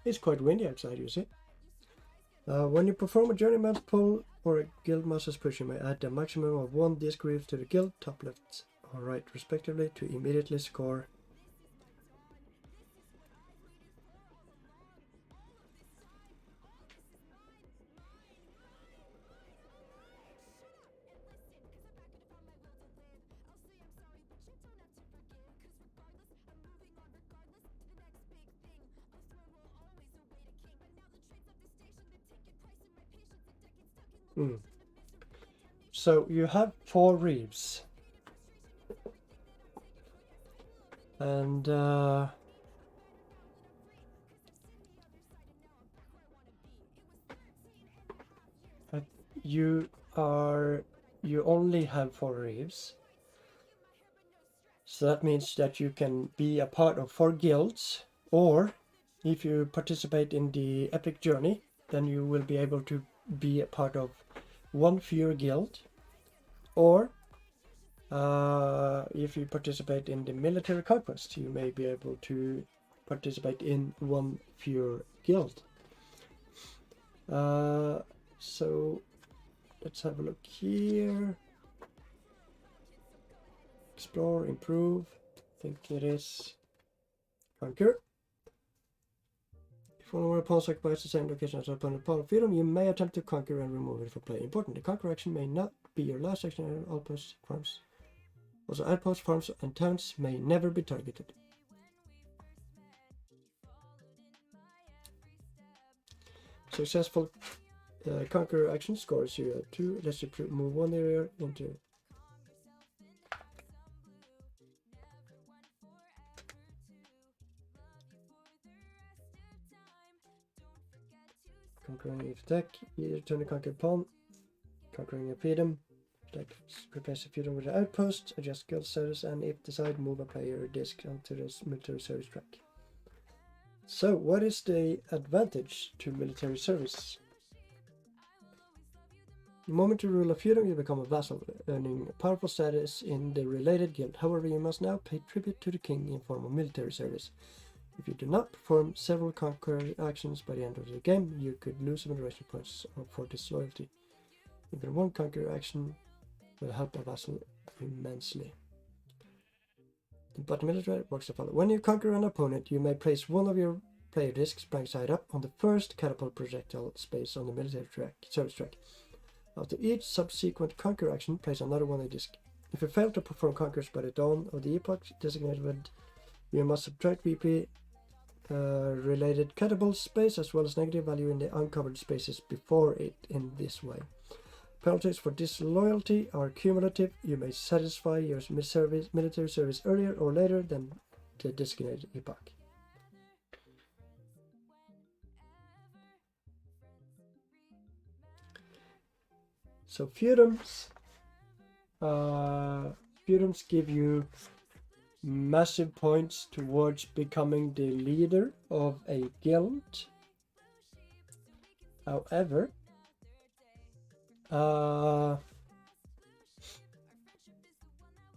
A: It's quite windy outside, you see. When you perform a journeyman's pull or a guildmaster's push, you may add a maximum of 1 disc reef to the guild, top left or right respectively, to immediately score. So you have 4 reefs. And you only have 4 reefs. So that means that you can be a part of 4 guilds, or if you participate in the epic journey, then you will be able to be a part of 1 fewer guild, or if you participate in the military conquest, you may be able to participate in 1 fewer guild. So let's have a look here. Explore, improve. I think it is conquer. If one of our pawns occupies the same location as our opponent's pawn of Feudum, you may attempt to conquer and remove it for play. Important, the conquer action may not be your last action on outposts, farms. Also, outposts, farms, and towns may never be targeted. Successful conquer action scores you 2. Let's you move 1 area into. Conquering each attack, either turn a conquered pawn, conquering a Feudum, Replace a feudum with an outpost, adjust guild status, and if desired, move a player disc onto the military service track. So, what is the advantage to military service? The moment you rule a feudum, you become a vassal, earning powerful status in the related guild. However, you must now pay tribute to the king in form of military service. If you do not perform several conquer actions by the end of the game, you could lose veneration points for disloyalty. Even one conquer action will help a vassal immensely. But military works as follows. When you conquer an opponent, you may place one of your player discs blank side up on the first catapult projectile space on the military service track. After each subsequent conquer action, place another one on the disc. If you fail to perform conquers by the dawn of the epoch designated, you must subtract VP related catapult space as well as negative value in the uncovered spaces before it in this way. Penalties for disloyalty are cumulative. You may satisfy your military service earlier or later than the designated epoch. So feudums give you massive points towards becoming the leader of a guild. However,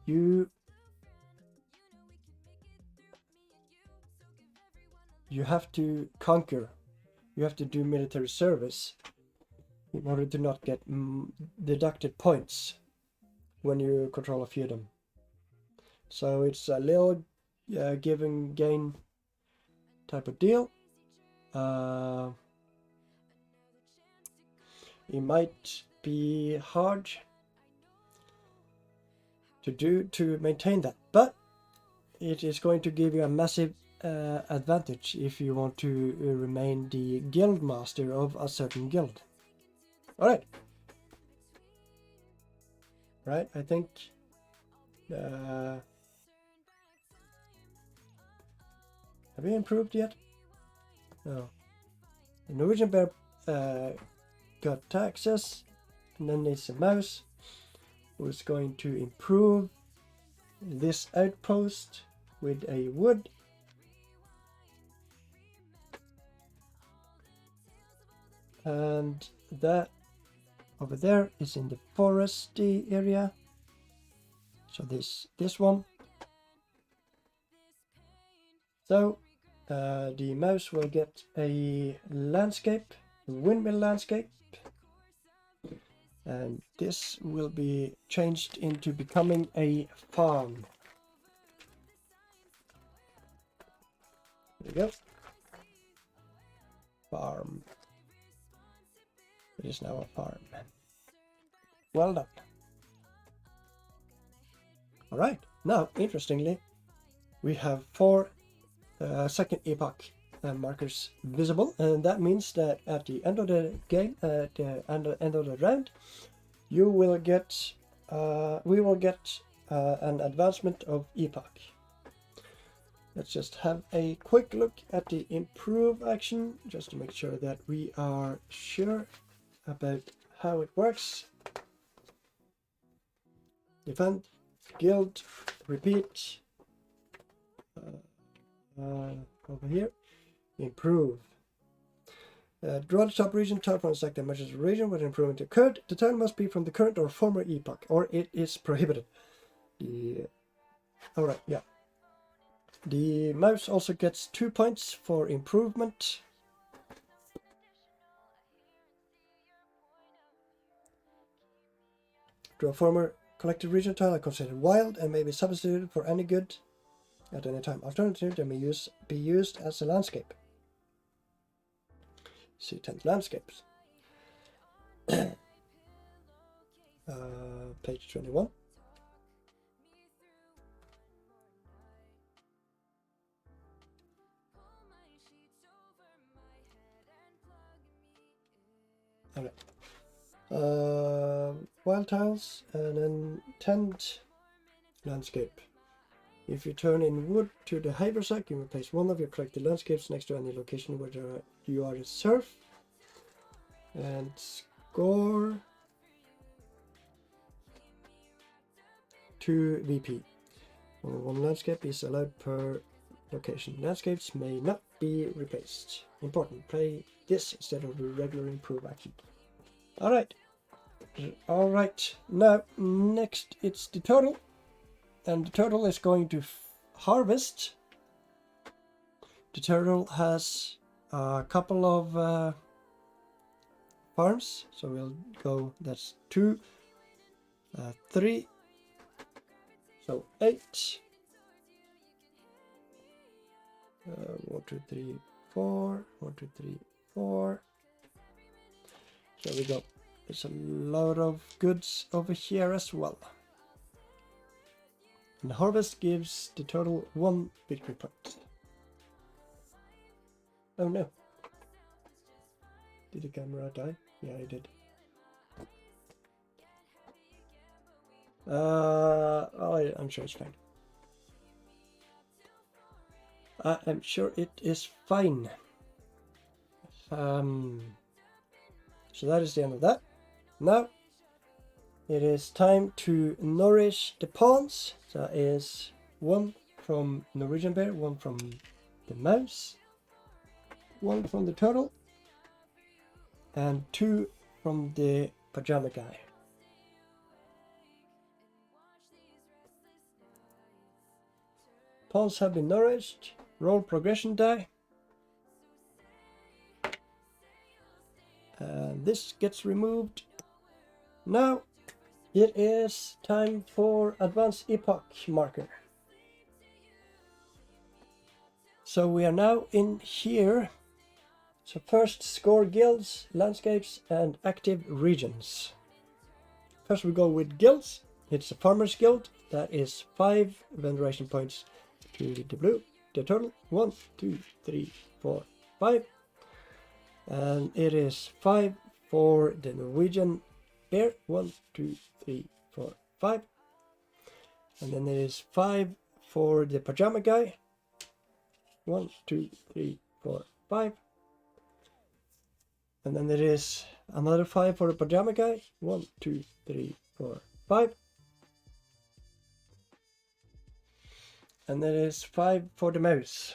A: you have to conquer. You have to do military service in order to not get deducted points when you control a feudum. So it's a little give and gain type of deal. It might be hard to maintain that, but it is going to give you a massive advantage if you want to remain the guild master of a certain guild. Alright. Right, I think have we improved yet? No. The Norwegian bear got taxes, and then it's a mouse who's going to improve this outpost with a wood. And that over there is in the foresty area. So this one. So the mouse will get a landscape, a windmill landscape, and this will be changed into becoming a farm. There we go. Farm. It is now a farm. Well done. Alright, now interestingly we have 4 second epoch markers visible, and that means that at the end of the game, at the end of the round, you will get we will get an advancement of epoch. Let's just have a quick look at the improve action just to make sure that we are sure about how it works. Defend, guild, repeat, over here, improve. Draw the top region, tile from the stack that measures the region where the improvement occurred. The tile must be from the current or former epoch, or it is prohibited. Alright, yeah. The mouse also gets 2 points for improvement. Draw a former collected region tile are considered wild and may be substituted for any good at any time. Alternatively, they may be used as a landscape. See 10 landscapes. Page 21. Alright. Wild tiles and then tent landscape. If you turn in wood to the haversack, you may place one of your collected landscapes next to any location where you are in surf. And score 2 VP. Only one landscape is allowed per location. Landscapes may not be replaced. Important, play this instead of the regular improve action. Alright. Alright, now next it's the turtle. And the turtle is going to harvest. The turtle has a couple of farms, so we'll go, that's 2, 3, so 8, 1, 2, 3, 4, 1, 2, 3, 4. There we go. There's a lot of goods over here as well. And harvest gives the turtle 1 victory point. Oh no. Did the camera die? Yeah, it did. I'm sure it's fine. I am sure it is fine. So that is the end of that. Now it is time to nourish the pawns. That is 1 from Norwegian bear, 1 from the mouse, 1 from the turtle, and 2 from the pajama guy. Pawns have been nourished. Roll progression die. And this gets removed. Now it is time for advanced epoch marker. So we are now in here. So first score guilds, landscapes, and active regions. First we go with guilds. It's a farmers guild. That is 5 veneration points to the blue. The total 1, 2, 3, 4, 5. And it is 5 for the Norwegian bear. 1, 2, 3, 4, 5. And then it is 5 for the pajama guy. 1, 2, 3, 4, 5. And then there is another 5 for the pajama guy. 1, 2, 3, 4, 5. And there is 5 for the mouse.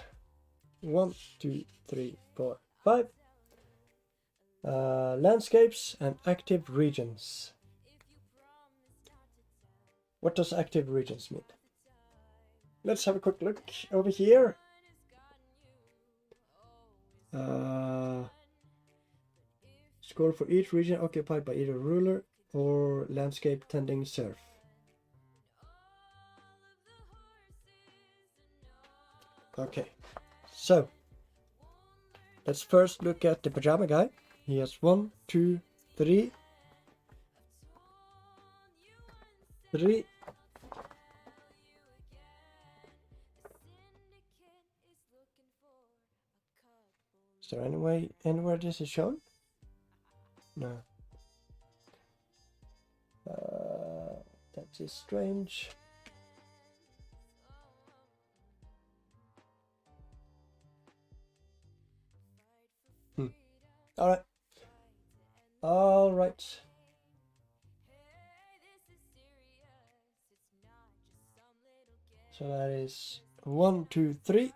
A: 1, 2, 3, 4, 5. Landscapes and active regions. What does active regions mean? Let's have a quick look over here. Score for each region occupied by either ruler or landscape tending serf. Okay, so let's first look at the pajama guy. He has 1, 2, 3. 3. Is there anywhere this is shown? No. That is strange. Alright. Alright. So that is 1, 2, 3.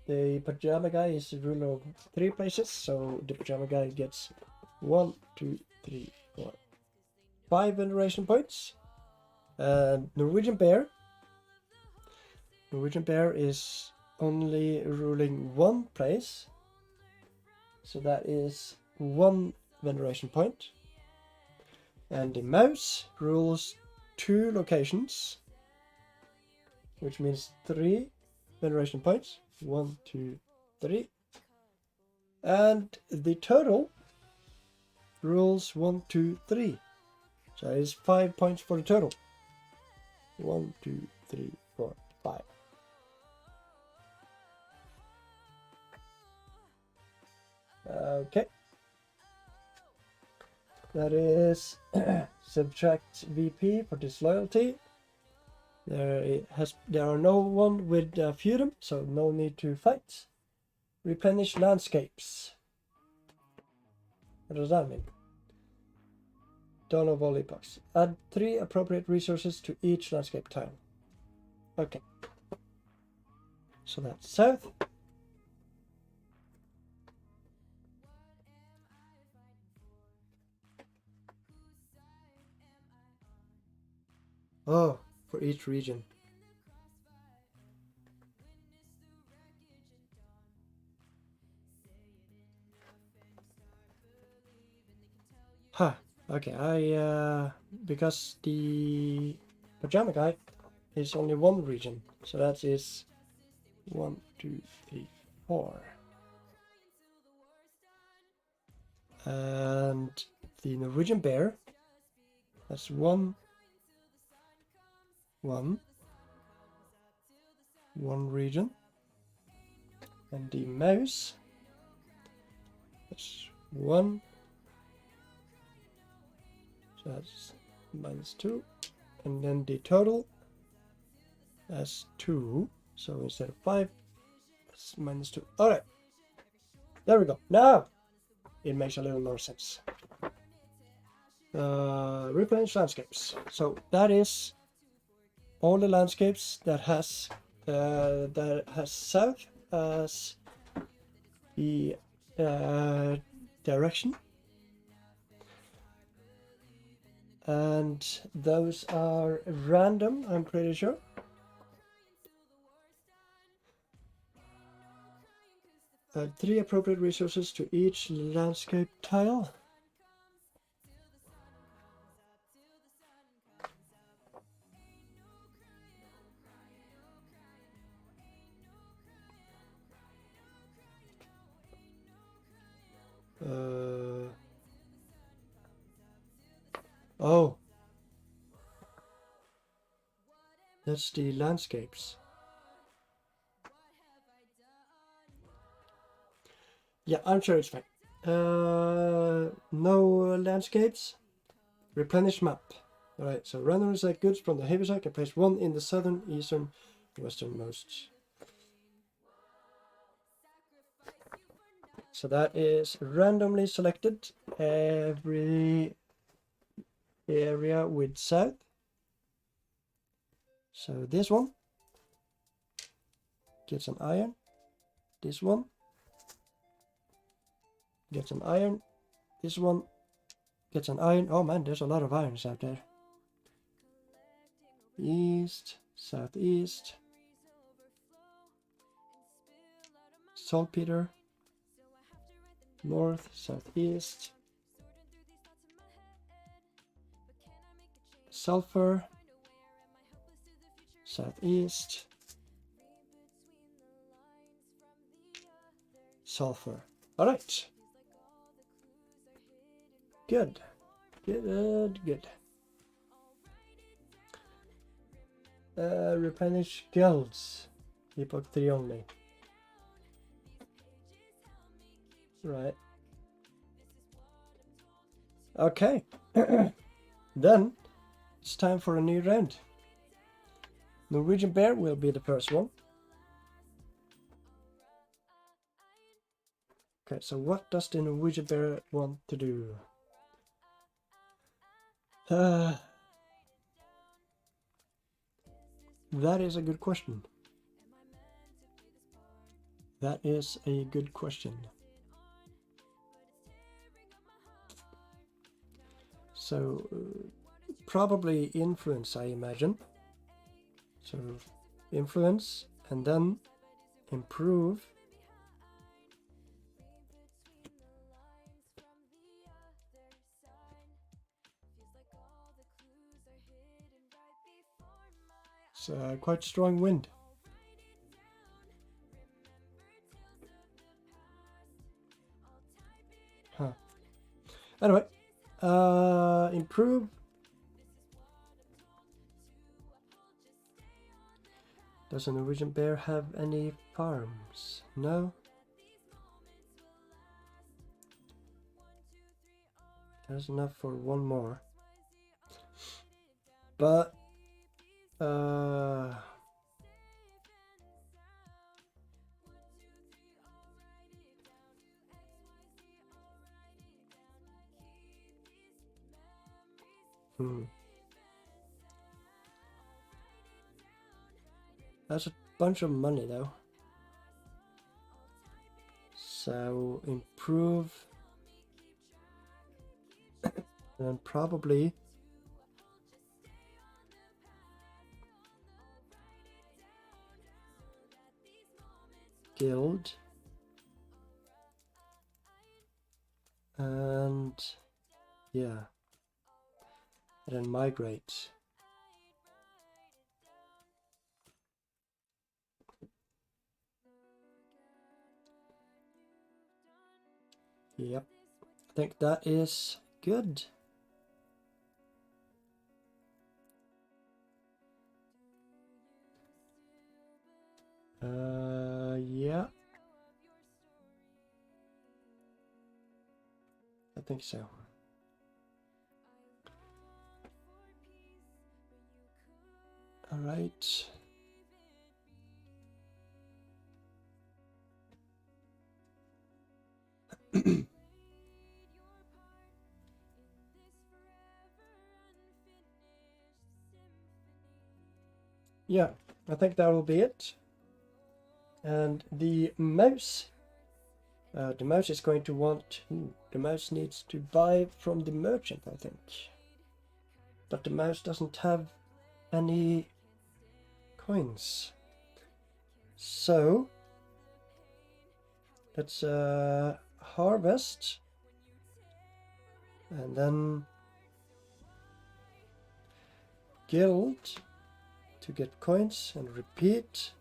A: The pajama guy is the ruler of 3 places, so the pajama guy gets 1, 2, 3, 4, 5 veneration points. And Norwegian bear is only ruling 1 place, so that is 1 veneration point. And the mouse rules 2 locations, which means 3 veneration points. 1, 2, 3. And the turtle rules 1, 2, 3. So that is 5 points for the turtle. 1, 2, 3, 4, 5. Okay. That is subtract VP for disloyalty. There are no one with Feudum, so no need to fight. Replenish landscapes. What does that mean? Dawn of all epochs. Add 3 appropriate resources to each landscape tile. Okay. So that's south. Oh, for each region. Huh. Okay, because the pajama guy is only one region, so that is 1, 2, 3, 4. And the Norwegian bear, that's 1, 1 region. And the mouse, that's 1, so that's -2. And then the total, that's 2, so instead of 5, it's -2. Alright, there we go. Now it makes a little more sense. Replenish landscapes. So that is all the landscapes that has south as the direction, and those are random, I'm pretty sure. Add 3 appropriate resources to each landscape tile. Oh, that's the landscapes. Yeah, I'm sure it's fine. No landscapes. Replenish map. Alright, so randomly select goods from the heavy sack and place 1 in the southern, eastern, westernmost. So that is randomly selected every area with south. So this one gets an iron. This one gets an iron. This one gets an iron. Oh man, there's a lot of irons out there. East, southeast, saltpeter, north, southeast, sulfur, southeast, sulfur. All right. Good. Good. Replenish guilds. Epoch 3 only. Right. Okay. Then it's time for a new round. Norwegian bear will be the first one. Okay, so what does the Norwegian bear want to do? That is a good question. That is a good question. So, probably influence, I imagine. So, influence and then improve. It's quite strong wind. Huh. Anyway, improve. Does a Norwegian bear have any farms? No. There's enough for one more. But That's a bunch of money though. So improve. And probably guild. And yeah. And then migrate. Yep. I think that is good. Yeah. I think so. All right. Yeah, I think that will be it. And the mouse is going to want, the mouse needs to buy from the merchant, I think. But the mouse doesn't have any coins. So let's harvest and then guild to get coins and repeat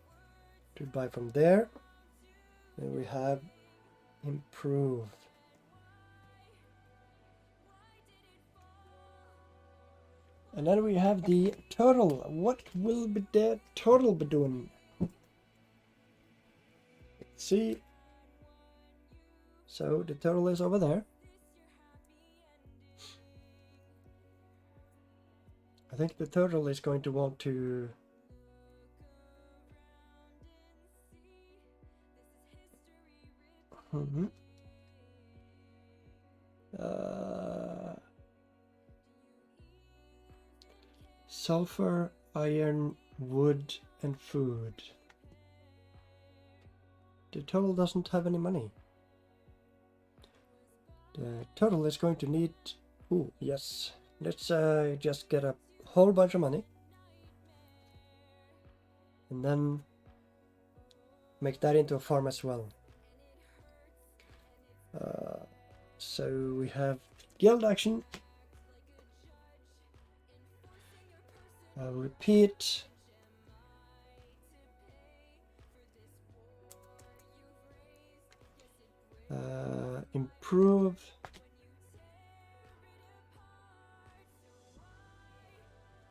A: to buy from there. Then we have improve. And then we have the total. What will be the total be doing? Let's see. So the total is over there. I think the total is going to want to sulfur, iron, wood, and food. The total doesn't have any money. The total is going to need... Ooh, yes. Let's just get a whole bunch of money. And then make that into a farm as well. So we have guild action. Repeat. Improve.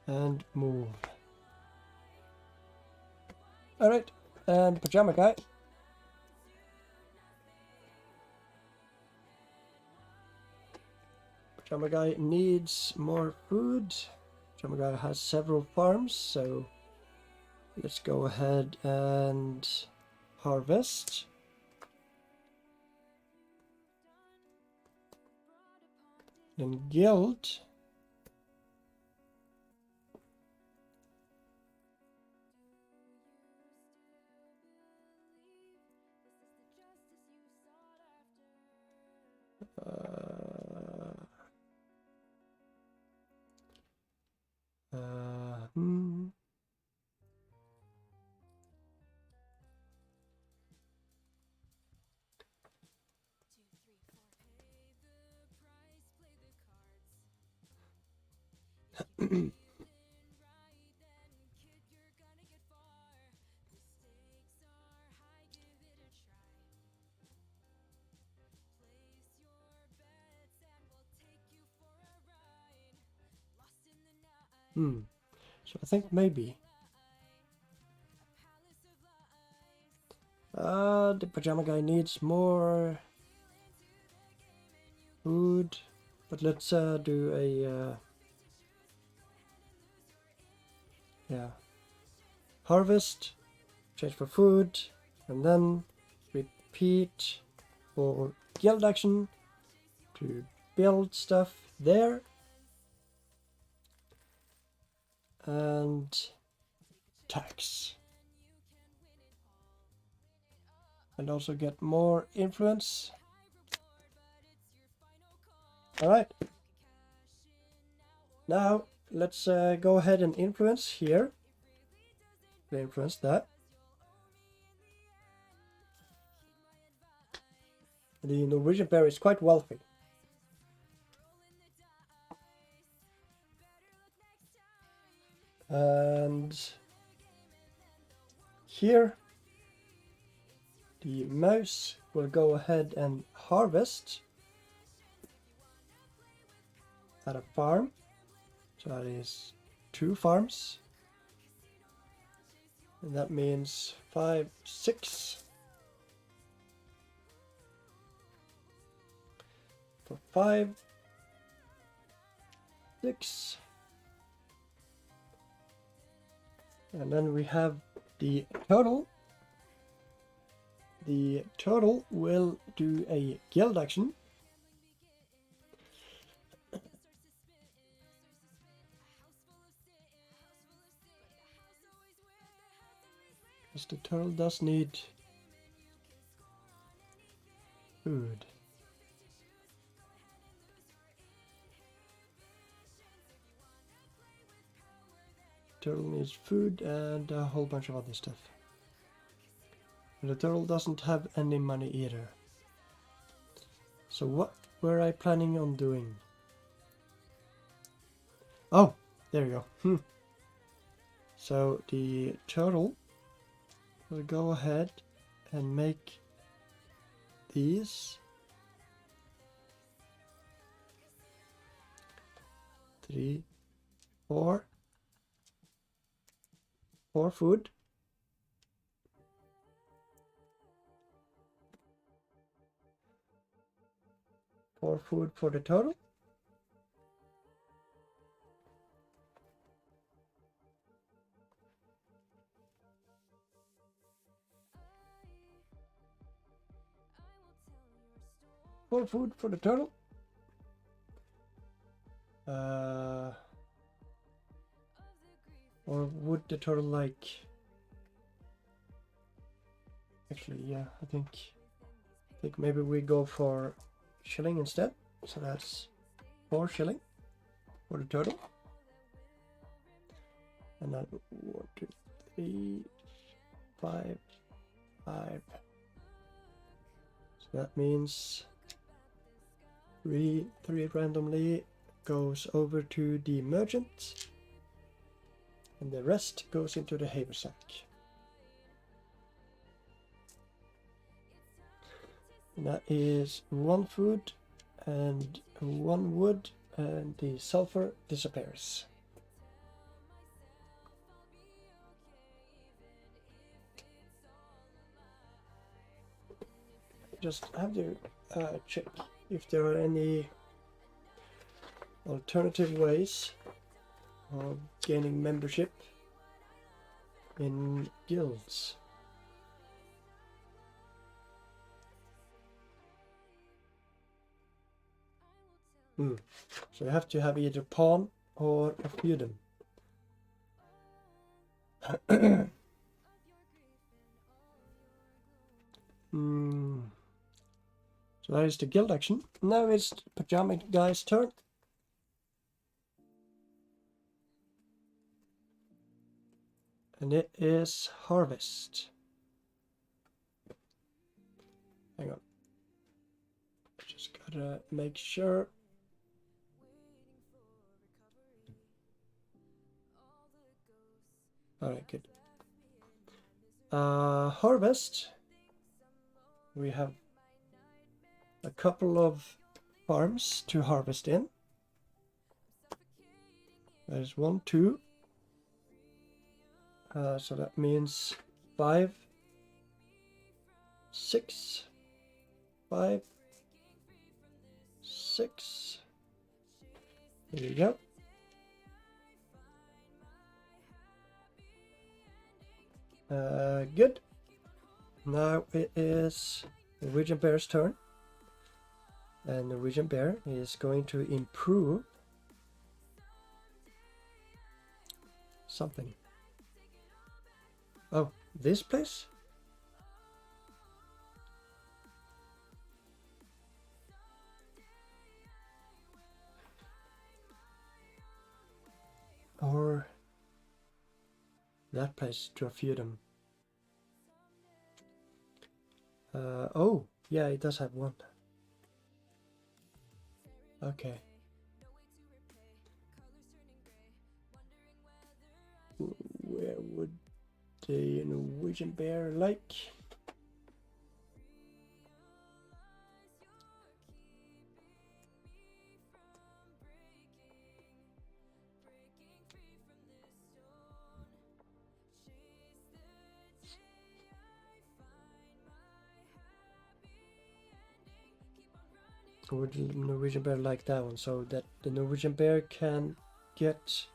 A: And move. Alright, and Pajama Guy. Pajama Guy needs more food. Pajama Guy has several farms, so let's go ahead and harvest. Then guild. So I think maybe the Pajama Guy needs more food, but let's do a harvest, change for food, and then repeat for guild action to build stuff there. and tax. And also get more influence. All right. Now let's go ahead and influence here. Influence that. The Norwegian bear is quite wealthy. And here the mouse will go ahead and harvest at a farm. So that is 2 farms. And that means 5, 6. For 5, 6. And then we have the total. The total will do a guild action. Because the turtle does need food. Turtle needs food and a whole bunch of other stuff. And the turtle doesn't have any money either. So what were I planning on doing? Oh, there you go. So the turtle will go ahead and make these 3, 4 food. For food for the turtle. For food for the turtle. Or would the turtle like... Actually, yeah, I think maybe we go for shilling instead. So that's 4 shilling for the turtle. And then 1, 2, 3, 5, 5. So that means 3 randomly goes over to the merchant. And the rest goes into the haversack. And that is 1 food and 1 wood, and the sulfur disappears. Just have to check if there are any alternative ways of gaining membership in guilds. So you have to have either pawn or a feudum. So that is the guild action. Now it's Pajama Guy's turn. And it is harvest. Hang on. Just gotta make sure. Alright, good. Harvest. We have a couple of farms to harvest in. There's 1, 2. So that means 5, 6, 5, 6. There you go. Good. Now it is Norwegian Bear's turn. And Norwegian Bear is going to improve something. Oh, this place? Or that place to a Feudum. Oh, yeah, it does have one. Okay. Where would the Norwegian bear like? Would the Norwegian bear like that one? So that the Norwegian bear can get...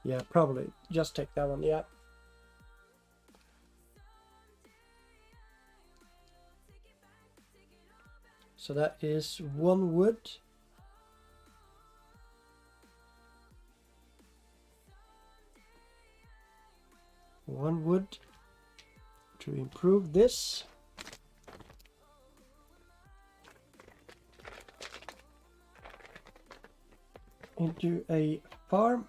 A: Yeah, probably. Just take that one, yeah. So that is 1 wood. One wood to improve this. Into a farm.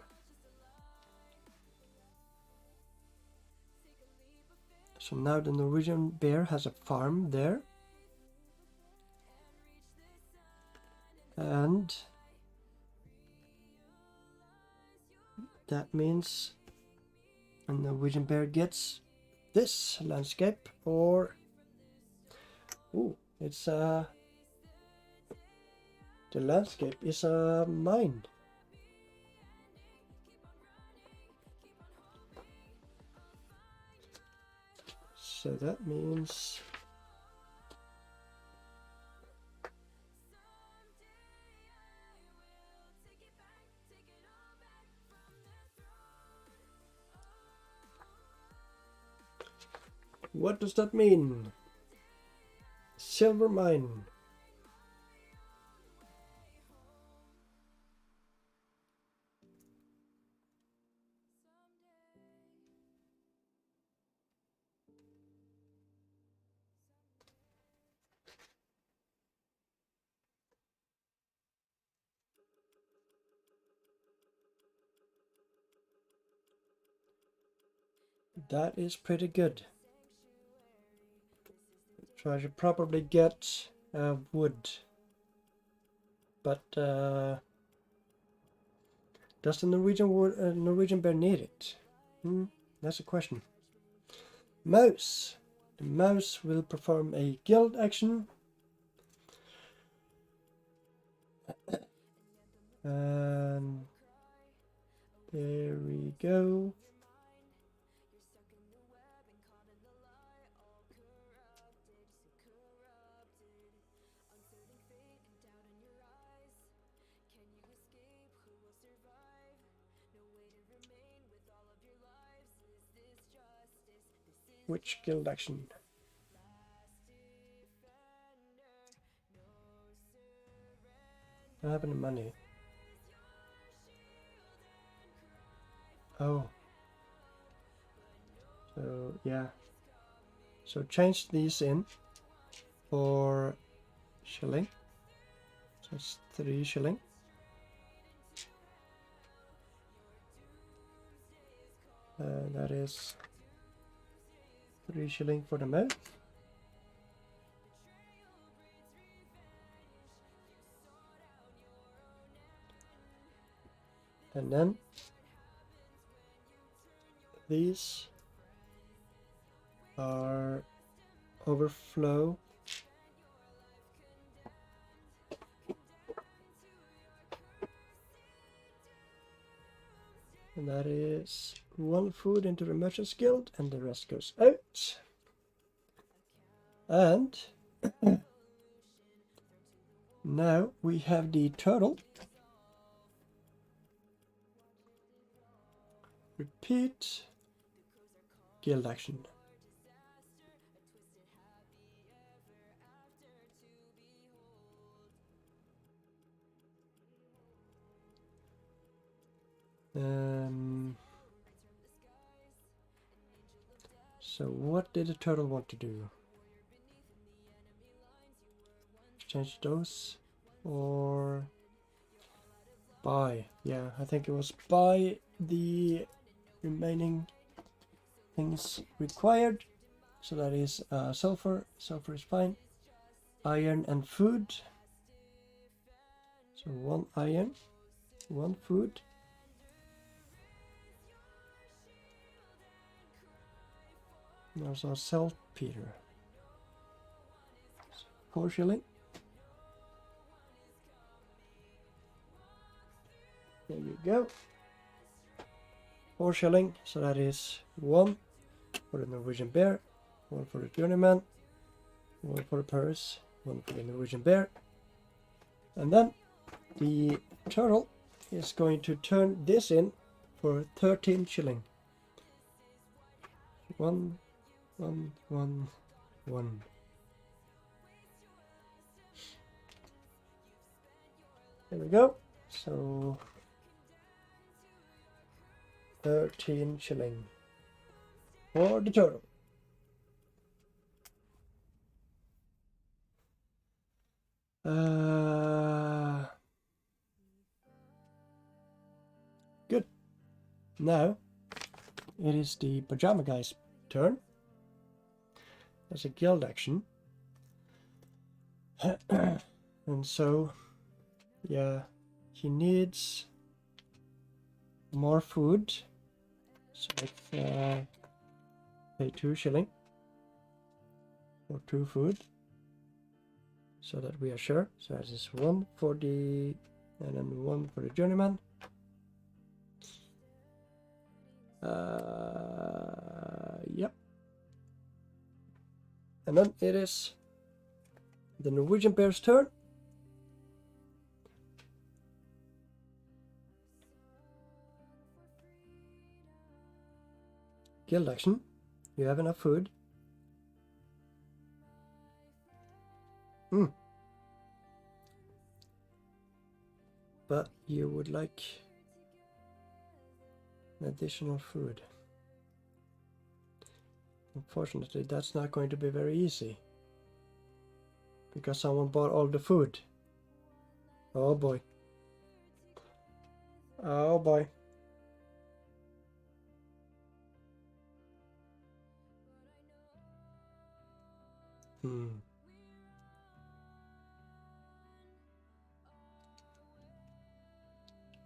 A: So now the Norwegian bear has a farm there. And that means a Norwegian bear gets this landscape, or it's the landscape is a mine. So that means what does that mean? Silver mine. That is pretty good. So I should probably get wood. But does the Norwegian bear need it? That's a question. Mouse. The mouse will perform a guild action. And there we go. Which guild action? I don't have any money. Oh. So yeah. So change these in for shilling. So it's 3 shilling. That is 3 shilling for the mouth. And then these are overflow. And that is 1 food into the Merchant's Guild, and the rest goes out. And now we have the turtle. Repeat guild action. So what did the turtle want to do? Change those or buy? Yeah, I think it was buy the remaining things required. So that is sulfur. Sulfur is fine. Iron and food. So 1 iron, 1 food. There's our saltpeter. 4 shilling. There you go. 4 shilling. So that is 1 for the Norwegian bear, 1 for the journeyman, 1 for the purse, 1 for the Norwegian bear. And then the turtle is going to turn this in for 13 shilling. 1, 1, 1, 1. There we go. So 13 shilling for the turtle. Good. Now it is the pajama guy's turn. There's a guild action. And so, yeah, he needs more food. So let's pay 2 shilling for 2 food, so that we are sure. So that is 1 for the, and then 1 for the journeyman. Yep. And then it is the Norwegian bear's turn. Guild action. You have enough food. But you would like additional food. Unfortunately, that's not going to be very easy, because someone bought all the food. Oh boy. Oh boy.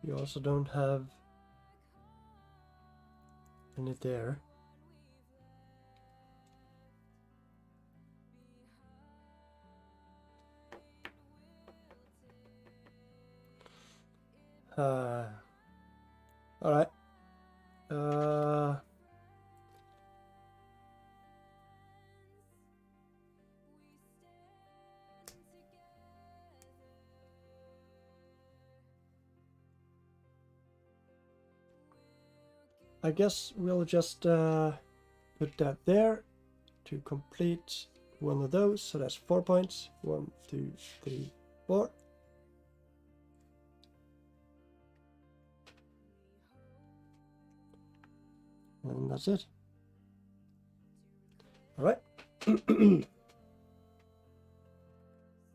A: You also don't have any there. All right. I guess we'll just put that there to complete one of those. So that's 4 points. 1, 2, 3, 4. And that's it. All right.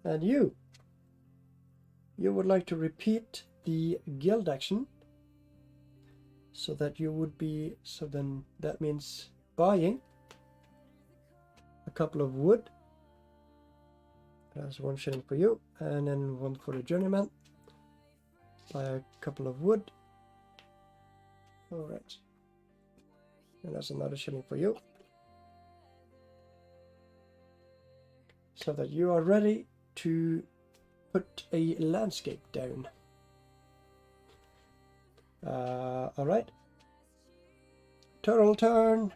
A: And you would like to repeat the guild action, so that you would be, so then that means buying a couple of wood. That's 1 shilling for you, and then 1 for the journeyman. Buy a couple of wood. All right. And that's another shilling for you. So that you are ready to put a landscape down. All right. Turtle turn.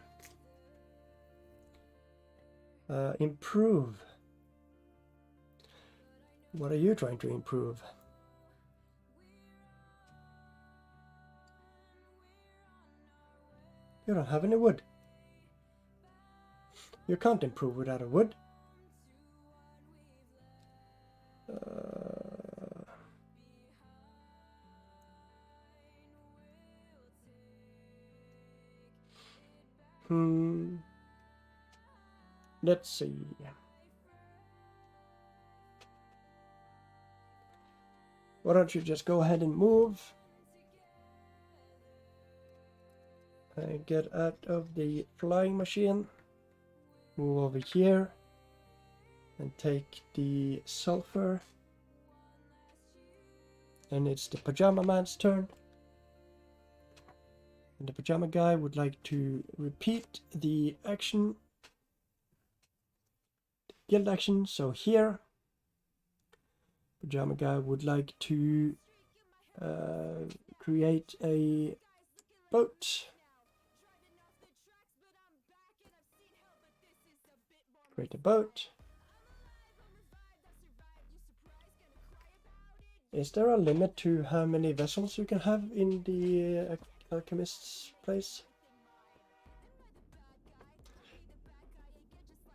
A: Improve. What are you trying to improve? You don't have any wood. You can't improve without a wood. Let's see. Why don't you just go ahead and move? And get out of the flying machine. Move over here. And take the sulfur. And it's the pajama man's turn. And the pajama guy would like to repeat the action. Guild action. So here. Pajama guy would like to create a boat. Create a boat. Is there a limit to how many vessels you can have in the alchemist's place?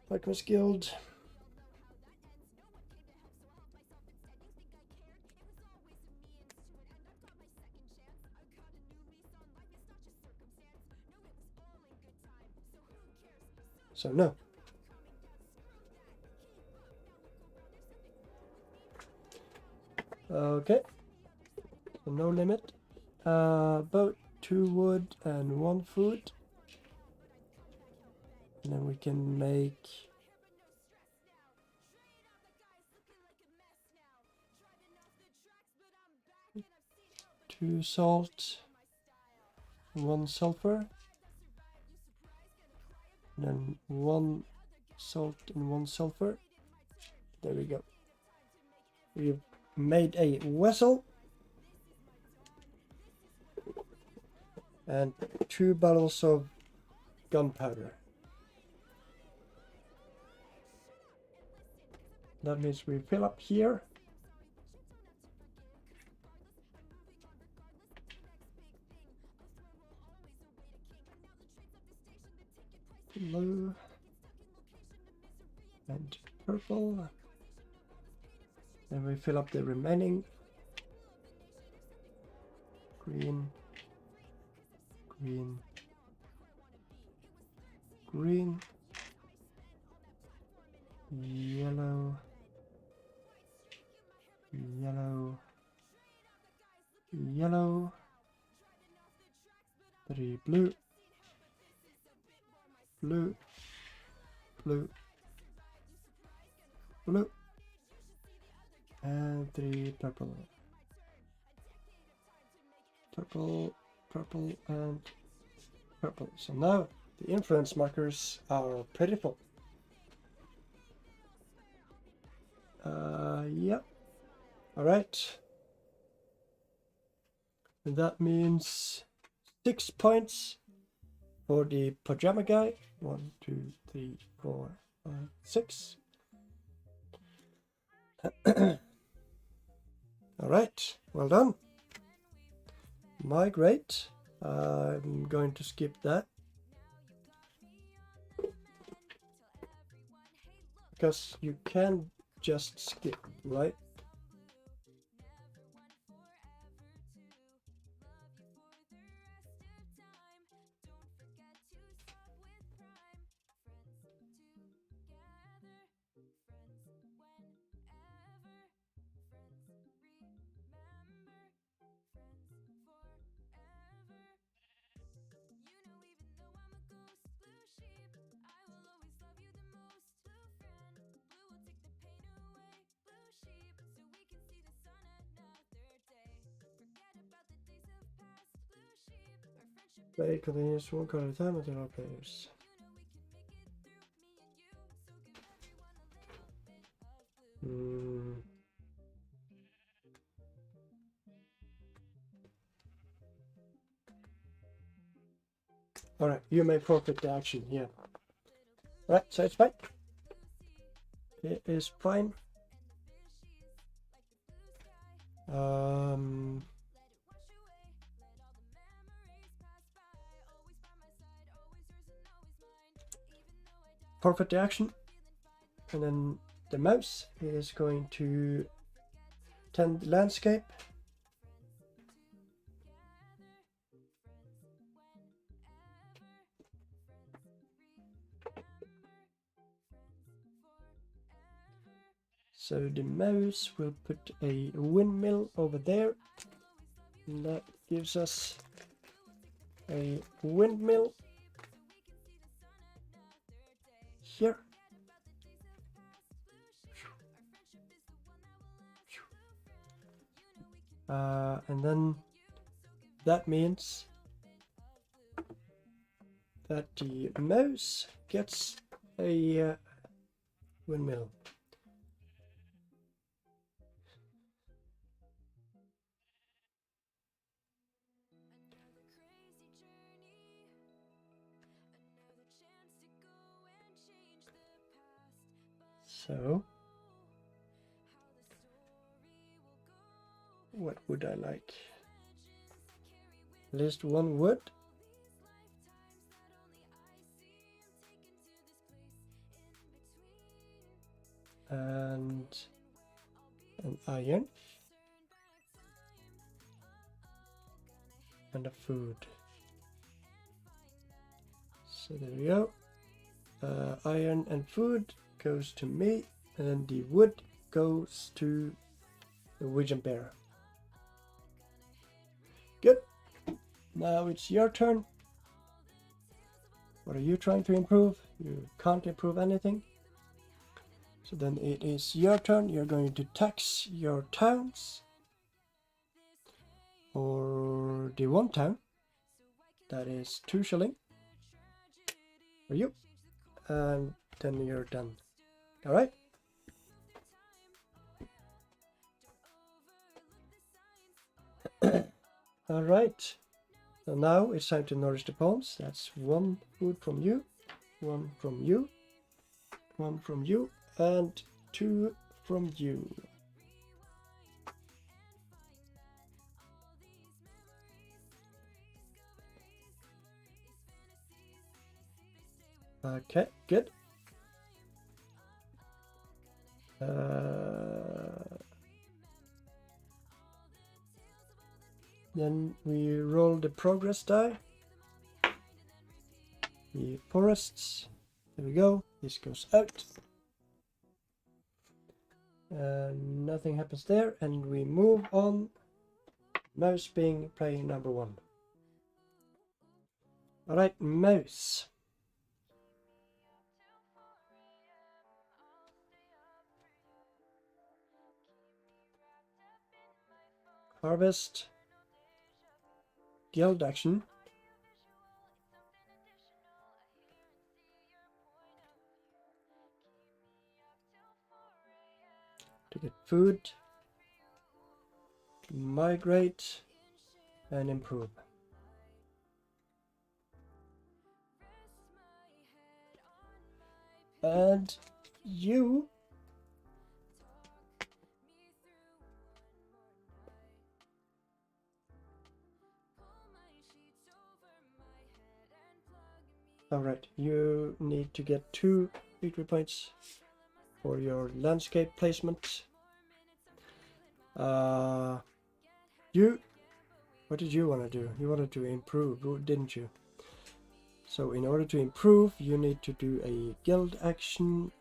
A: Alchemist Guild. So no. Okay. So no limit. Boat, 2 wood and 1 food. And then we can make 2 salt, 1 sulfur. And then 1 salt and 1 sulfur. There we go. We've made a vessel. And 2 bottles of gunpowder. That means we fill up here. Blue and purple. Then we fill up the remaining. Green, green, green, yellow, yellow, yellow, 3 blue, blue, blue, blue, and 3 purple. Purple, purple, and purple. So now the influence markers are pretty full. Yep. Alright. And that means 6 points for the pajama guy. 1, 2, 3, 4, 5, 6. Alright, well done. Migrate. I'm going to skip that. Because you can just skip, right? Play continues 1 card at a time with all players. Alright, you may forfeit the action, yeah. Alright, so it's fine. It is fine. Forfeit the action. And then the mouse is going to tend the landscape. So the mouse will put a windmill over there. And that gives us a windmill here. And then that means that the mouse gets a windmill. So, what would I like? List one wood. And an iron. And a food. So there we go. Iron and food goes to me, and the wood goes to the Norwegian bear. Good. Now it's your turn. What are you trying to improve? You can't improve anything. So then it is your turn. You're going to tax your towns. Or the one town. That is 2 shilling. For you. And then you're done. Alright? Alright. So now it's time to nourish the pawns. That's 1 food from you, 1 from you, 1 from you, and 2 from you. Okay, good. Then we roll the progress die. The forests. There we go. This goes out. Nothing happens there, and we move on. Mouse being player number 1. Alright, mouse. Harvest. Guild action. To get food. To migrate. And improve. And you alright, you need to get 2 victory points for your landscape placement. What did you want to do? You wanted to improve, didn't you? So in order to improve, you need to do a guild action.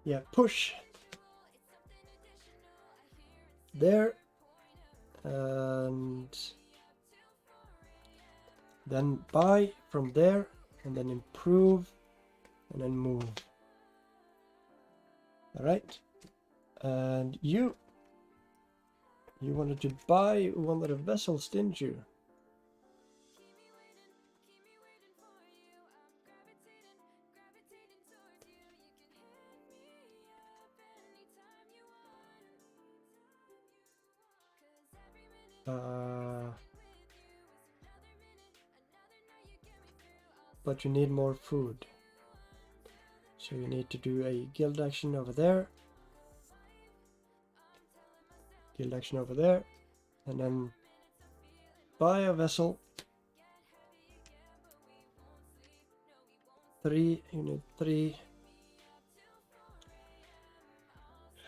A: Yeah, push. There. And then buy from there, and then improve, and then move. Alright. And you wanted to buy one of the vessels, didn't you? But you need more food. So you need to do a guild action over there. Guild action over there. And then buy a vessel. 3, you need 3.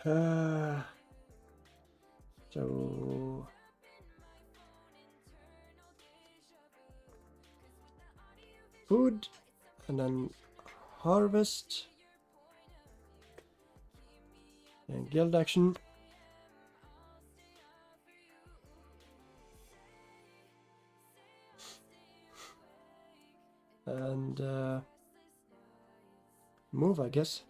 A: So food, and then harvest, and guild action. And move, I guess.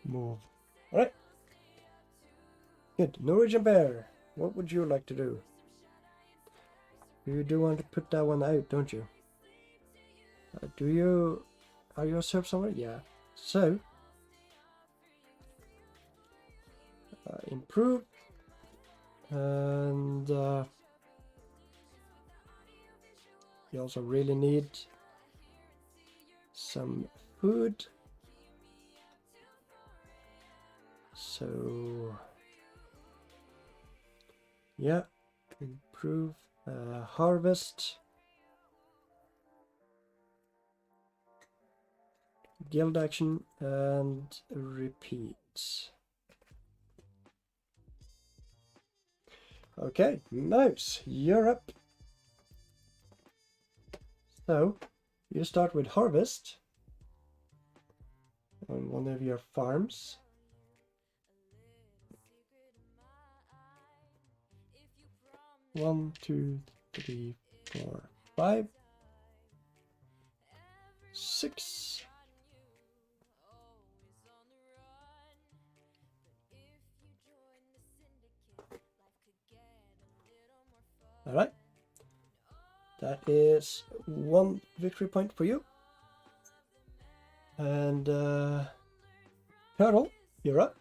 A: Move. Alright. Good. Norwegian bear. What would you like to do? You do want to put that one out, don't you? Do you... Are you a serf somewhere? Yeah. So... improve. And... you also really need... some food. So... yeah. Improve. Harvest. Guild action and repeat. Okay, nice. You're up. So you start with harvest on one of your farms. One, two, three, 4, 5, 6. All right. That is 1 victory point for you. And Pearl, you're up.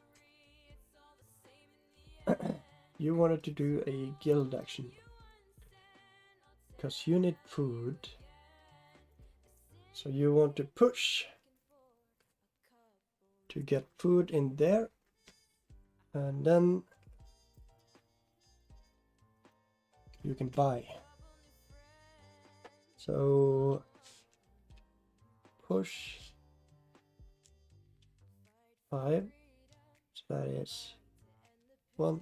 A: You wanted to do a guild action. Because you need food. So you want to push to get food in there. And then you can buy. So push 5. So that is 1,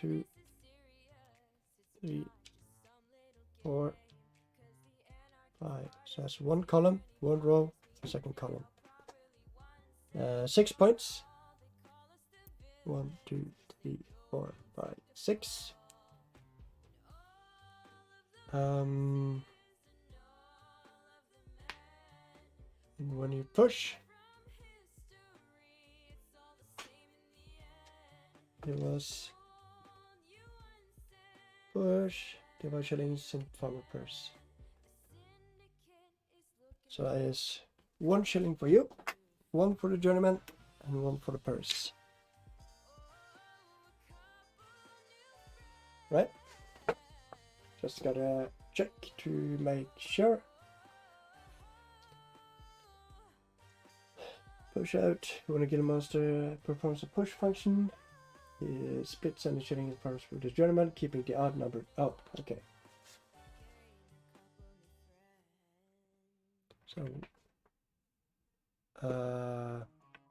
A: 2, 3, 4, 5. So that's 1 column, 1 row, second column. 6 points. 1, 2, 3, 4, 5, 6. And when you push, it was push, divide shillings in farmer purse. So that is 1 shilling for you, 1 for the journeyman, and 1 for the purse. Right? Just gotta check to make sure. Push out. You want to get a master performs a push function. He splits any shilling in farmers with the journeyman, keeping the odd number. Oh, okay. So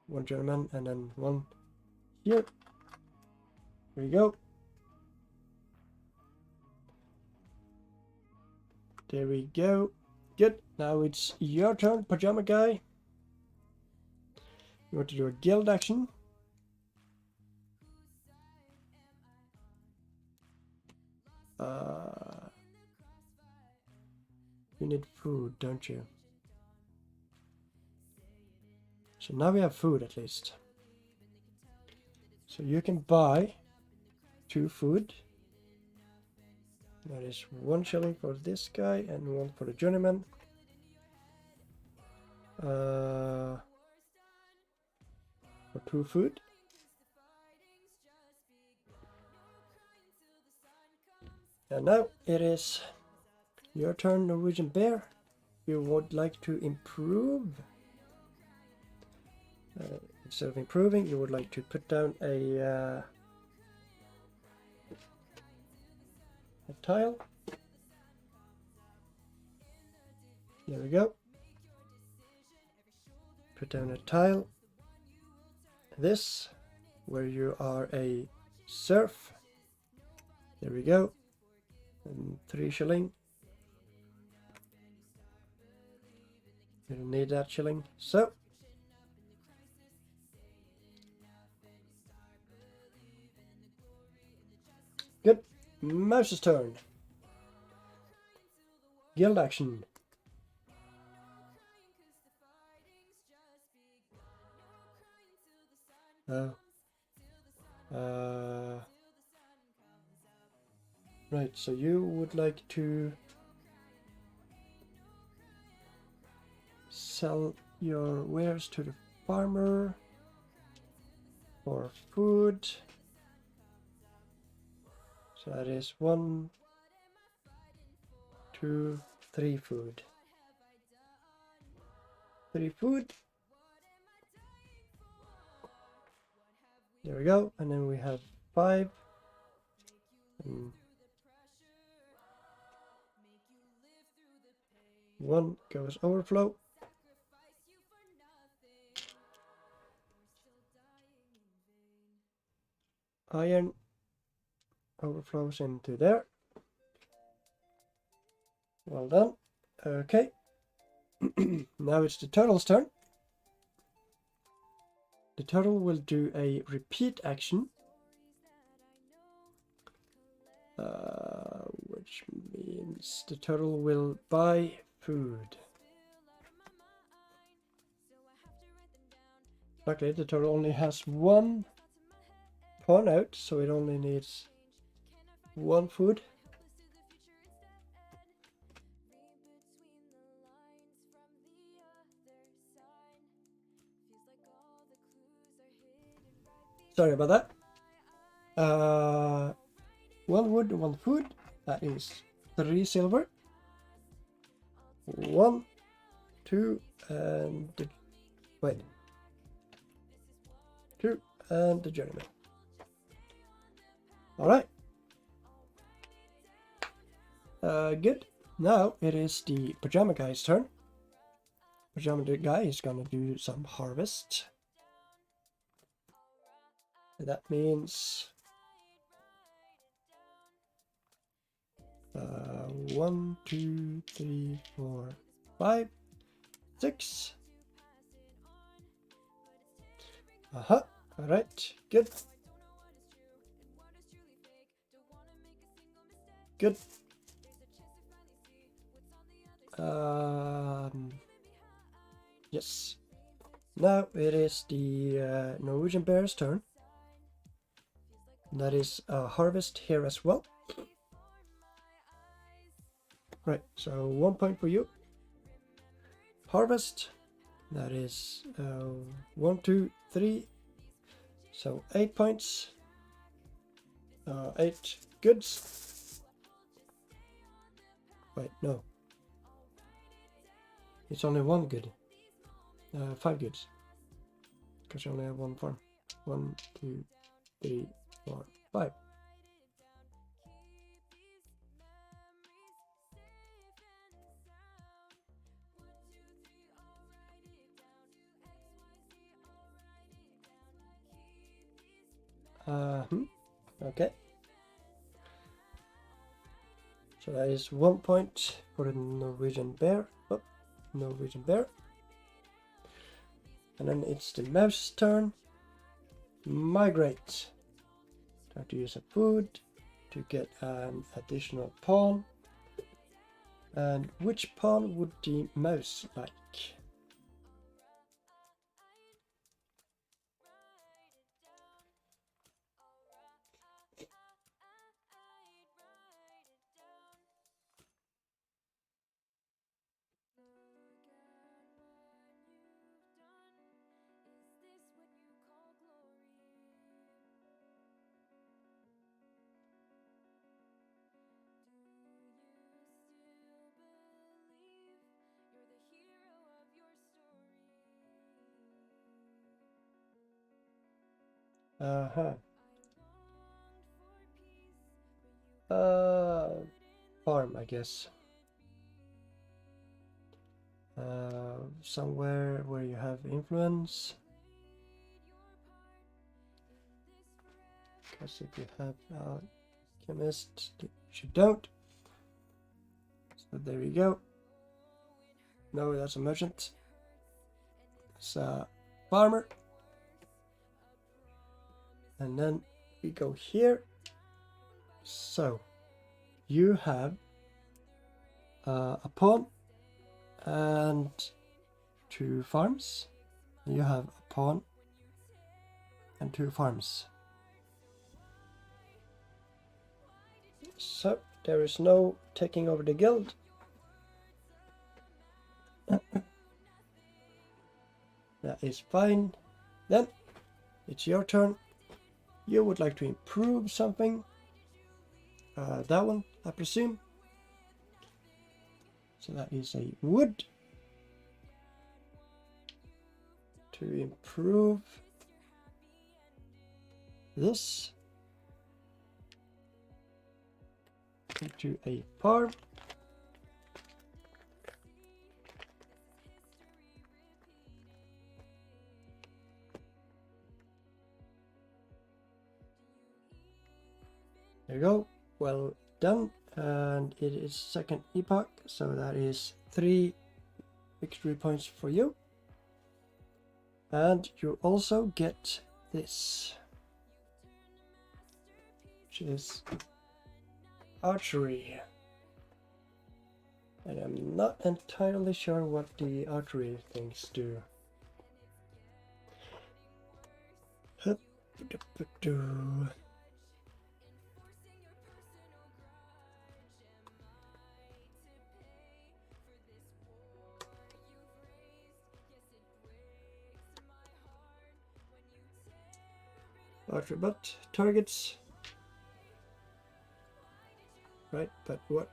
A: 1 journeyman and then 1 here. Here we go. There we go. Good. Now it's your turn, Pajama Guy. You want to do a guild action. You need food, don't you? So now we have food at least. So you can buy 2 food. That is 1 shilling for this guy and 1 for the journeyman. For 2 food. And now it is your turn, Norwegian Bear. You would like to improve. Instead of improving, you would like to put down a tile. There we go. Put down a tile. This, where you are a serf. There we go. And 3 shilling. We don't need that shilling. So good. Mouse's turn. Guild action. Oh. Right, so you would like to sell your wares to the farmer for food. So that is 1, 2, 3 food. 3 food. There we go. And then we have 5. And 1 goes overflow. Iron overflows into there. Well done. Okay. Now it's the turtle's turn. The turtle will do a repeat action, which means the turtle will buy food. Luckily, the turtle only has 1 pawn out, so it only needs 1 food. Sorry about that. 1 wood, 1 food. That is 3 silver. 1, 2, and the, wait. 2 and the journeyman. All right. Good. Now it is the pajama guy's turn. Pajama guy is gonna do some harvest. That means 1, 2, 3, 4, 5, 6. All right, good. Good. Yes. Now it is the Norwegian bear's turn. That is harvest here as well. Right, so 1 point for you. Harvest. That is 1, 2, 3. So 8 points. 8 goods. Wait, no. It's only 1 good. 5 goods. Because you only have 1 farm. 1, 2, 3, 4, 5. Okay. So that is 1 point for the Norwegian bear. Oh, Norwegian bear. And then it's the mouse's turn. Migrate. Try to use a food to get an additional pawn. And which pawn would the mouse like? Farm, I guess. Somewhere where you have influence. Because if you have Chemist, you don't. So there we go. No, that's a merchant. It's a farmer. And then we go here. So you have a pawn and 2 farms. You have a pawn and 2 farms. So there is no taking over the guild. That is fine. Then it's your turn. You would like to improve something. That one, I presume. So that is a wood. To improve this into a farm. There you go. Well done. And it is second epoch, so that is 3 victory points for you. And you also get this, which is archery. And I'm not entirely sure what the archery things do. Archery, but targets. Right, but what?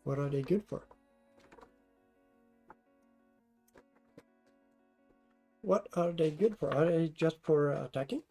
A: What are they good for? What are they good for? Are they just for attacking?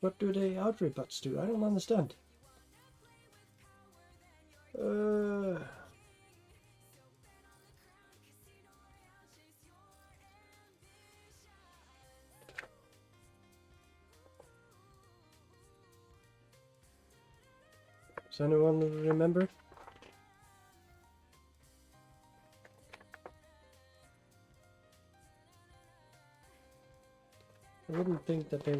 A: What do the archery butts do? I don't understand. Does anyone remember? I wouldn't think that they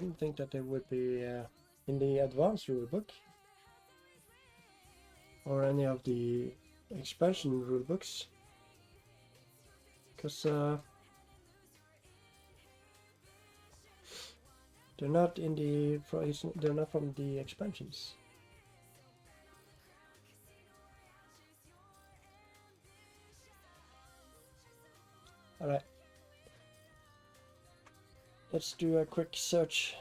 A: wouldn't think that they would be in the advanced rulebook or any of the expansion rulebooks, because they're not in the they're not from the expansions. All right, let's do a quick search.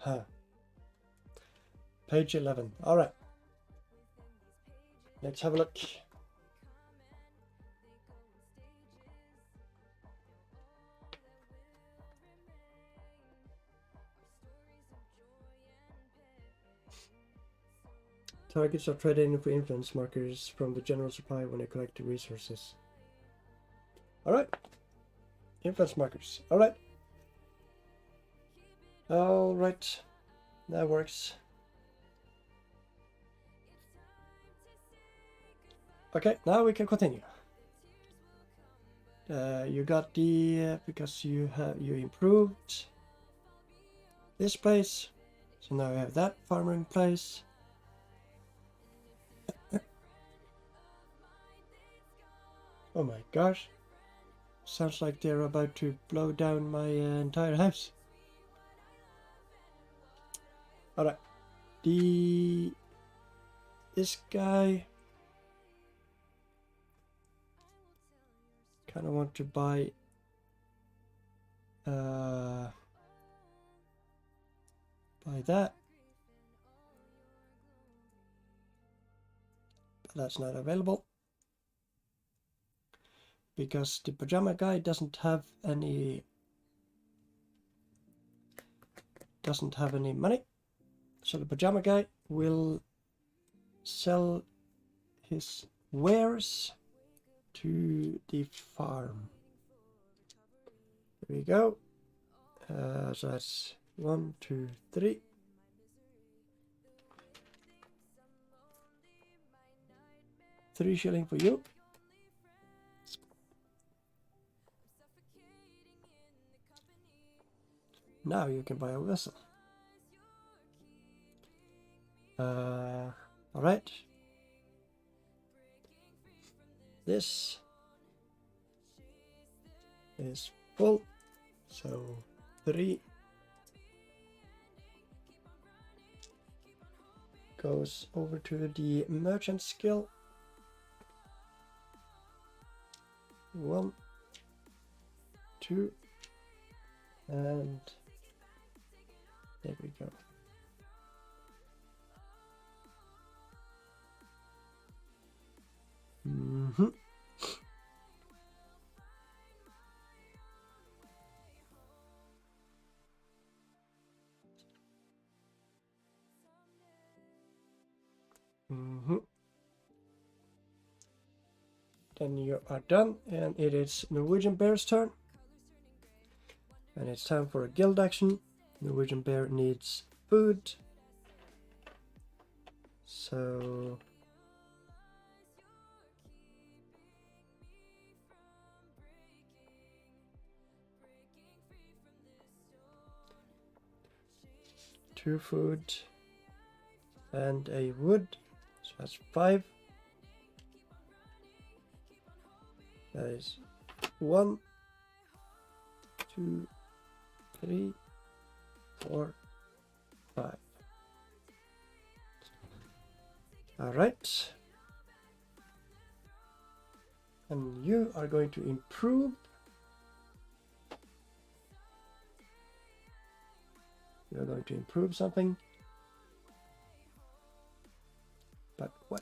A: Huh. Page 11. All right. Let's have a look. Targets are traded in for influence markers from the general supply when they collect the resources. All right. Influence markers. All right. All right. That works. Okay, now we can continue. You got the because you improved this place, so now we have that farmer in place. Oh my gosh, sounds like they're about to blow down my entire house. All right, this guy kind of want to buy that, but that's not available because the pajama guy doesn't have any money, so the pajama guy will sell his wares to the farm. There we go. So that's 1, 2, 3. $3 shilling for you. Now you can buy a vessel. All right. This is full, so 3 goes over to the merchant skill. 1, 2, and there we go. Then you are done, and it is Norwegian Bear's turn. And it's time for a guild action. Norwegian Bear needs food. So two food and a wood. So that's 5. That is 1, 2, 3, 4, 5. All right. And you are going to improve You're going to improve something. But what?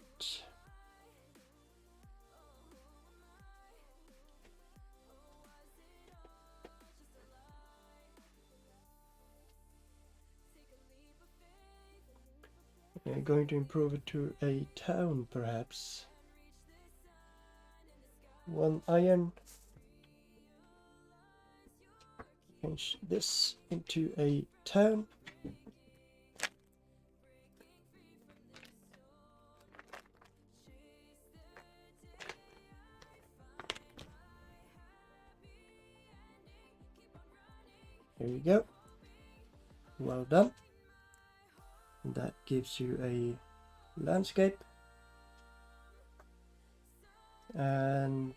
A: You're going to improve it to a town, perhaps. 1 iron. Change this into a town. Here you go. Well done. And that gives you a landscape. And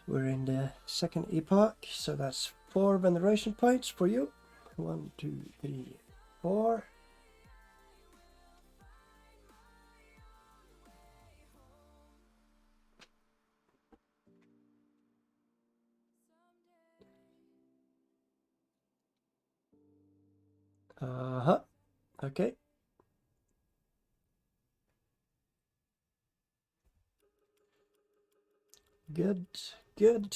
A: we're in the second epoch, so that's 4 veneration points for you. 1, 2, 3, 4. Okay. Good. Yep.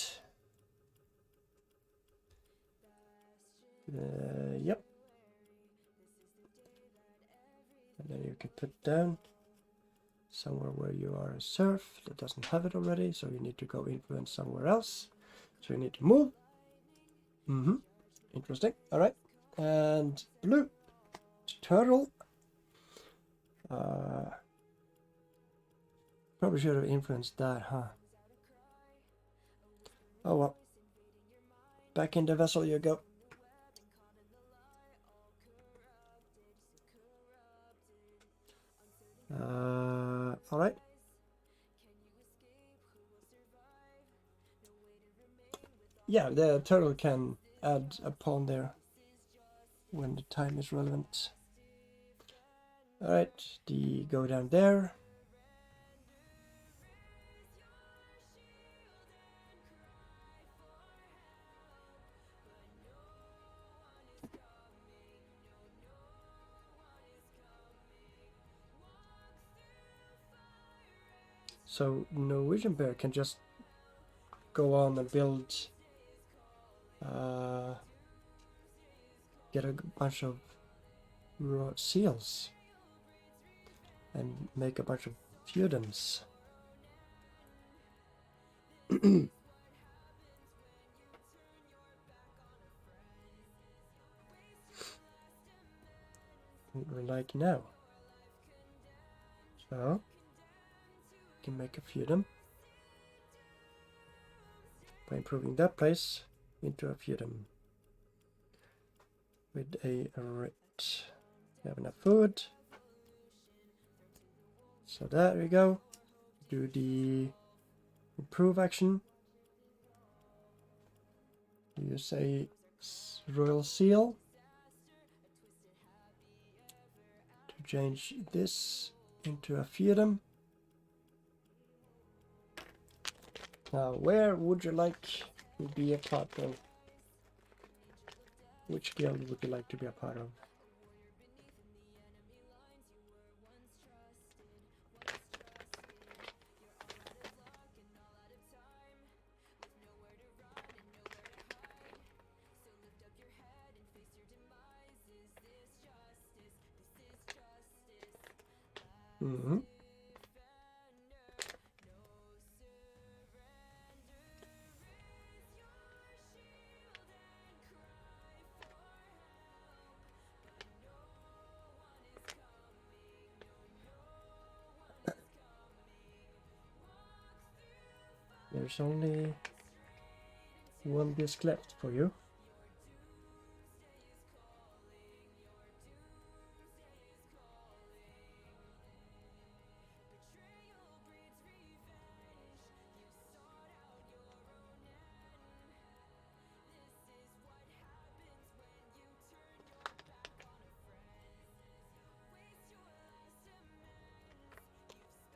A: And then you can put down somewhere where you are a serf that doesn't have it already, so you need to go influence somewhere else. So you need to move. Interesting. All right. And blue. Turtle. Probably should have influenced that, huh? Oh well. Back in the vessel you go. All right. Yeah, the turtle can add a pawn there when the time is relevant. All right, go down there. So Norwegian Bear can just go on and build, get a bunch of seals and make a bunch of feudums. Like now. So you can make a feudum by improving that place into a feudum with a writ. You have enough food. So there we go. Do the improve action. Use a royal seal to change this into a feudum. Now, where would you like to be a part of? Which guild would you like to be a part of? There's only 1 disc left for you.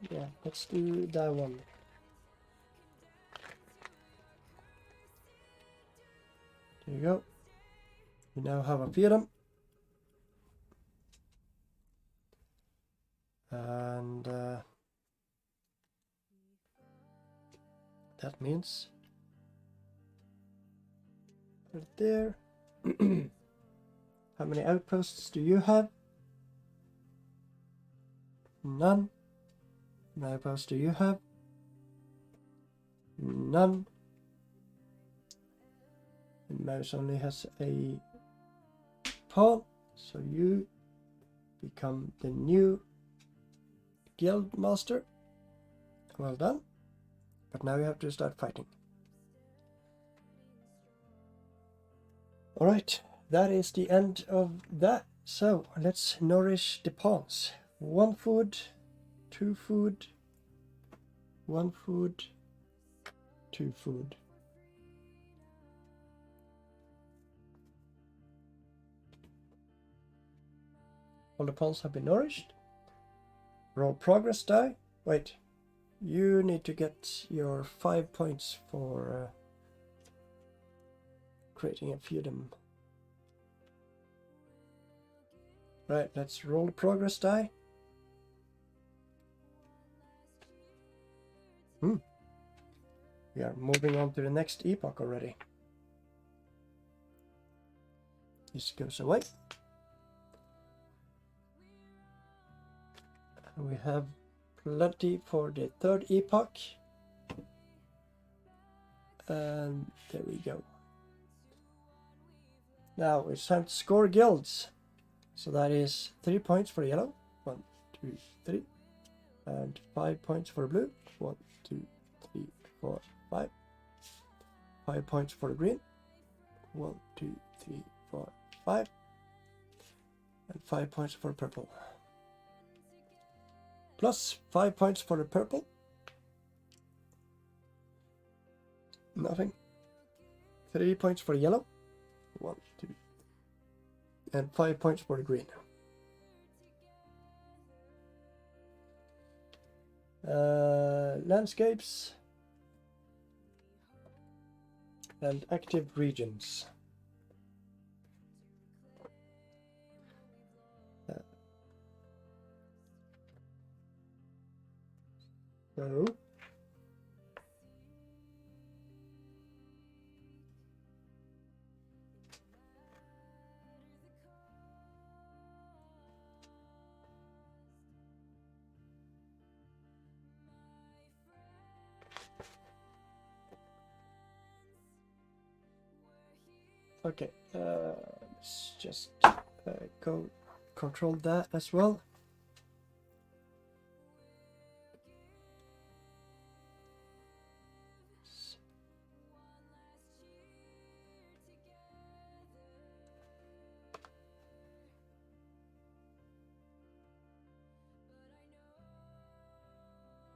A: Yeah, let's do that one. There you go. We now have a Feudum. And that means right there. How many outposts do you have? None. How many outposts do you have? None. And Mouse only has a pawn, so you become the new guild master. Well done. But now you have to start fighting. Alright, that is the end of that. So let's nourish the pawns. 1 food, 2 food, 1 food, 2 food. All the pawns have been nourished. Roll progress die. Wait, you need to get your 5 points for creating a feudum. Right, let's roll the progress die. We are moving on to the next epoch already. This goes away. And we have plenty for the 3rd epoch. And there we go. Now it's time to score guilds. So that is 3 points for yellow. 1, 2, 3. And 5 points for blue. 1, 2, 3, 4, 5. 5 points for green. 1, 2, 3, 4, 5. And 5 points for purple. Plus 5 points for the purple. Nothing. 3 points for yellow. 1, 2. And 5 points for the green. Landscapes. And active regions. So okay, let's just go control that as well.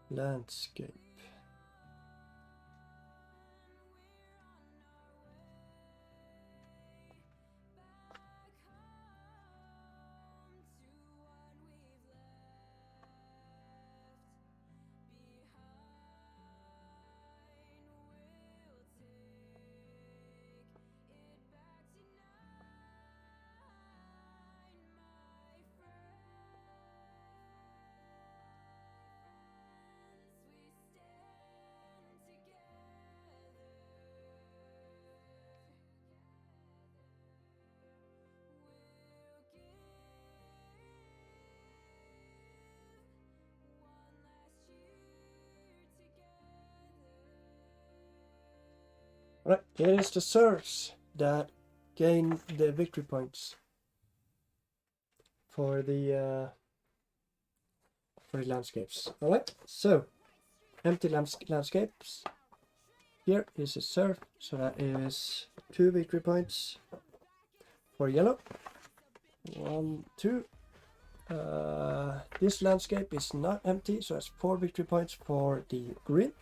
A: Landscape. Right, it is the serfs that gain the victory points for the landscapes. All right, so empty landscapes. Here is a serf, so that is 2 victory points for yellow. 1, 2. This landscape is not empty, so that's 4 victory points for the green.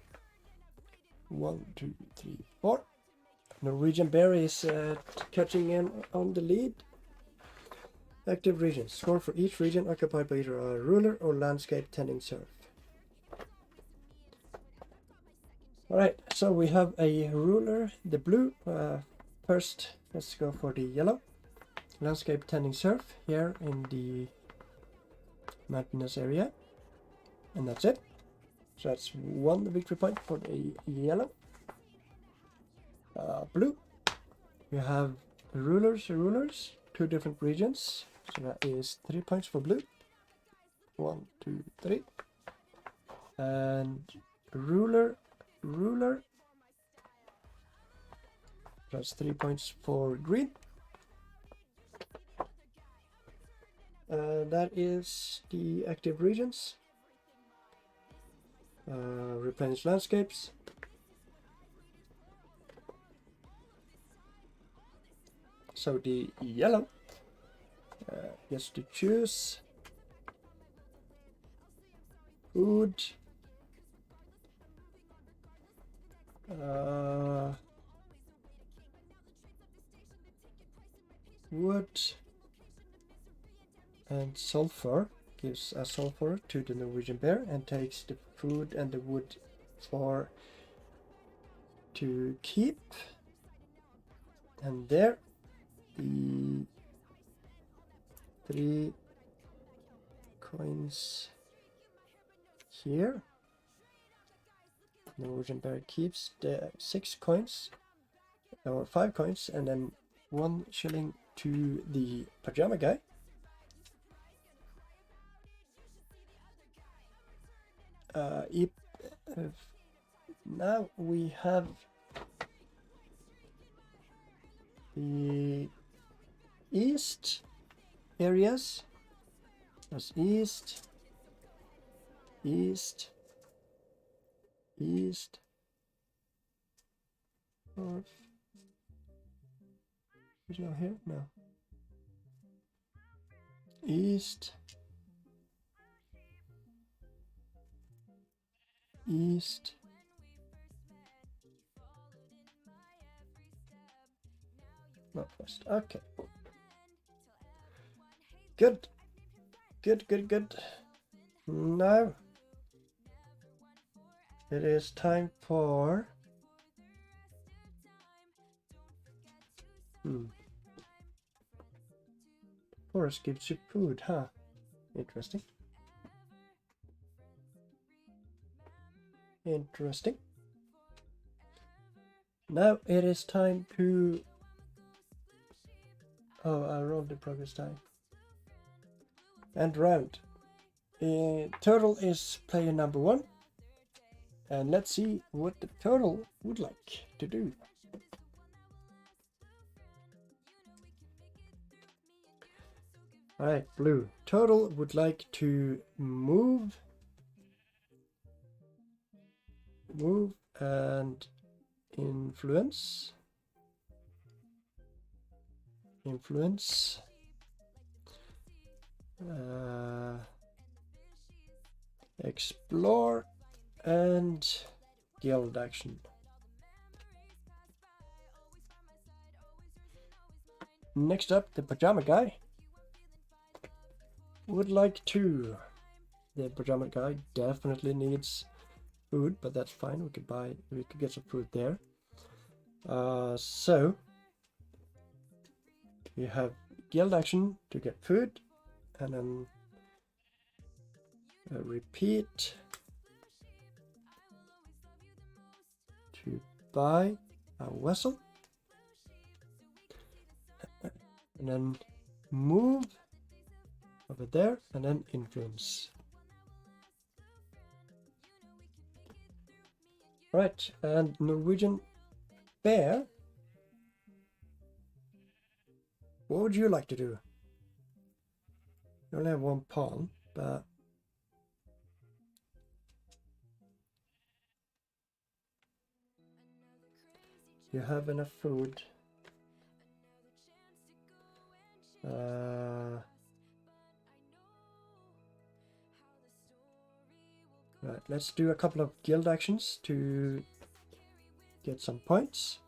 A: 1, 2, 3, 4. Norwegian Bear is catching in on the lead. Active regions. Score for each region occupied by either a ruler or landscape tending serf. Alright, so we have a ruler, the blue. First, let's go for the yellow. landscape tending surf here in the mountainous area, and that's it. So that's one victory point for the yellow. Blue, you have rulers, 2 different regions, so that is 3 points for blue. 1, 2, 3. And ruler, that's 3 points for green. That is the active regions. Replenish landscapes. So the yellow gets to choose food, wood, and sulfur. Gives a sulfur to the Norwegian bear and takes the food and the wood to keep. And there the 3 coins here. Norwegian bear keeps the 6 coins or 5 coins, and then 1 shilling to the pajama guy. Now we have the east areas. That's east, north. Is it not here? No. East, northwest. Okay. Good. Now it is time for forest gives you food, huh? Interesting. Now it is time to... Oh, I rolled the progress die. And round. Turtle is player number 1. And let's see what the turtle would like to do. Alright, blue. Turtle would like to move and influence. Explore and guild action. Next up, the pajama guy would like to. The pajama guy definitely needs food, but that's fine. We could get some food there. So you have guild action to get food, and then repeat to buy a vessel, and then move over there, and then influence. Right, and Norwegian bear, what would you like to do? You only have 1 pawn, but you have enough food. Right, let's do a couple of guild actions to get some points.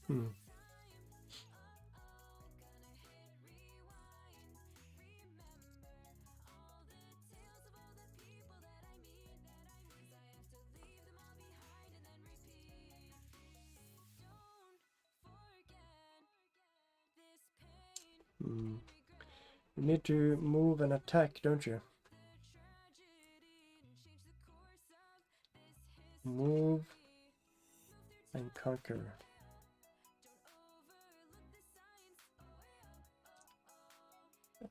A: Hmm. Hmm. You need to move and attack, don't you? Move and conquer.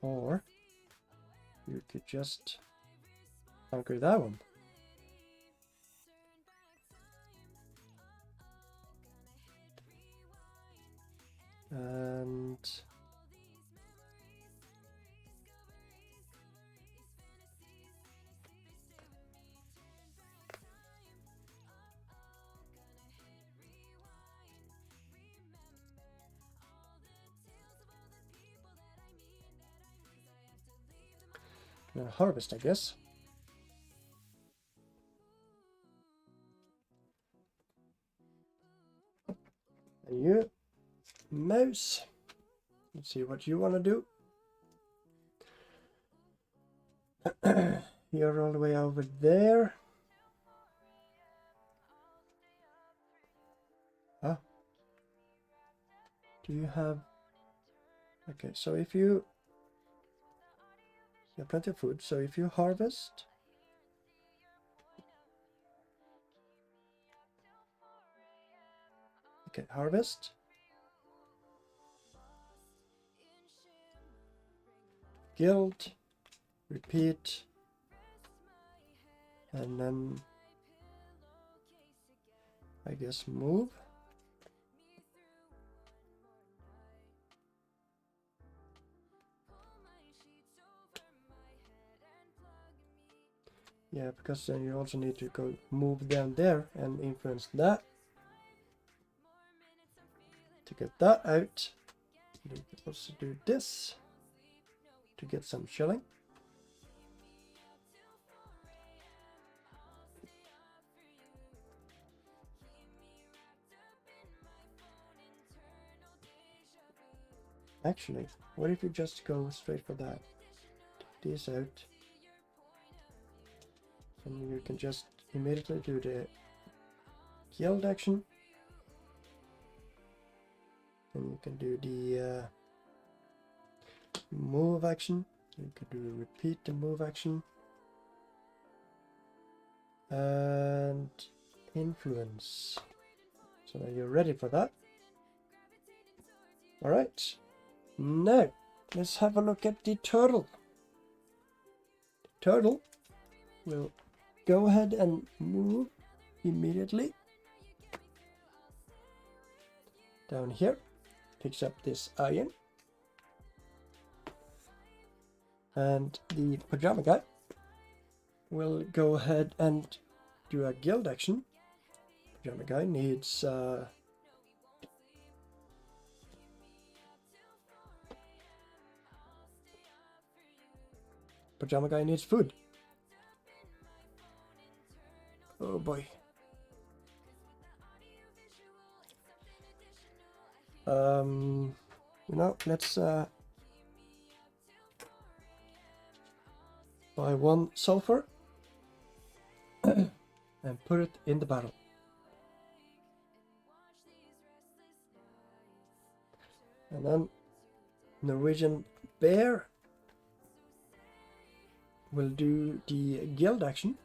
A: Or you could just conquer that one. And harvest, I guess. And you, mouse, let's see what you want to do. You're all the way over there. Ah. Do you have... Okay, so if you have plenty of food, so if you harvest... Okay, harvest. Guild. Repeat. And then... I guess move. Yeah, because then you also need to go move down there and influence that. To get that out, you can also do this to get some shilling. Actually, what if you just go straight for that? Take this out. And you can just immediately do the guild action. And you can do the move action. You can do repeat the move action. And influence. So now you're ready for that. Alright. Now, let's have a look at the turtle. The turtle will go ahead and move immediately. Down here. Picks up this iron. And the pajama guy will go ahead and do a guild action. Pajama guy needs Pajama guy needs food. Oh boy. You know, let's buy 1 sulfur and put it in the battle. And then Norwegian bear will do the guild action.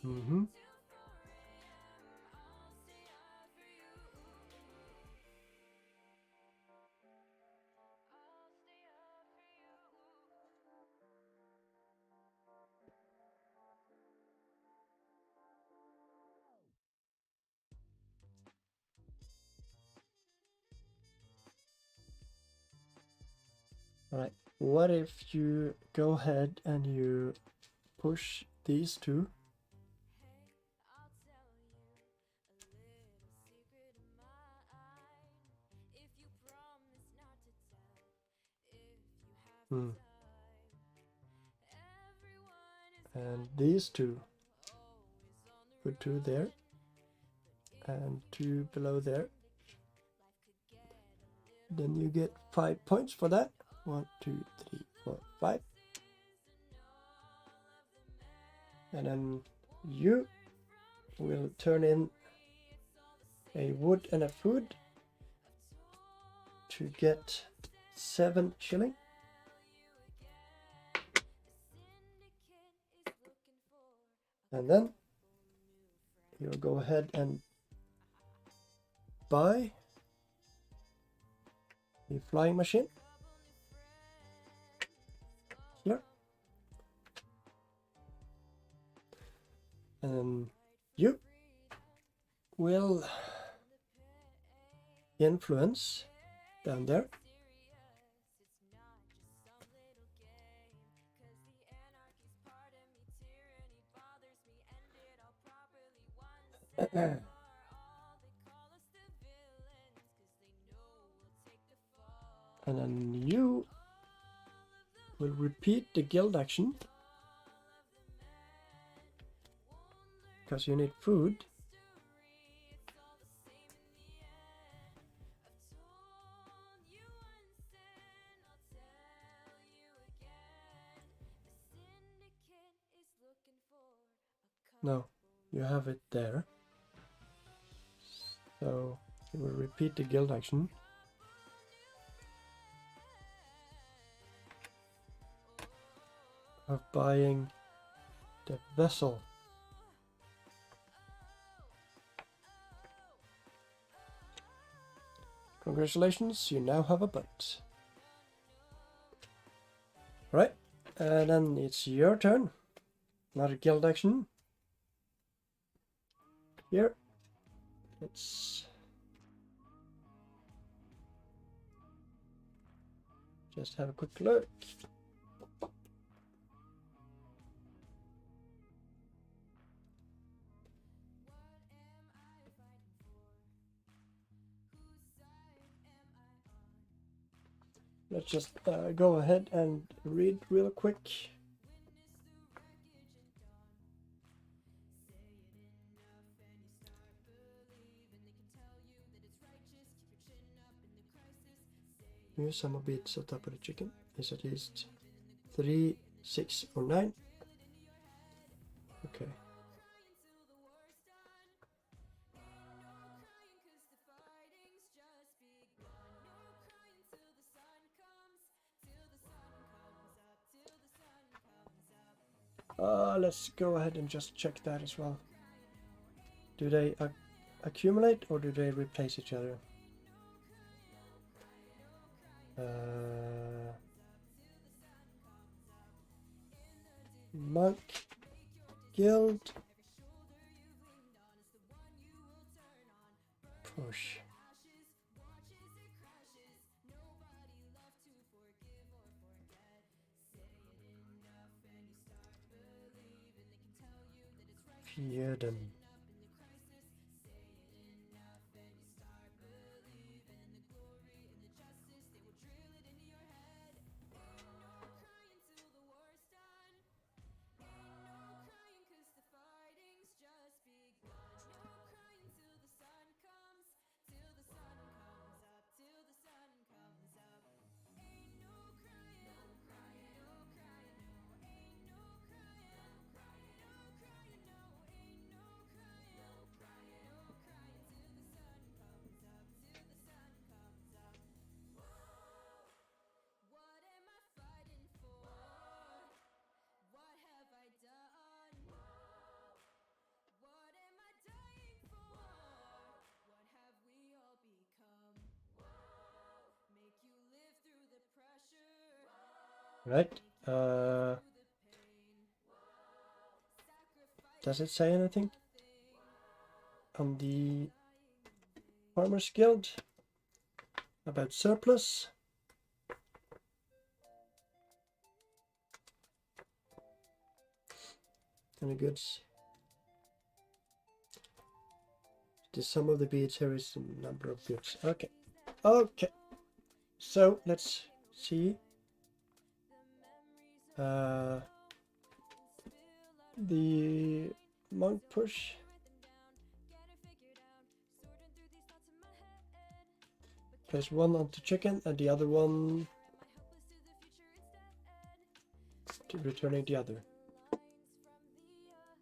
A: Mm-hmm. All right. What if you go ahead and you push these two? And these two. Put two there. And two below there. Then you get 5 points for that. 1, 2, 3, 4, 5. And then you will turn in a wood and a food to get 7 shilling. And then you'll go ahead and buy a flying machine here. And then you will influence down there. And then you will repeat the guild action because you need food. No, you have it there. So you will repeat the guild action. Of buying the vessel. Congratulations, you now have a boat. Right, and then it's your turn. Another guild action. Here, let's just have a quick look. Let's just go ahead and read real quick. New summer beats on top of the chicken is at least 3, 6, or 9. Okay. Let's go ahead and just check that as well. Do they accumulate or do they replace each other? Monk Guild. Push. Feudum. Right. Does it say anything on the Farmers Guild about surplus? Any goods? The sum of the beads here is the number of goods. Okay. Okay. So let's see. The monk push. Place one onto chicken and the other one to returning the other.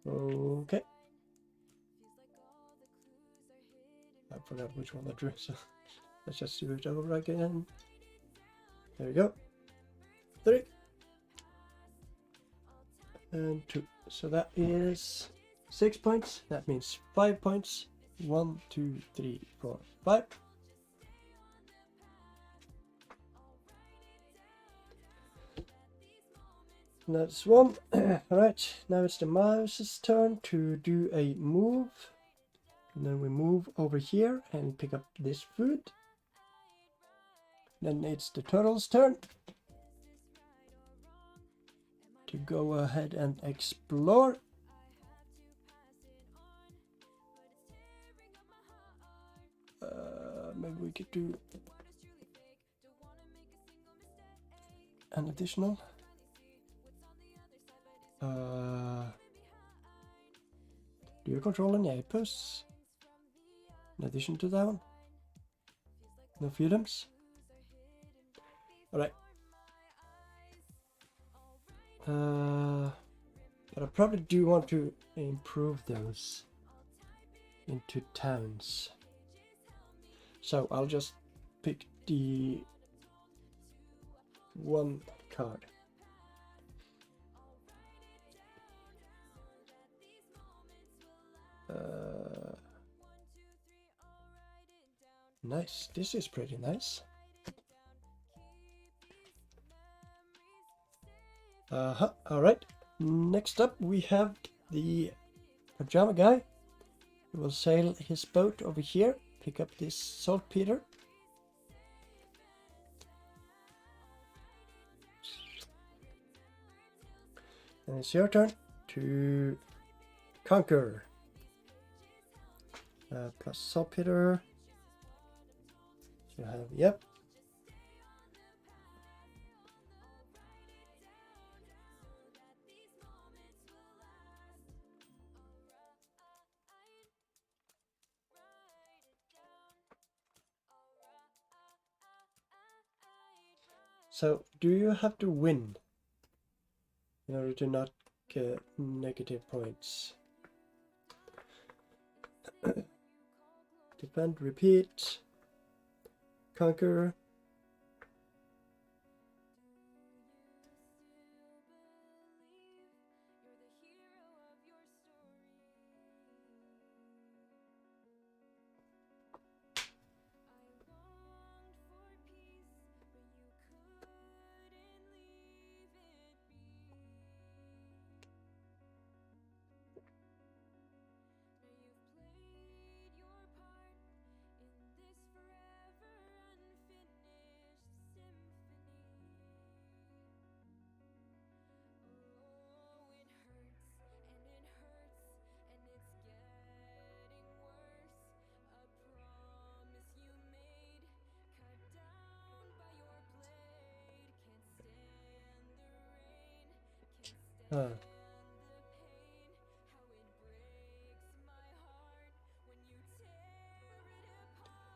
A: Okay. I forgot which one I drew, so let's just do it over again. There we go. 3 and 2. So that is 6 points. That means 5 points. 1, 2, 3, 4, 5. That's one. Alright, now it's the mouse's turn to do a move. And then we move over here and pick up this food. Then it's the turtle's turn to go ahead and explore. Maybe we could do an additional. Do you control any apes? In addition to that one? No Feudums? Alright. But I probably do want to improve those into towns. So I'll just pick the one card. Nice. This is pretty nice. Alright. Next up we have the pajama guy. He will sail his boat over here, pick up this saltpeter. And it's your turn to conquer. Plus saltpeter. So you have, yep. So do you have to win in order to not get negative points? Defend, repeat, conquer.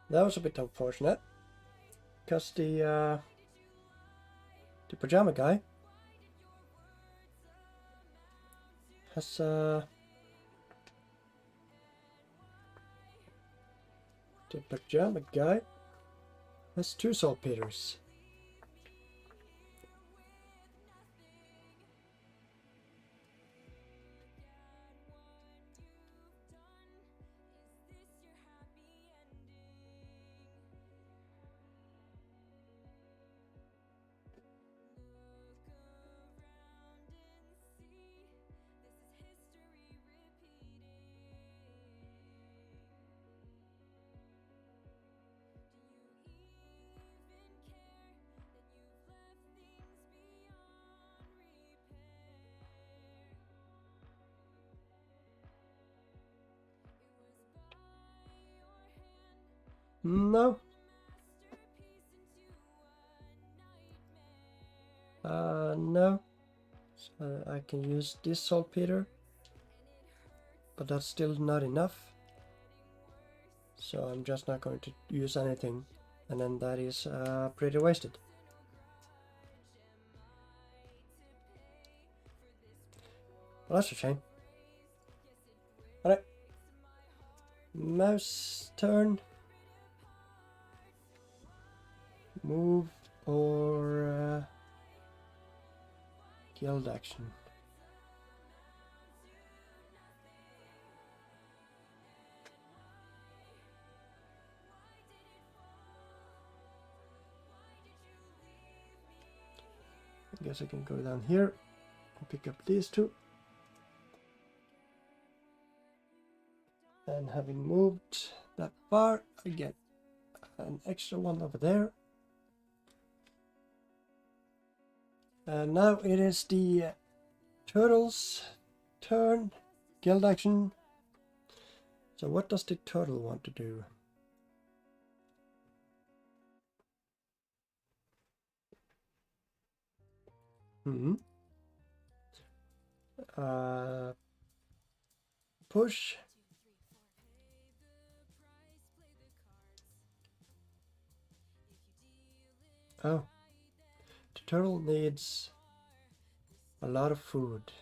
A: That was a bit unfortunate, because the pajama guy has the pajama guy has 2 saltpeters. No. No. So I can use this saltpeter, but that's still not enough. So I'm just not going to use anything, and then that is pretty wasted. Well, that's a shame. Alright. Mouse turn. Move or guild action. I guess I can go down here and pick up these two. And having moved that far, I get an extra one over there. And now it is the turtle's turn, guild action. So what does the turtle want to do? Push. Oh, the turtle needs a lot of food,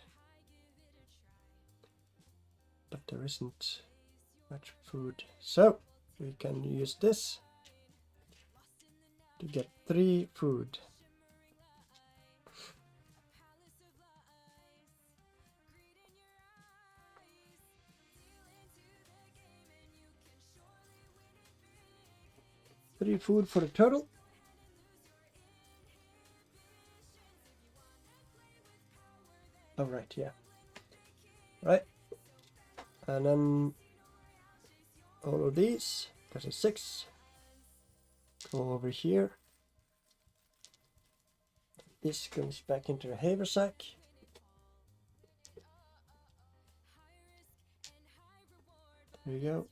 A: but there isn't much food, so we can use this to get 3 food. Three food for the turtle. Oh, right, yeah. Right. And then all of these, that's a 6. Go over here. This goes back into the haversack. There we go.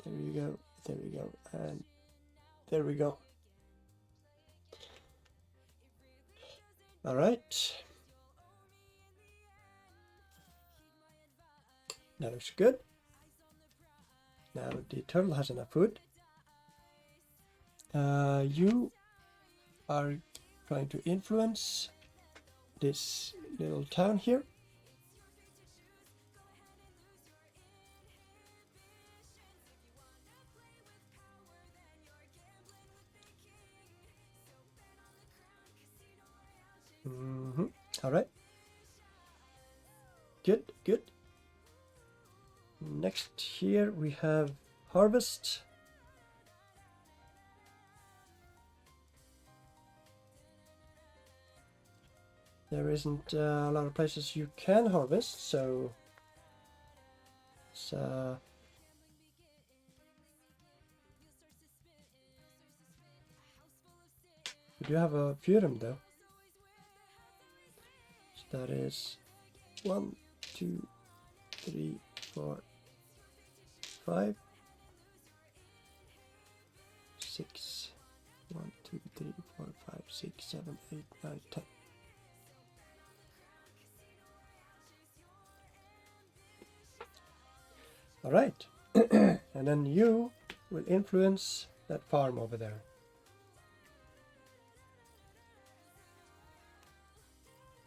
A: There we go. There we go. And there we go. All right. That looks good. Now the turtle has enough food. You are trying to influence this little town here. All right. Good, good. Next here we have harvest. There isn't a lot of places you can harvest, so it's, we do have a Feudum though. So that is 1, 2, 3, 4, 5, 6. 1, 2, 3, 4, 5, 6, 7, 8, 9, 10. All right. And then you will influence that farm over there.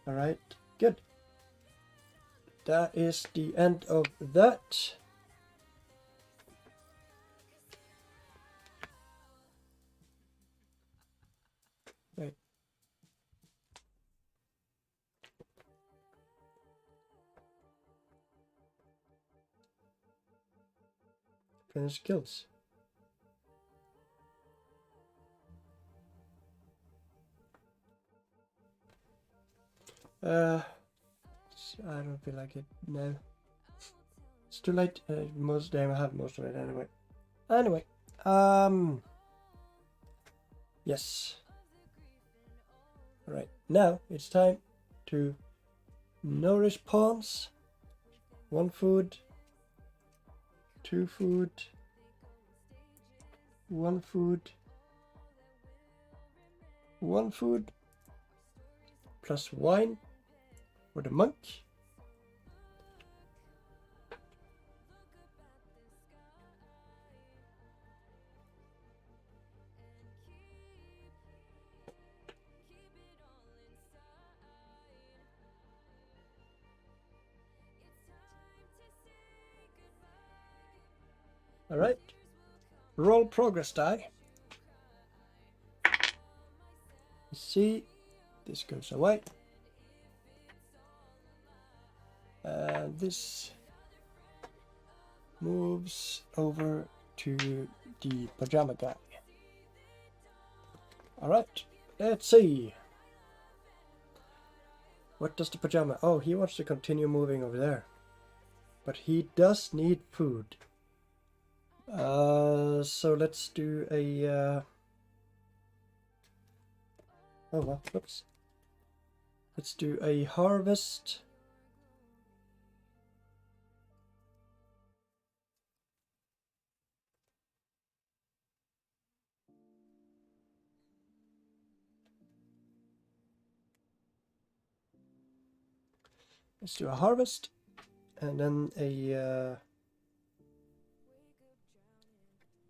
A: All right, good. That is the end of that. Right. Finish skills. I don't feel like it now. It's too late. Most I have most of it anyway. Anyway, yes. All right, now it's time to nourish pawns. 1 food, 2 food, one food, one food, plus wine for the monk. All right, roll progress die. See, this goes away. And this moves over to the pajama guy. All right, let's see. What does the pajama? Oh, he wants to continue moving over there. But he does need food. So let's do a... Oh, well, whoops. Let's do a harvest. Let's do a harvest. And then a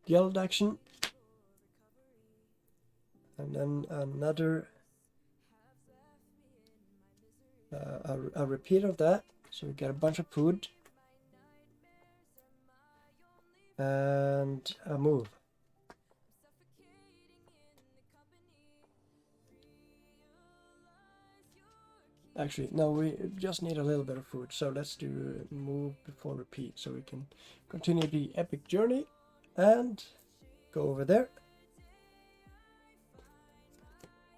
A: guild action. And then another... a repeat of that. So we get a bunch of food. And a move. Actually, no, we just need a little bit of food. So let's do move before repeat. So we can continue the epic journey and go over there.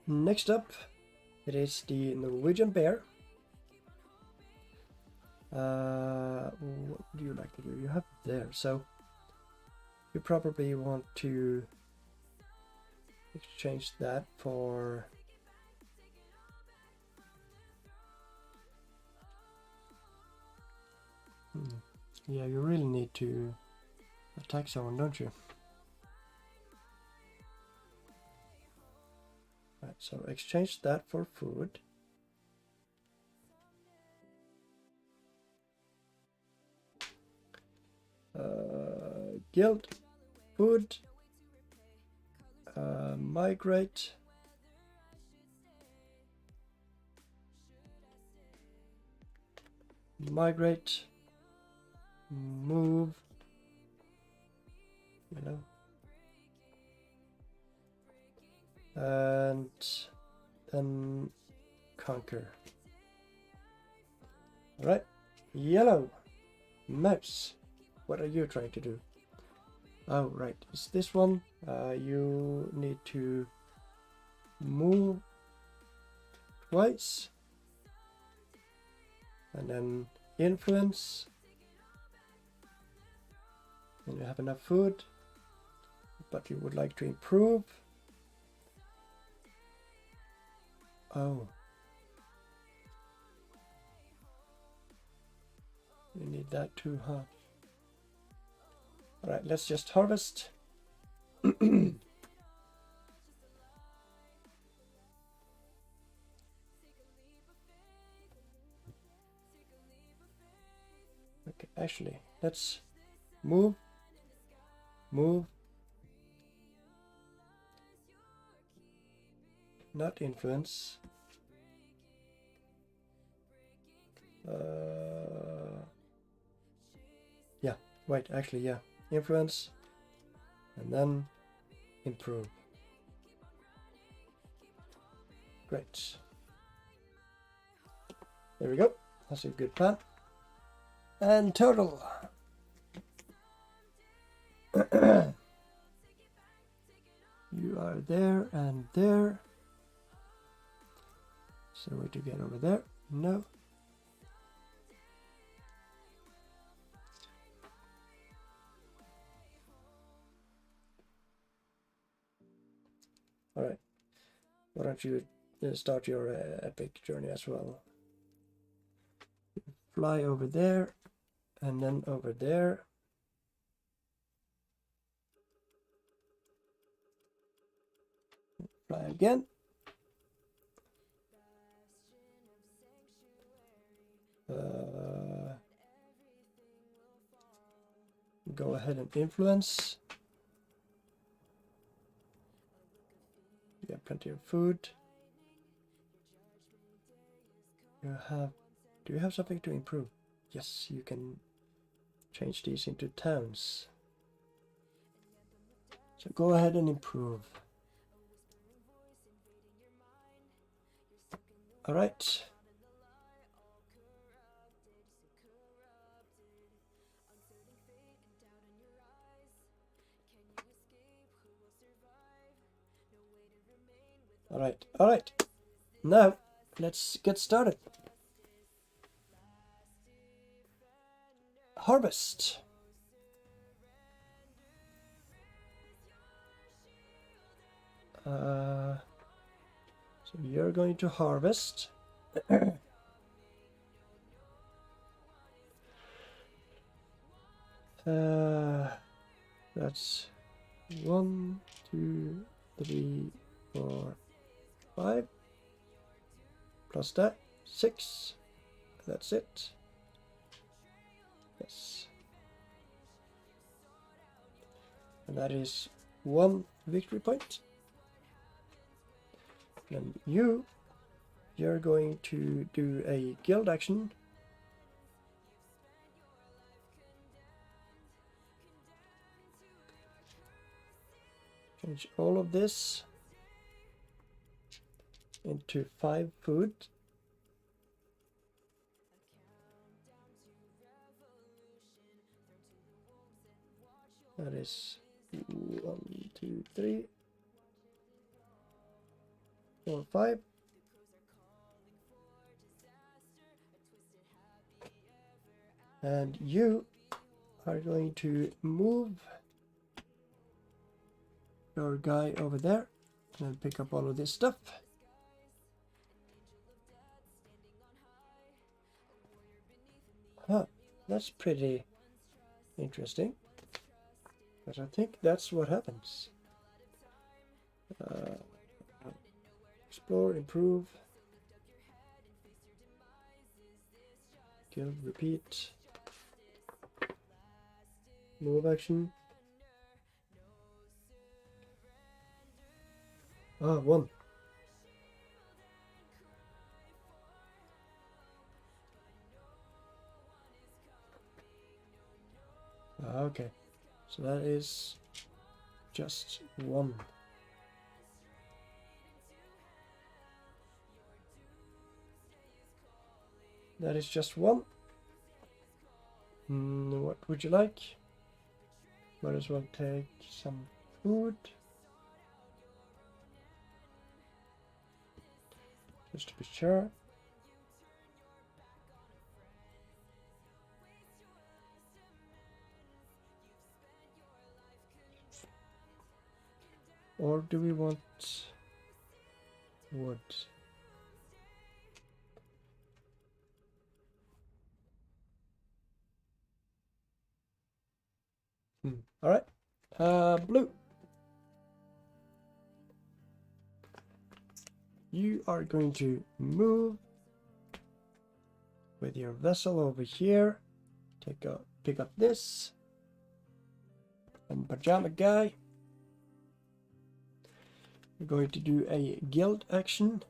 A: Next up, it is the Norwegian bear. What do you like to do? You have it there. So you probably want to exchange that for... Yeah, you really need to attack someone, don't you? Right, so exchange that for food. Guild, food, migrate. Migrate, move, you know, and then conquer. All right, yellow mouse, what are you trying to do? Oh, right, it's this one. You need to move twice. And then influence. And you have enough food, but you would like to improve. Oh. You need that too, huh? Alright, let's just harvest. Okay, actually, let's move, not influence. Yeah, wait, actually, yeah, influence, and then improve. Great. There we go. That's a good plan. And total. You are there and there. Is there a way to get over there? No. Alright. Why don't you start your epic journey as well? Fly over there and then over there. Try again. Go ahead and influence. You have plenty of food. Do you have something to improve? Yes, you can change these into towns. So go ahead and improve. All right. All right. Now, let's get started. Harvest. So you're going to harvest. That's 1, 2, 3, 4, 5. Plus that, 6. That's it. Yes. And that is 1 victory point. And you're going to do a guild action. Change all of this into 5 food. That is 1, 2, 3, 4, 5. And you are going to move your guy over there and pick up all of this stuff. Huh, that's pretty interesting. But I think that's what happens. Explore, improve, guild, repeat, move action. Ah, 1. Okay, so that is just 1. That is just 1. What would you like? Might as well take some food. Just to be sure. Or do we want wood? All right. Blue. You are going to move with your vessel over here. Pick up this. And pajama guy. We're going to do a guild action.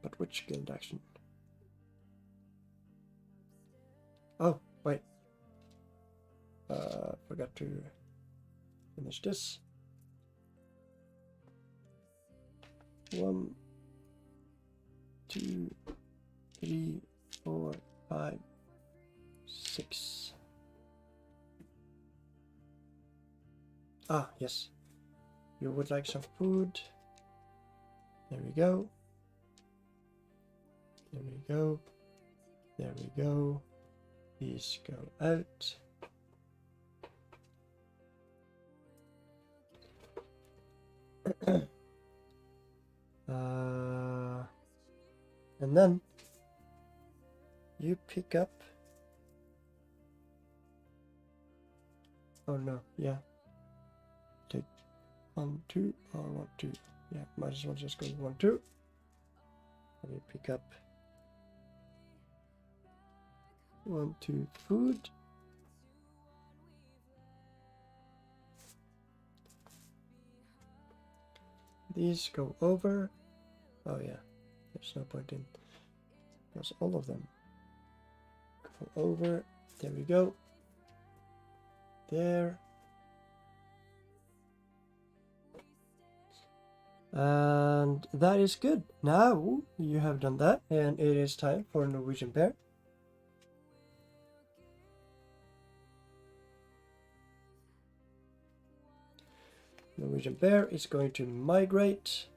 A: But which guild action? Oh, wait. Forgot to finish this. 1, 2, 3, 4, 5, 6. Ah, yes. You would like some food. There we go. There we go. There we go. These go out. And then you pick up Oh no, yeah. Take 1, 2, or 1, 2. Yeah, might as well just go 1, 2. Let me pick up 1, 2 food. These go over. Oh yeah, there's no point in. Because all of them go over. There we go. There. And that is good. Now you have done that, and it is time for Norwegian Bear. Norwegian Bear is going to migrate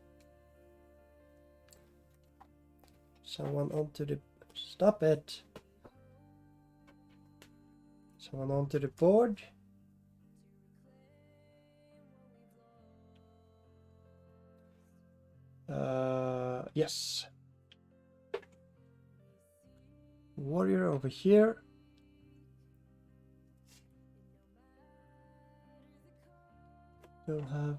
A: someone onto the... Stop it! Someone onto the board. Yes. Warrior over here. Don't have...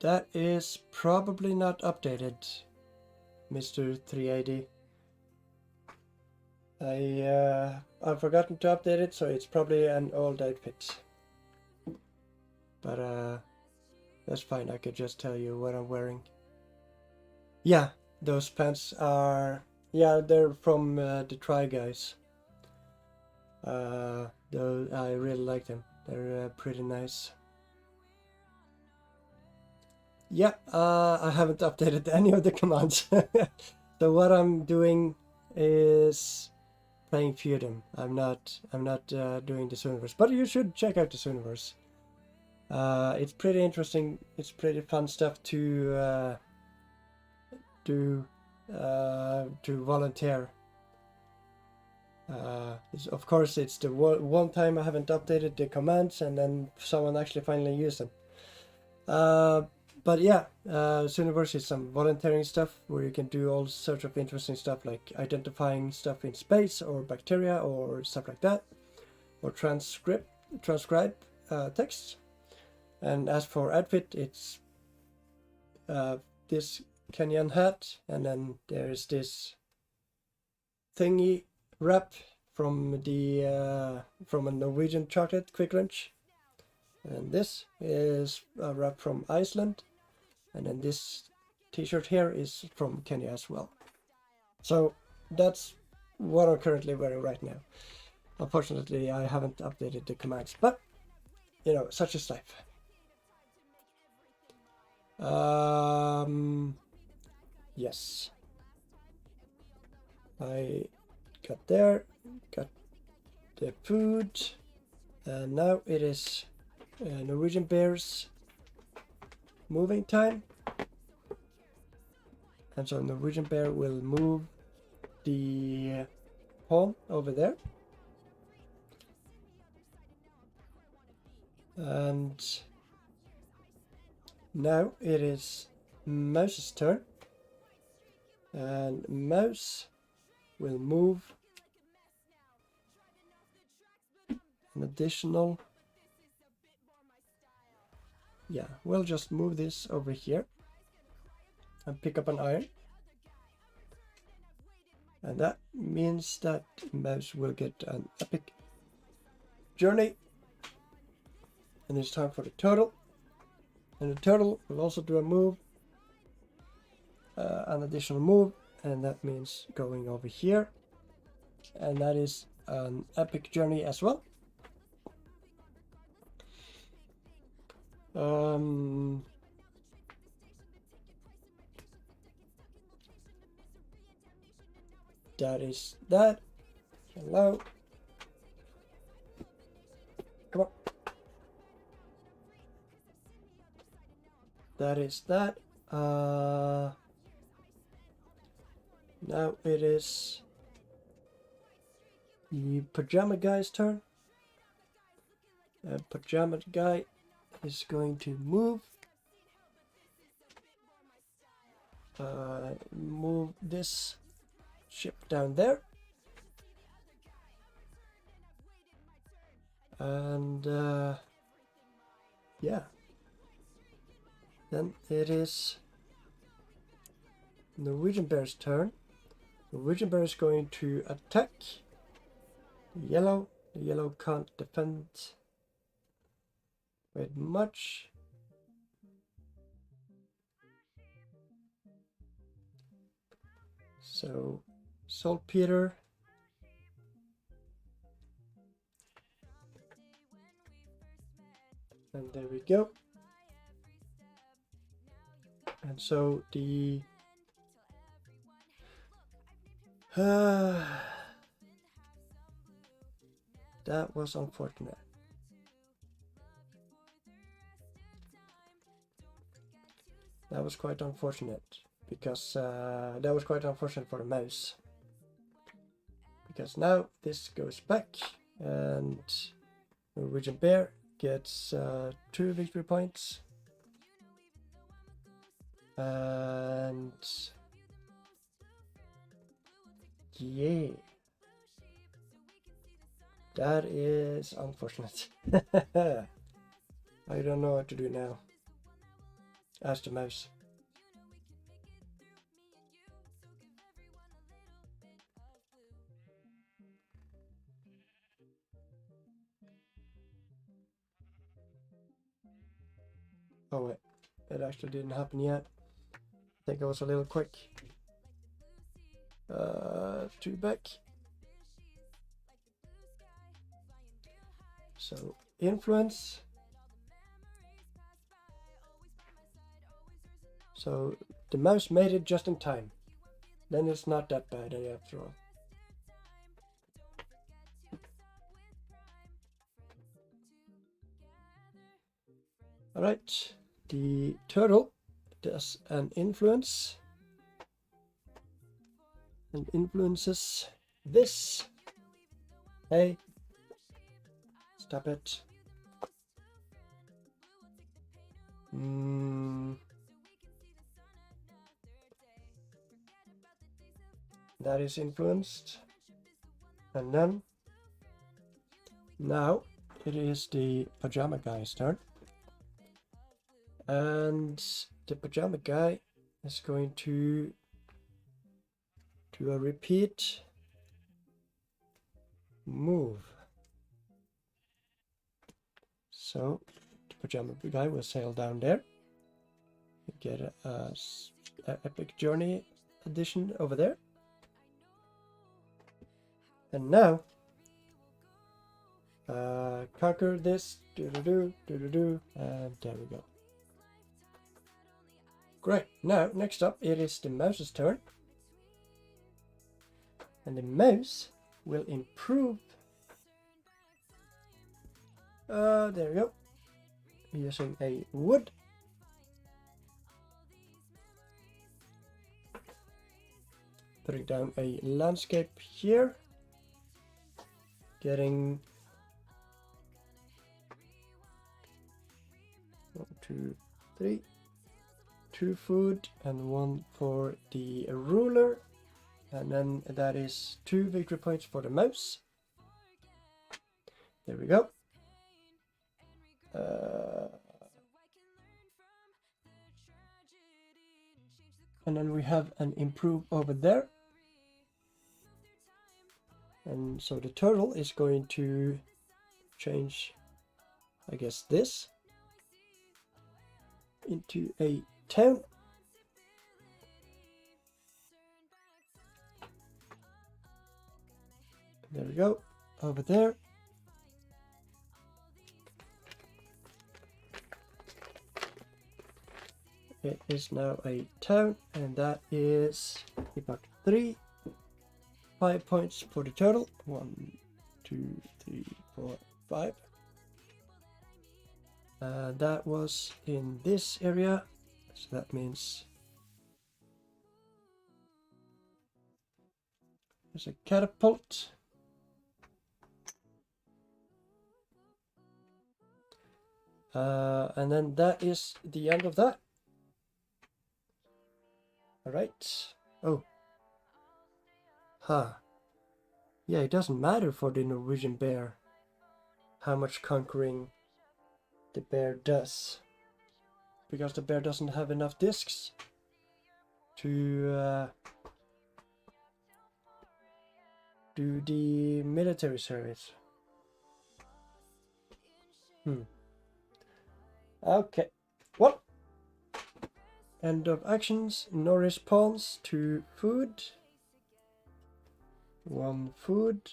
A: That is probably not updated, Mr. 380. I've forgotten to update it, so it's probably an old outfit. But that's fine, I could just tell you what I'm wearing. Yeah, those pants are... Yeah, they're from the Try Guys. Though I really like them. They're pretty nice. Yeah, I haven't updated any of the commands. So what I'm doing is playing Feudum. I'm not doing the Zooniverse, but you should check out the Zooniverse. It's pretty interesting. It's pretty fun stuff to do, to volunteer. Of course, it's the one time I haven't updated the commands, and then someone actually finally used them. But yeah, Zooniverse is some volunteering stuff where you can do all sorts of interesting stuff, like identifying stuff in space or bacteria or stuff like that, or transcribe texts. And as for outfit, it's this Kenyan hat, and then there's this thingy wrap from the from a Norwegian chocolate quick lunch, and this is a wrap from Iceland, and then this t-shirt here is from Kenya as well. So that's what I'm currently wearing right now. Unfortunately, I haven't updated the commands, but you know, such is life. Yes, I got there, got the food, and now it is Norwegian Bear's moving time. And so Norwegian Bear will move the pawn over there. And now it is Mouse's turn. And Mouse will move an additional... Yeah, we'll just move this over here and pick up an iron. And that means that Mouse will get an epic journey. And it's time for the turtle. And the turtle will also do a move, an additional move, and that means going over here. And that is an epic journey as well. That is that. Hello. Come on. That is that. Now it is the Pajama Guy's turn. And Pajama Guy is going to move. move this ship down there. And yeah, then it is Norwegian Bear's turn. Norwegian Bear is going to attack the yellow. The yellow can't defend with much. So saltpeter. And there we go. And so the that was unfortunate. That was quite unfortunate because that was quite unfortunate for the mouse. Because now this goes back and Norwegian Bear gets 2 victory points. And yeah, that is unfortunate. I don't know what to do now. Ask the mouse. Oh wait, it actually didn't happen yet. I think I was a little quick. 2 back. So influence. So the mouse made it just in time. Then it's not that bad after all. Alright, the turtle does an influence and influences this. Hey, stop it. That is influenced. And then now it is the pajama guy's turn. And the pajama guy is going to do a repeat move. So the pajama guy will sail down there. Get a epic journey edition over there. And now conquer this, and there we go. Great. Now next up it is the mouse's turn, and the mouse will improve. There we go. Using a wood. Putting down a landscape here. Getting 1, 2, 3. 2 food and 1 for the ruler, and then that is 2 victory points for the mouse. There we go. And then we have an improve over there. And so the turtle is going to change, I guess, this into a town. There we go. Over there. It is now a town, and that is about 3. 5 points for the turtle. 1, 2, 3, 4, 5. That was in this area, so that means there's a catapult. And then that is the end of that. Alright. Oh. Huh. Yeah, it doesn't matter for the Norwegian bear how much conquering the bear does. Because the bear doesn't have enough discs to do the military service. Okay. Well. End of actions. No response to food. One food.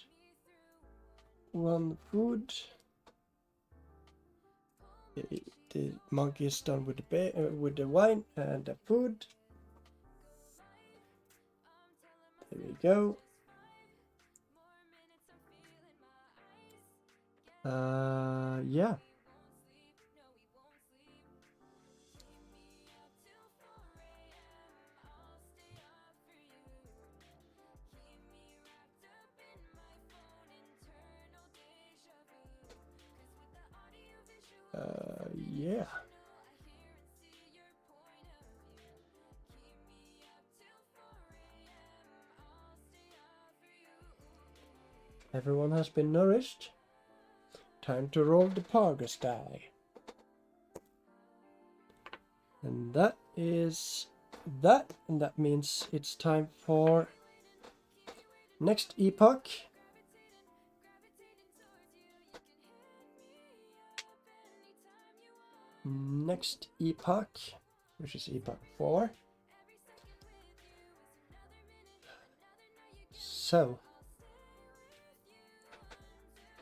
A: One food. The monkey is done with the wine and the food. There we go. Yeah. Yeah. Everyone has been nourished. Time to roll the Pargus die. And that is that. And that means it's time for next epoch. Next epoch, which is epoch 4. So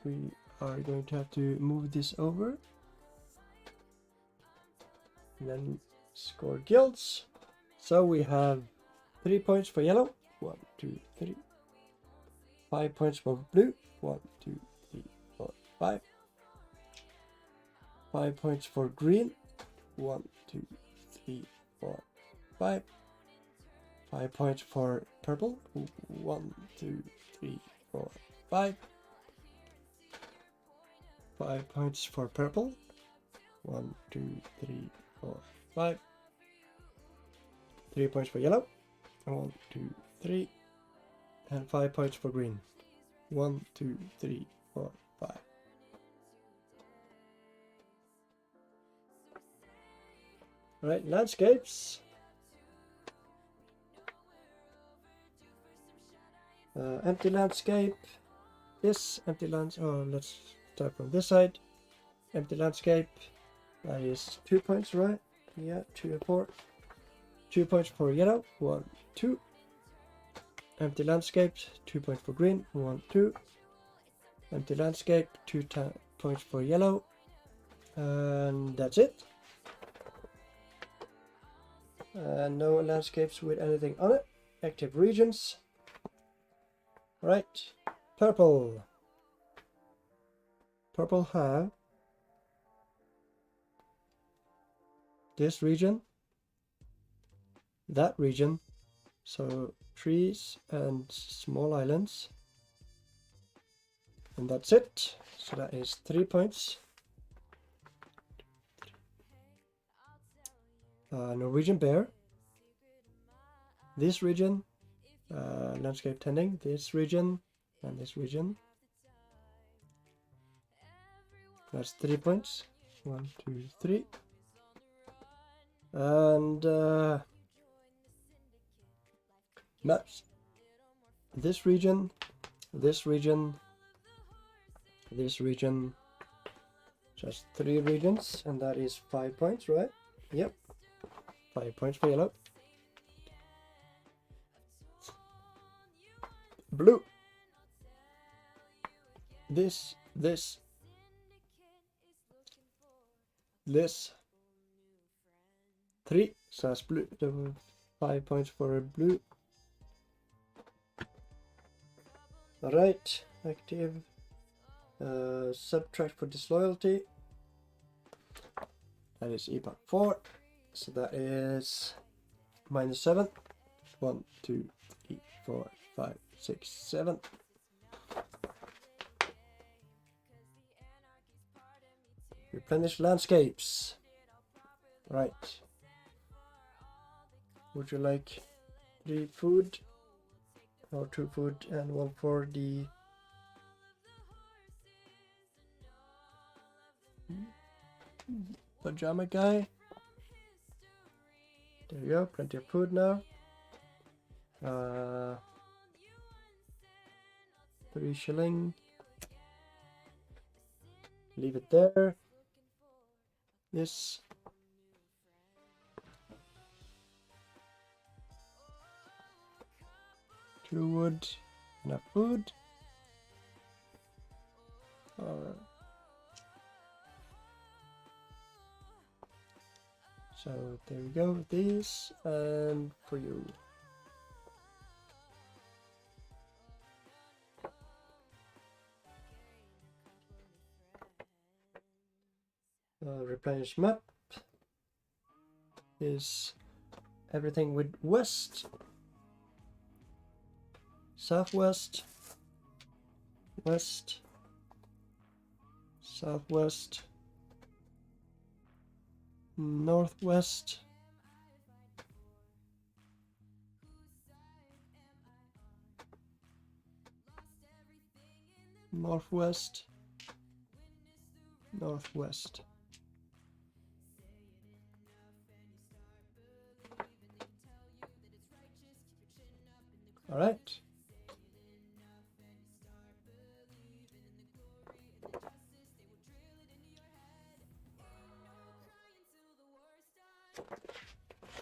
A: we are going to have to move this over and then score guilds. So we have 3 points for yellow. 1, 2, 3. 5 points for blue. 1, 2, 3, 4, 5. 5 points for green. 1, 2, 3, 4, 5. 5 points for purple. 1, 2, 3, 4, 5. 5 points for purple. 1, 2, 3, 4, 5. 3 points for yellow. 1, 2, 3. And 5 points for green. 1, 2, 3, 4, 5. Alright, landscapes. Empty landscape. This empty landscape. Oh, let's start from this side. Empty landscape. That is 2 points, right? Yeah, 2 and 4. 2 points for yellow. 1, 2. Empty landscape. 2 points for green. 1, 2. Empty landscape. 2 points for yellow. And that's it. No landscapes with anything on it. Active regions. Right. Purple. Purple have this region, that region, so trees and small islands, and that's it. So that is 3 points. Norwegian bear, this region, landscape tending, this region and this region. That's 3 points. 1, 2, 3. And maps. This region, this region, this region. Just 3 regions, and that is 5 points, right? Yep. 5 points for yellow. Blue. This. This. 3. So that's blue. 5 points for blue. Alright. Active. Subtract for disloyalty. That is epoch 4. So that is -7. 1, 2, 3, 4, 5, 6, 7. Replenish landscapes. Right. Would you like 3 food, or 2 food and 1 for the pajama guy. There you go, plenty of food now. 3 shilling. Leave it there. This. 2 wood. Enough food. So there we go. This and for you. Replenish map is everything with west, southwest, west, southwest, northwest, northwest, northwest. All right.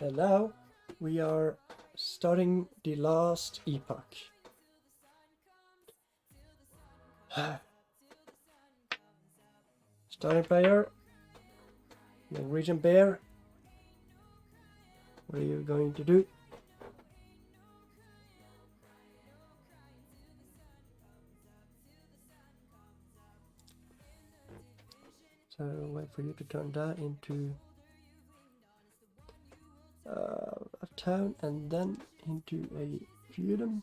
A: And now we are starting the last epoch. Starting player, Norwegian Bear. What are you going to do? So wait for you to turn that into a town and then into a feudum.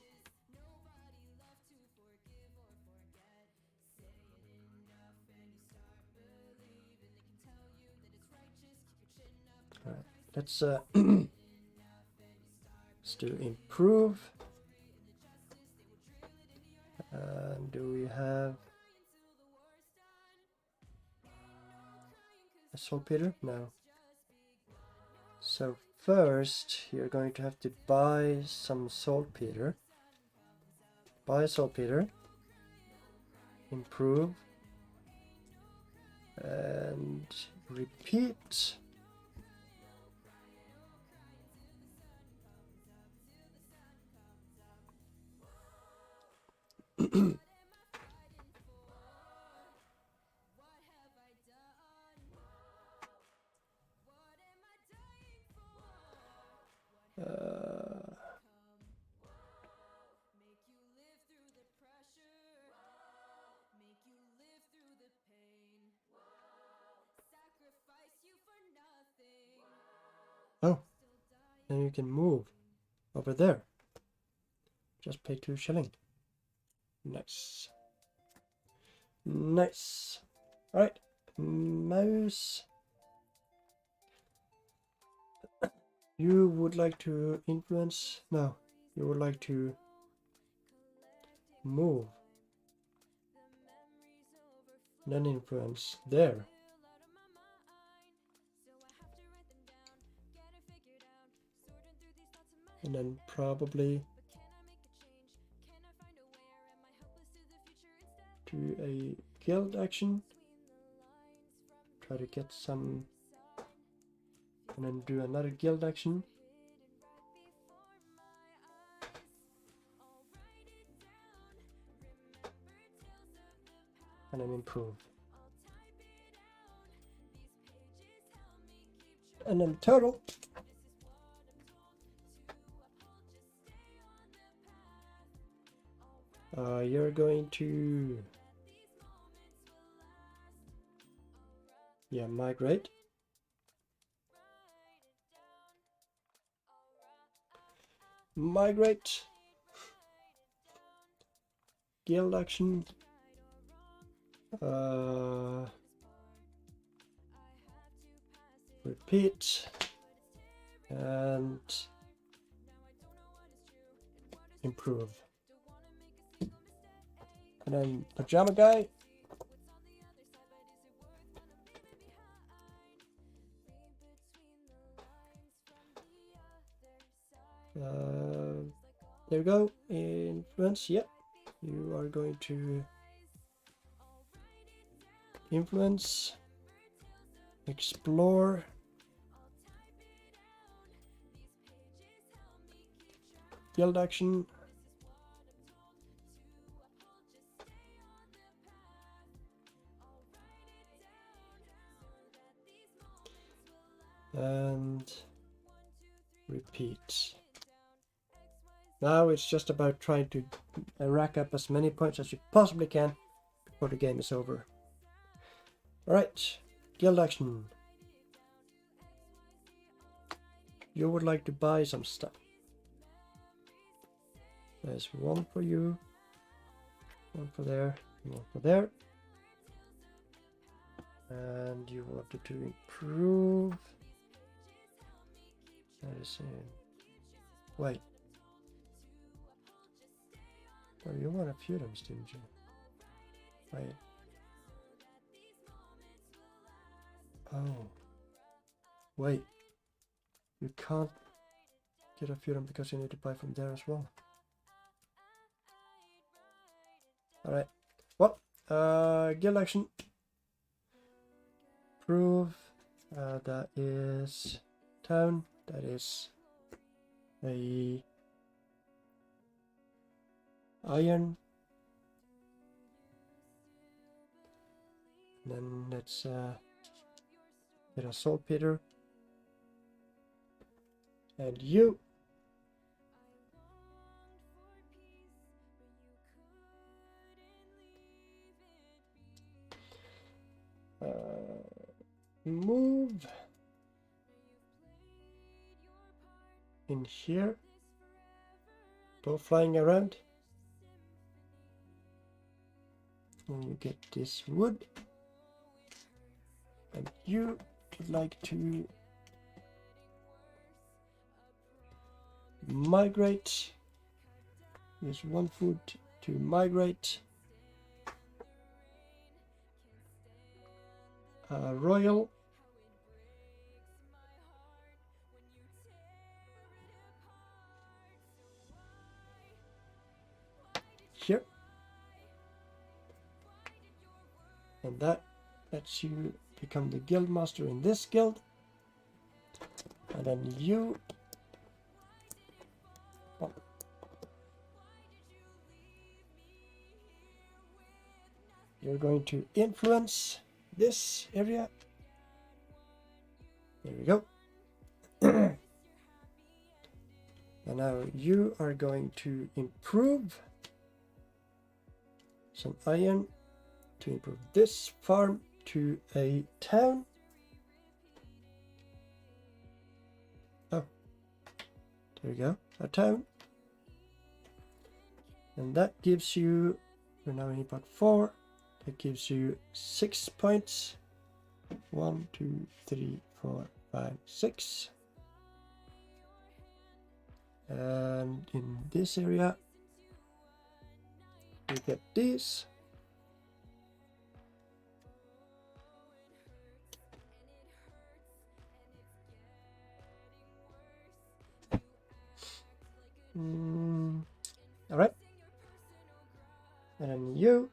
A: All right, let's let's do improve. Do we have a saltpeter? No. So first you're going to have to buy some saltpeter. Buy saltpeter. Improve. And repeat. Oh, then you can move over there. Just pay 2 shilling. Nice. Nice. Alright, mouse. You would like to influence? No, you would like to move. Then influence there. And then probably do a guild action. Try to get some, and then do another guild action. And then improve. And then total. You're going to, yeah, migrate. Migrate. Guild action. Repeat. And improve. And then Pajama Guy. There we go. Influence. Yep. You are going to influence, explore, guild action, and repeat. Now it's just about trying to rack up as many points as you possibly can before the game is over. Alright, guild action. You would like to buy some stuff. There's one for you, one for there, one for there. And you wanted to improve. That is wait. Oh, you want a Feudum, didn't you? Wait. Oh. Wait. You can't get a Feudum because you need to buy from there as well. Alright. Well, guild action. Prove. That is town. That is a iron. And then let's get a saltpeter. And you. Move in here. Go flying around. And you get this wood. And you would like to migrate. Use one food to migrate. Royal. Here. And that lets you become the guild master in this guild. And then you you're going to influence this area. There we go. And now you are going to improve some iron to improve this farm to a town. Oh, there we go, a town. And that gives you, we're now in part 4, that gives you 6 points. 1, 2, 3, 4, 5, 6. And in this area, you get these. All right. And then you're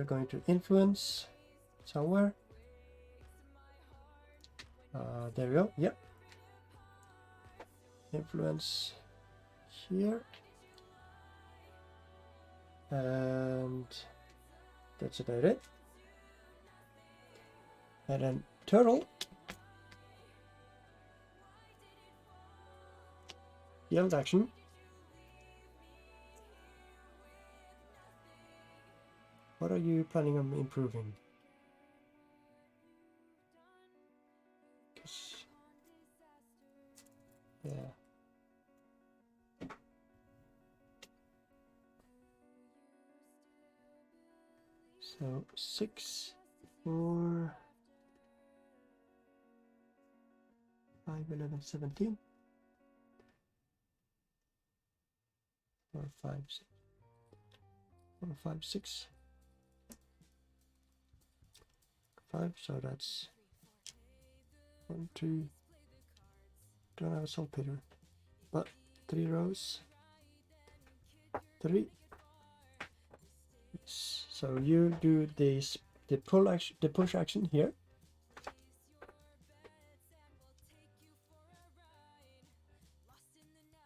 A: going to influence somewhere. There we go. Yep. Influence here. And that's about it. And then turtle. Yield action. What are you planning on improving? Yeah. So 6, 4, 5, 11, 17. 4, 5, 6. 4, 5, 6. 5, so that's 1, 2. Don't have a saltpeter, but 3 rows. 3. Yes. So you do this, the push action here.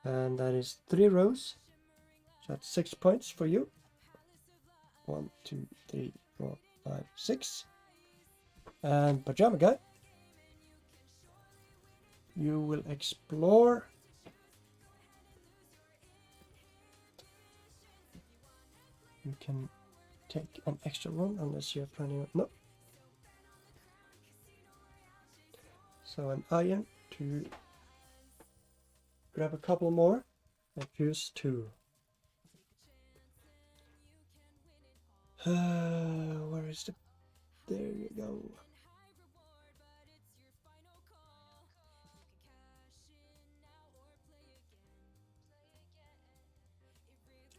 A: And that is 3 rows. So that's 6 points for you. 1, 2, 3, 4, 5, 6. And Pajama Guy, you will explore. You can take an extra one unless you're planning on. No. So an iron to grab a couple more and fuse 2. Where is the... There you go.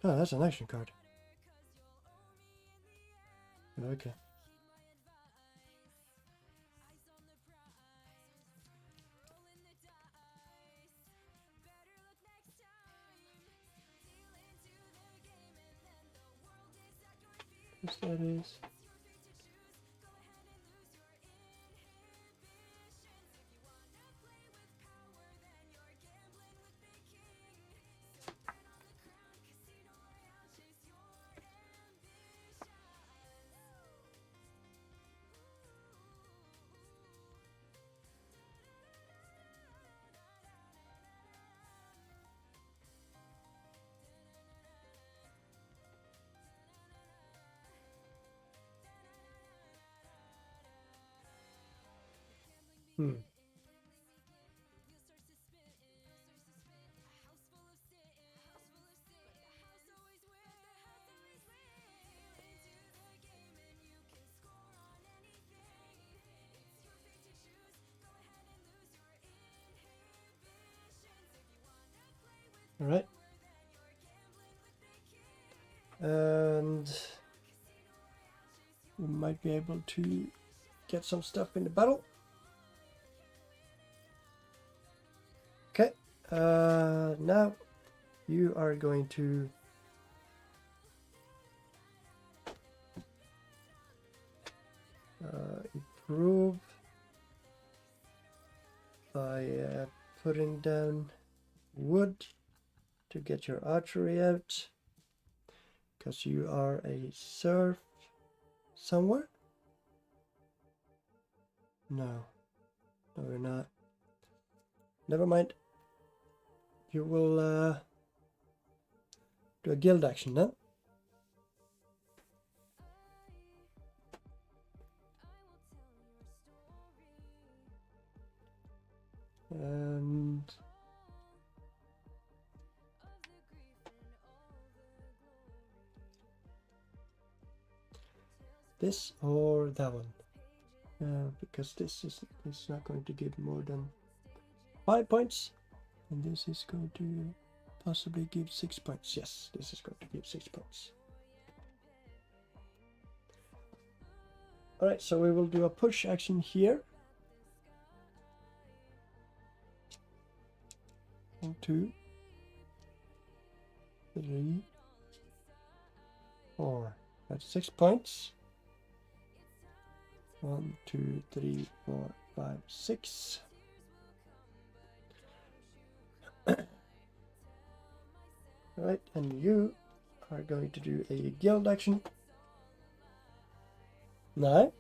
A: Oh, that's an action card. Okay. Yes, that is. All right. And we might be able to get some stuff in the battle. Okay. Now you are going to improve by putting down wood to get your archery out, because you are a serf somewhere. No, you're not. Never mind. You will do a guild action then. And this or that one? Because this is not going to give more than 5 points, and this is going to possibly give 6 points. Yes, this is going to give 6 points. Alright, so we will do a push action here. 1, 2, 3, 4. That's 6 points. 1, 2, 3, 4, 5, 6. Alright, and you are going to do a guild action. No.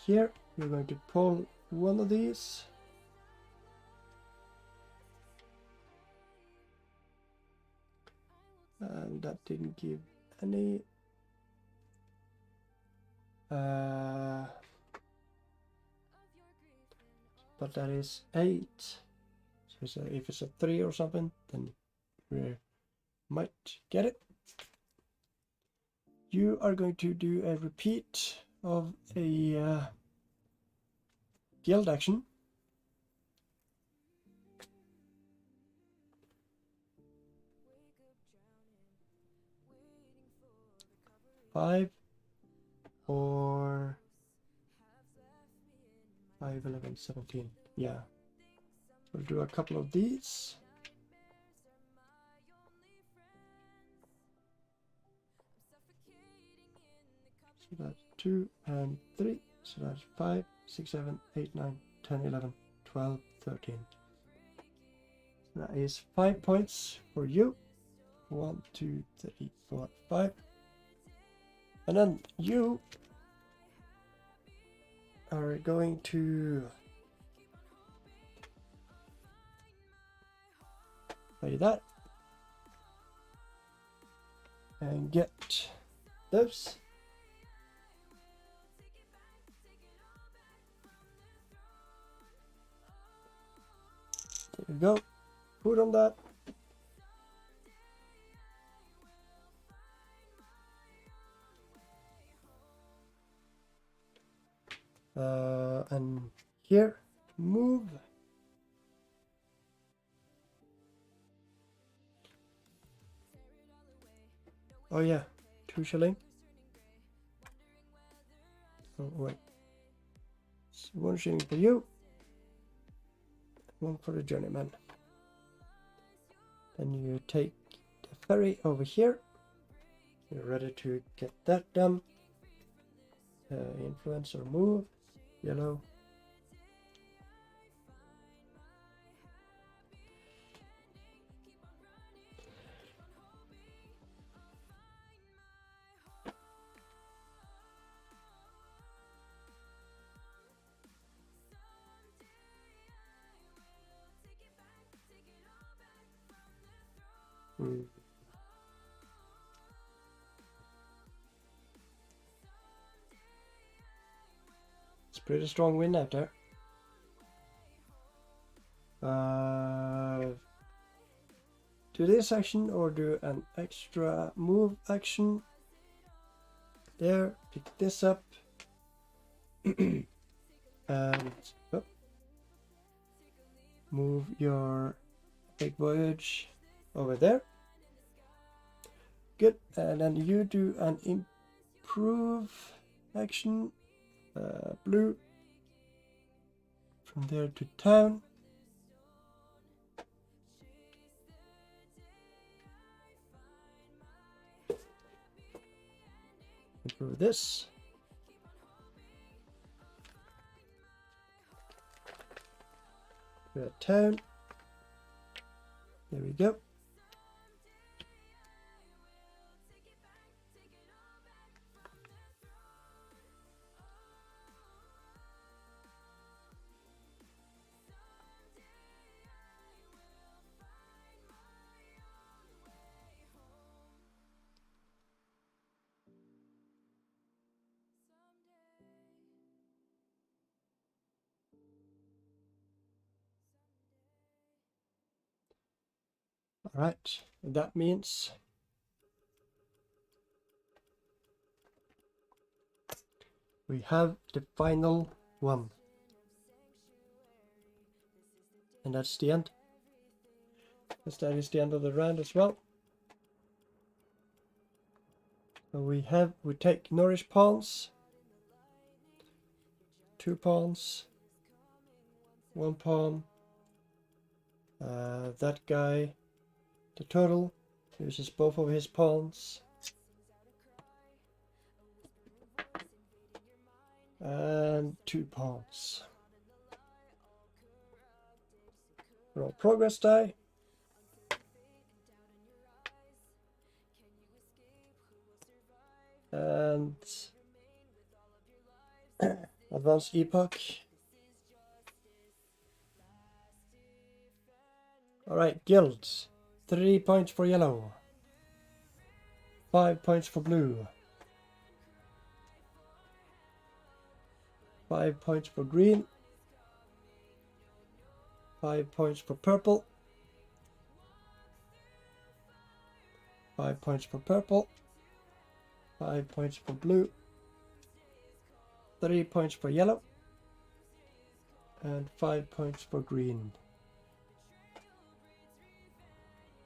A: Here we're going to pull one of these. And that didn't give any. But that is 8. So if it's a 3 or something, then we might get it. You are going to do a repeat of a guild action. Five or 5, 11, 17. Yeah. We'll do a couple of these. So that's 2 and 3. So that's 5, 6, 7, 8, 9, 10, 11, 12, 13. So that is 5 points for you. 1, 2, 3, 4, 5. And then you are going to play that and get those. There you go. Put on that. And here, move. Oh yeah, 2 shilling. Oh wait, it's 1 shilling for you, 1 for the journeyman. Then you take the ferry over here. You're ready to get that done. Influence or move, yellow. It's pretty strong wind out there. Do this action or do an extra move action. There, pick this up. And oh, move your big voyage over there. Good, and then you do an improve action, blue, from there to town. Improve this. Town. There we go. All right, that means we have the final one. And that's the end. That is the end of the round as well. So we take Nourish pawns, 2 pawns, 1 pawn. That guy, the turtle, uses both of his pawns. And 2 pawns. Roll progress die. And advanced epoch. Alright, guilds. 3 points for yellow. 5 points for blue. 5 points for green. 5 points for purple. 5 points for purple. 5 points for blue. 3 points for yellow. And 5 points for green.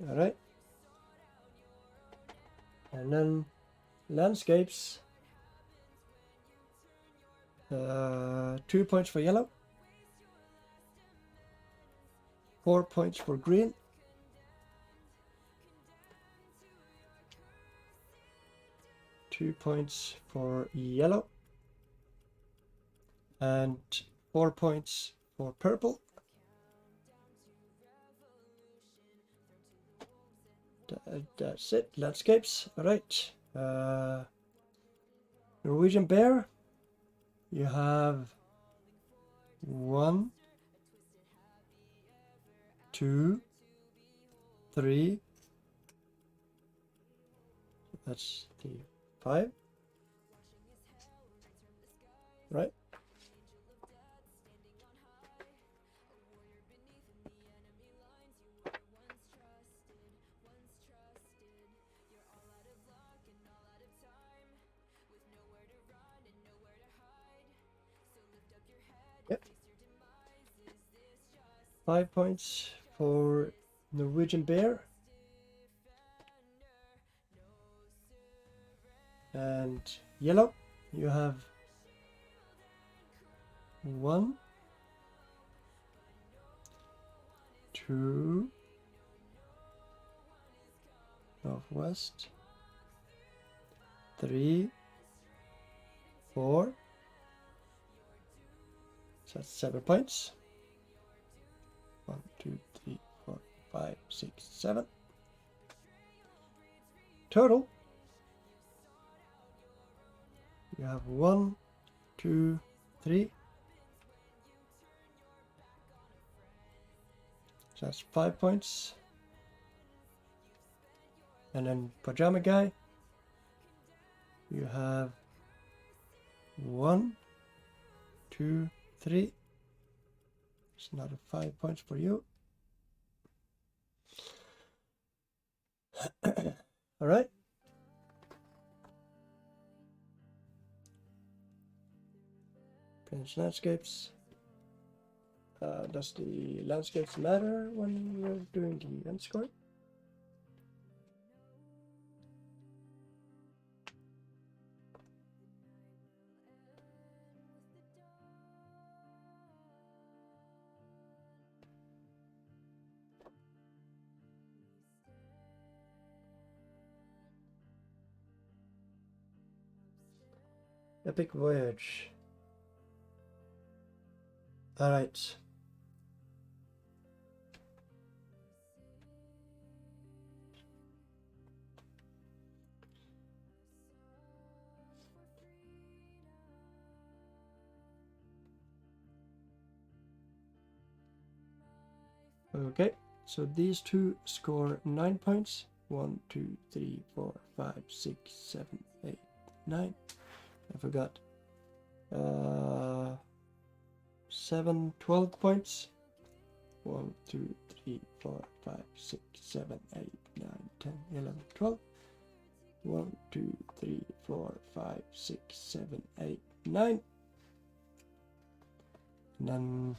A: Alright. And then landscapes. 2 points for yellow. 4 points for green. 2 points for yellow. And 4 points for purple. That's it. Landscapes. Alright. Norwegian bear. You have 1, 2, 3. That's the 5. Right. Yep. 5 points for Norwegian bear. And yellow, you have 1, 2, northwest, 3, 4. So that's 7 points. 1, 2, 3, 4, 5, 6, 7. Total, you have 1, 2, 3. So that's 5 points. And then pajama guy, you have 1, 2, 3. It's another 5 points for you. All right. Finish landscapes. Does the landscapes matter when we're doing the end score? Epic voyage. All right. Okay, so these two score 9 points. 1, 2, 3, 4, 5, 6, 7, 8, 9. I forgot. 7, 12 points. 1, 2, 3, 4, 5, 6, 7, 8, 9, 10, 11, 12. 1, 2, 3, 4, 5, 6, 7, 8, 9. And then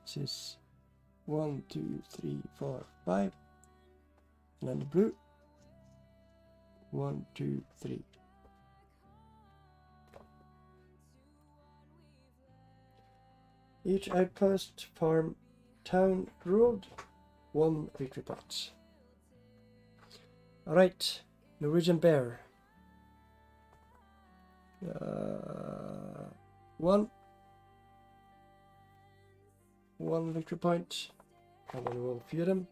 A: this is 1, 2, 3, 4, 5. And then the blue. 1, 2, 3. Each outpost, farm, town, road, 1 victory point. Alright, Norwegian bear. 1 victory point. And then we'll Feudum.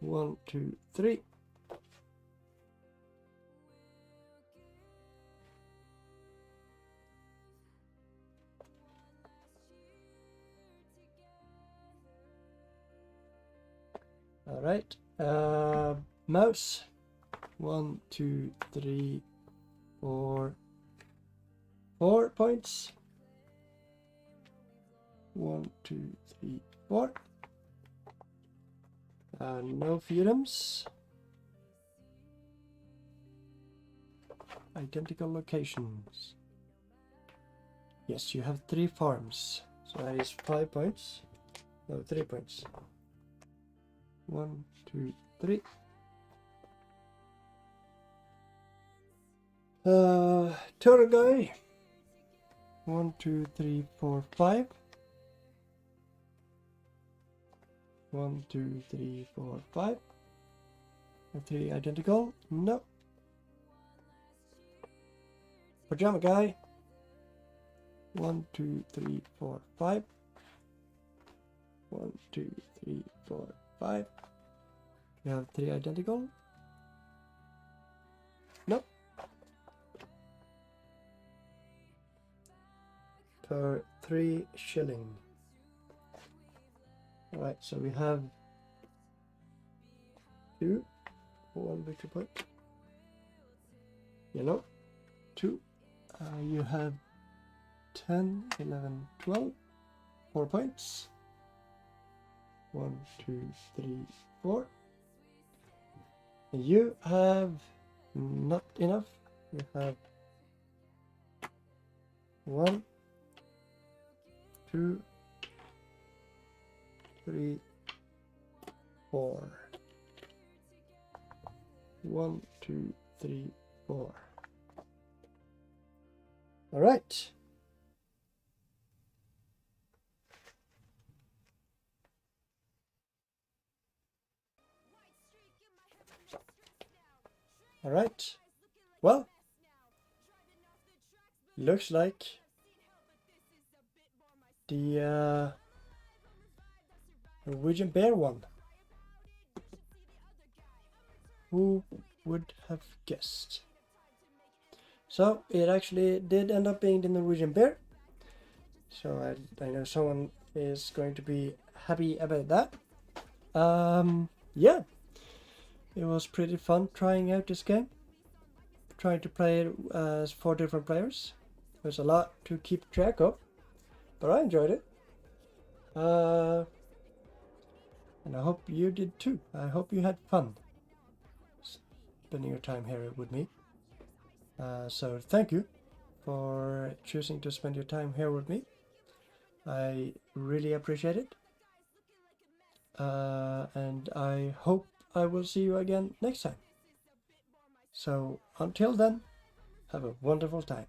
A: 1, 2, 3. All right. Mouse. 1, 2, 3, 4. 4 points. 1, 2, 3, 4. No Feudums. identical locations. Yes, you have 3 farms. So that is 5 points. No, 3 points. 1, 2, 3. Turtle guy. 1, 2, 3, 4, 5. 1, 2, 3, 4, 5. Are 3 identical? No. Pajama guy. 1, 2, 3, 4, 5. 1, 2, 3, 4, 5. You have 3 identical? No. Per 3 shilling. Alright, so we have 2. 1 victory point. Yellow. 2. You have 10, 11, 12. 4 points. 1, 2, 3, 4. You have not enough. You have 1, 2, 3, 4. 1, 2, 3, 4. All right. All right. Well, looks like the Norwegian bear won. Who would have guessed? So it actually did end up being the Norwegian bear. So I know someone is going to be happy about that. Yeah, it was pretty fun trying out this game. Trying to play it as 4 different players. There's a lot to keep track of, but I enjoyed it. And I hope you did too. I hope you had fun spending your time here with me. So thank you for choosing to spend your time here with me. I really appreciate it. And I hope I will see you again next time. So until then, have a wonderful time.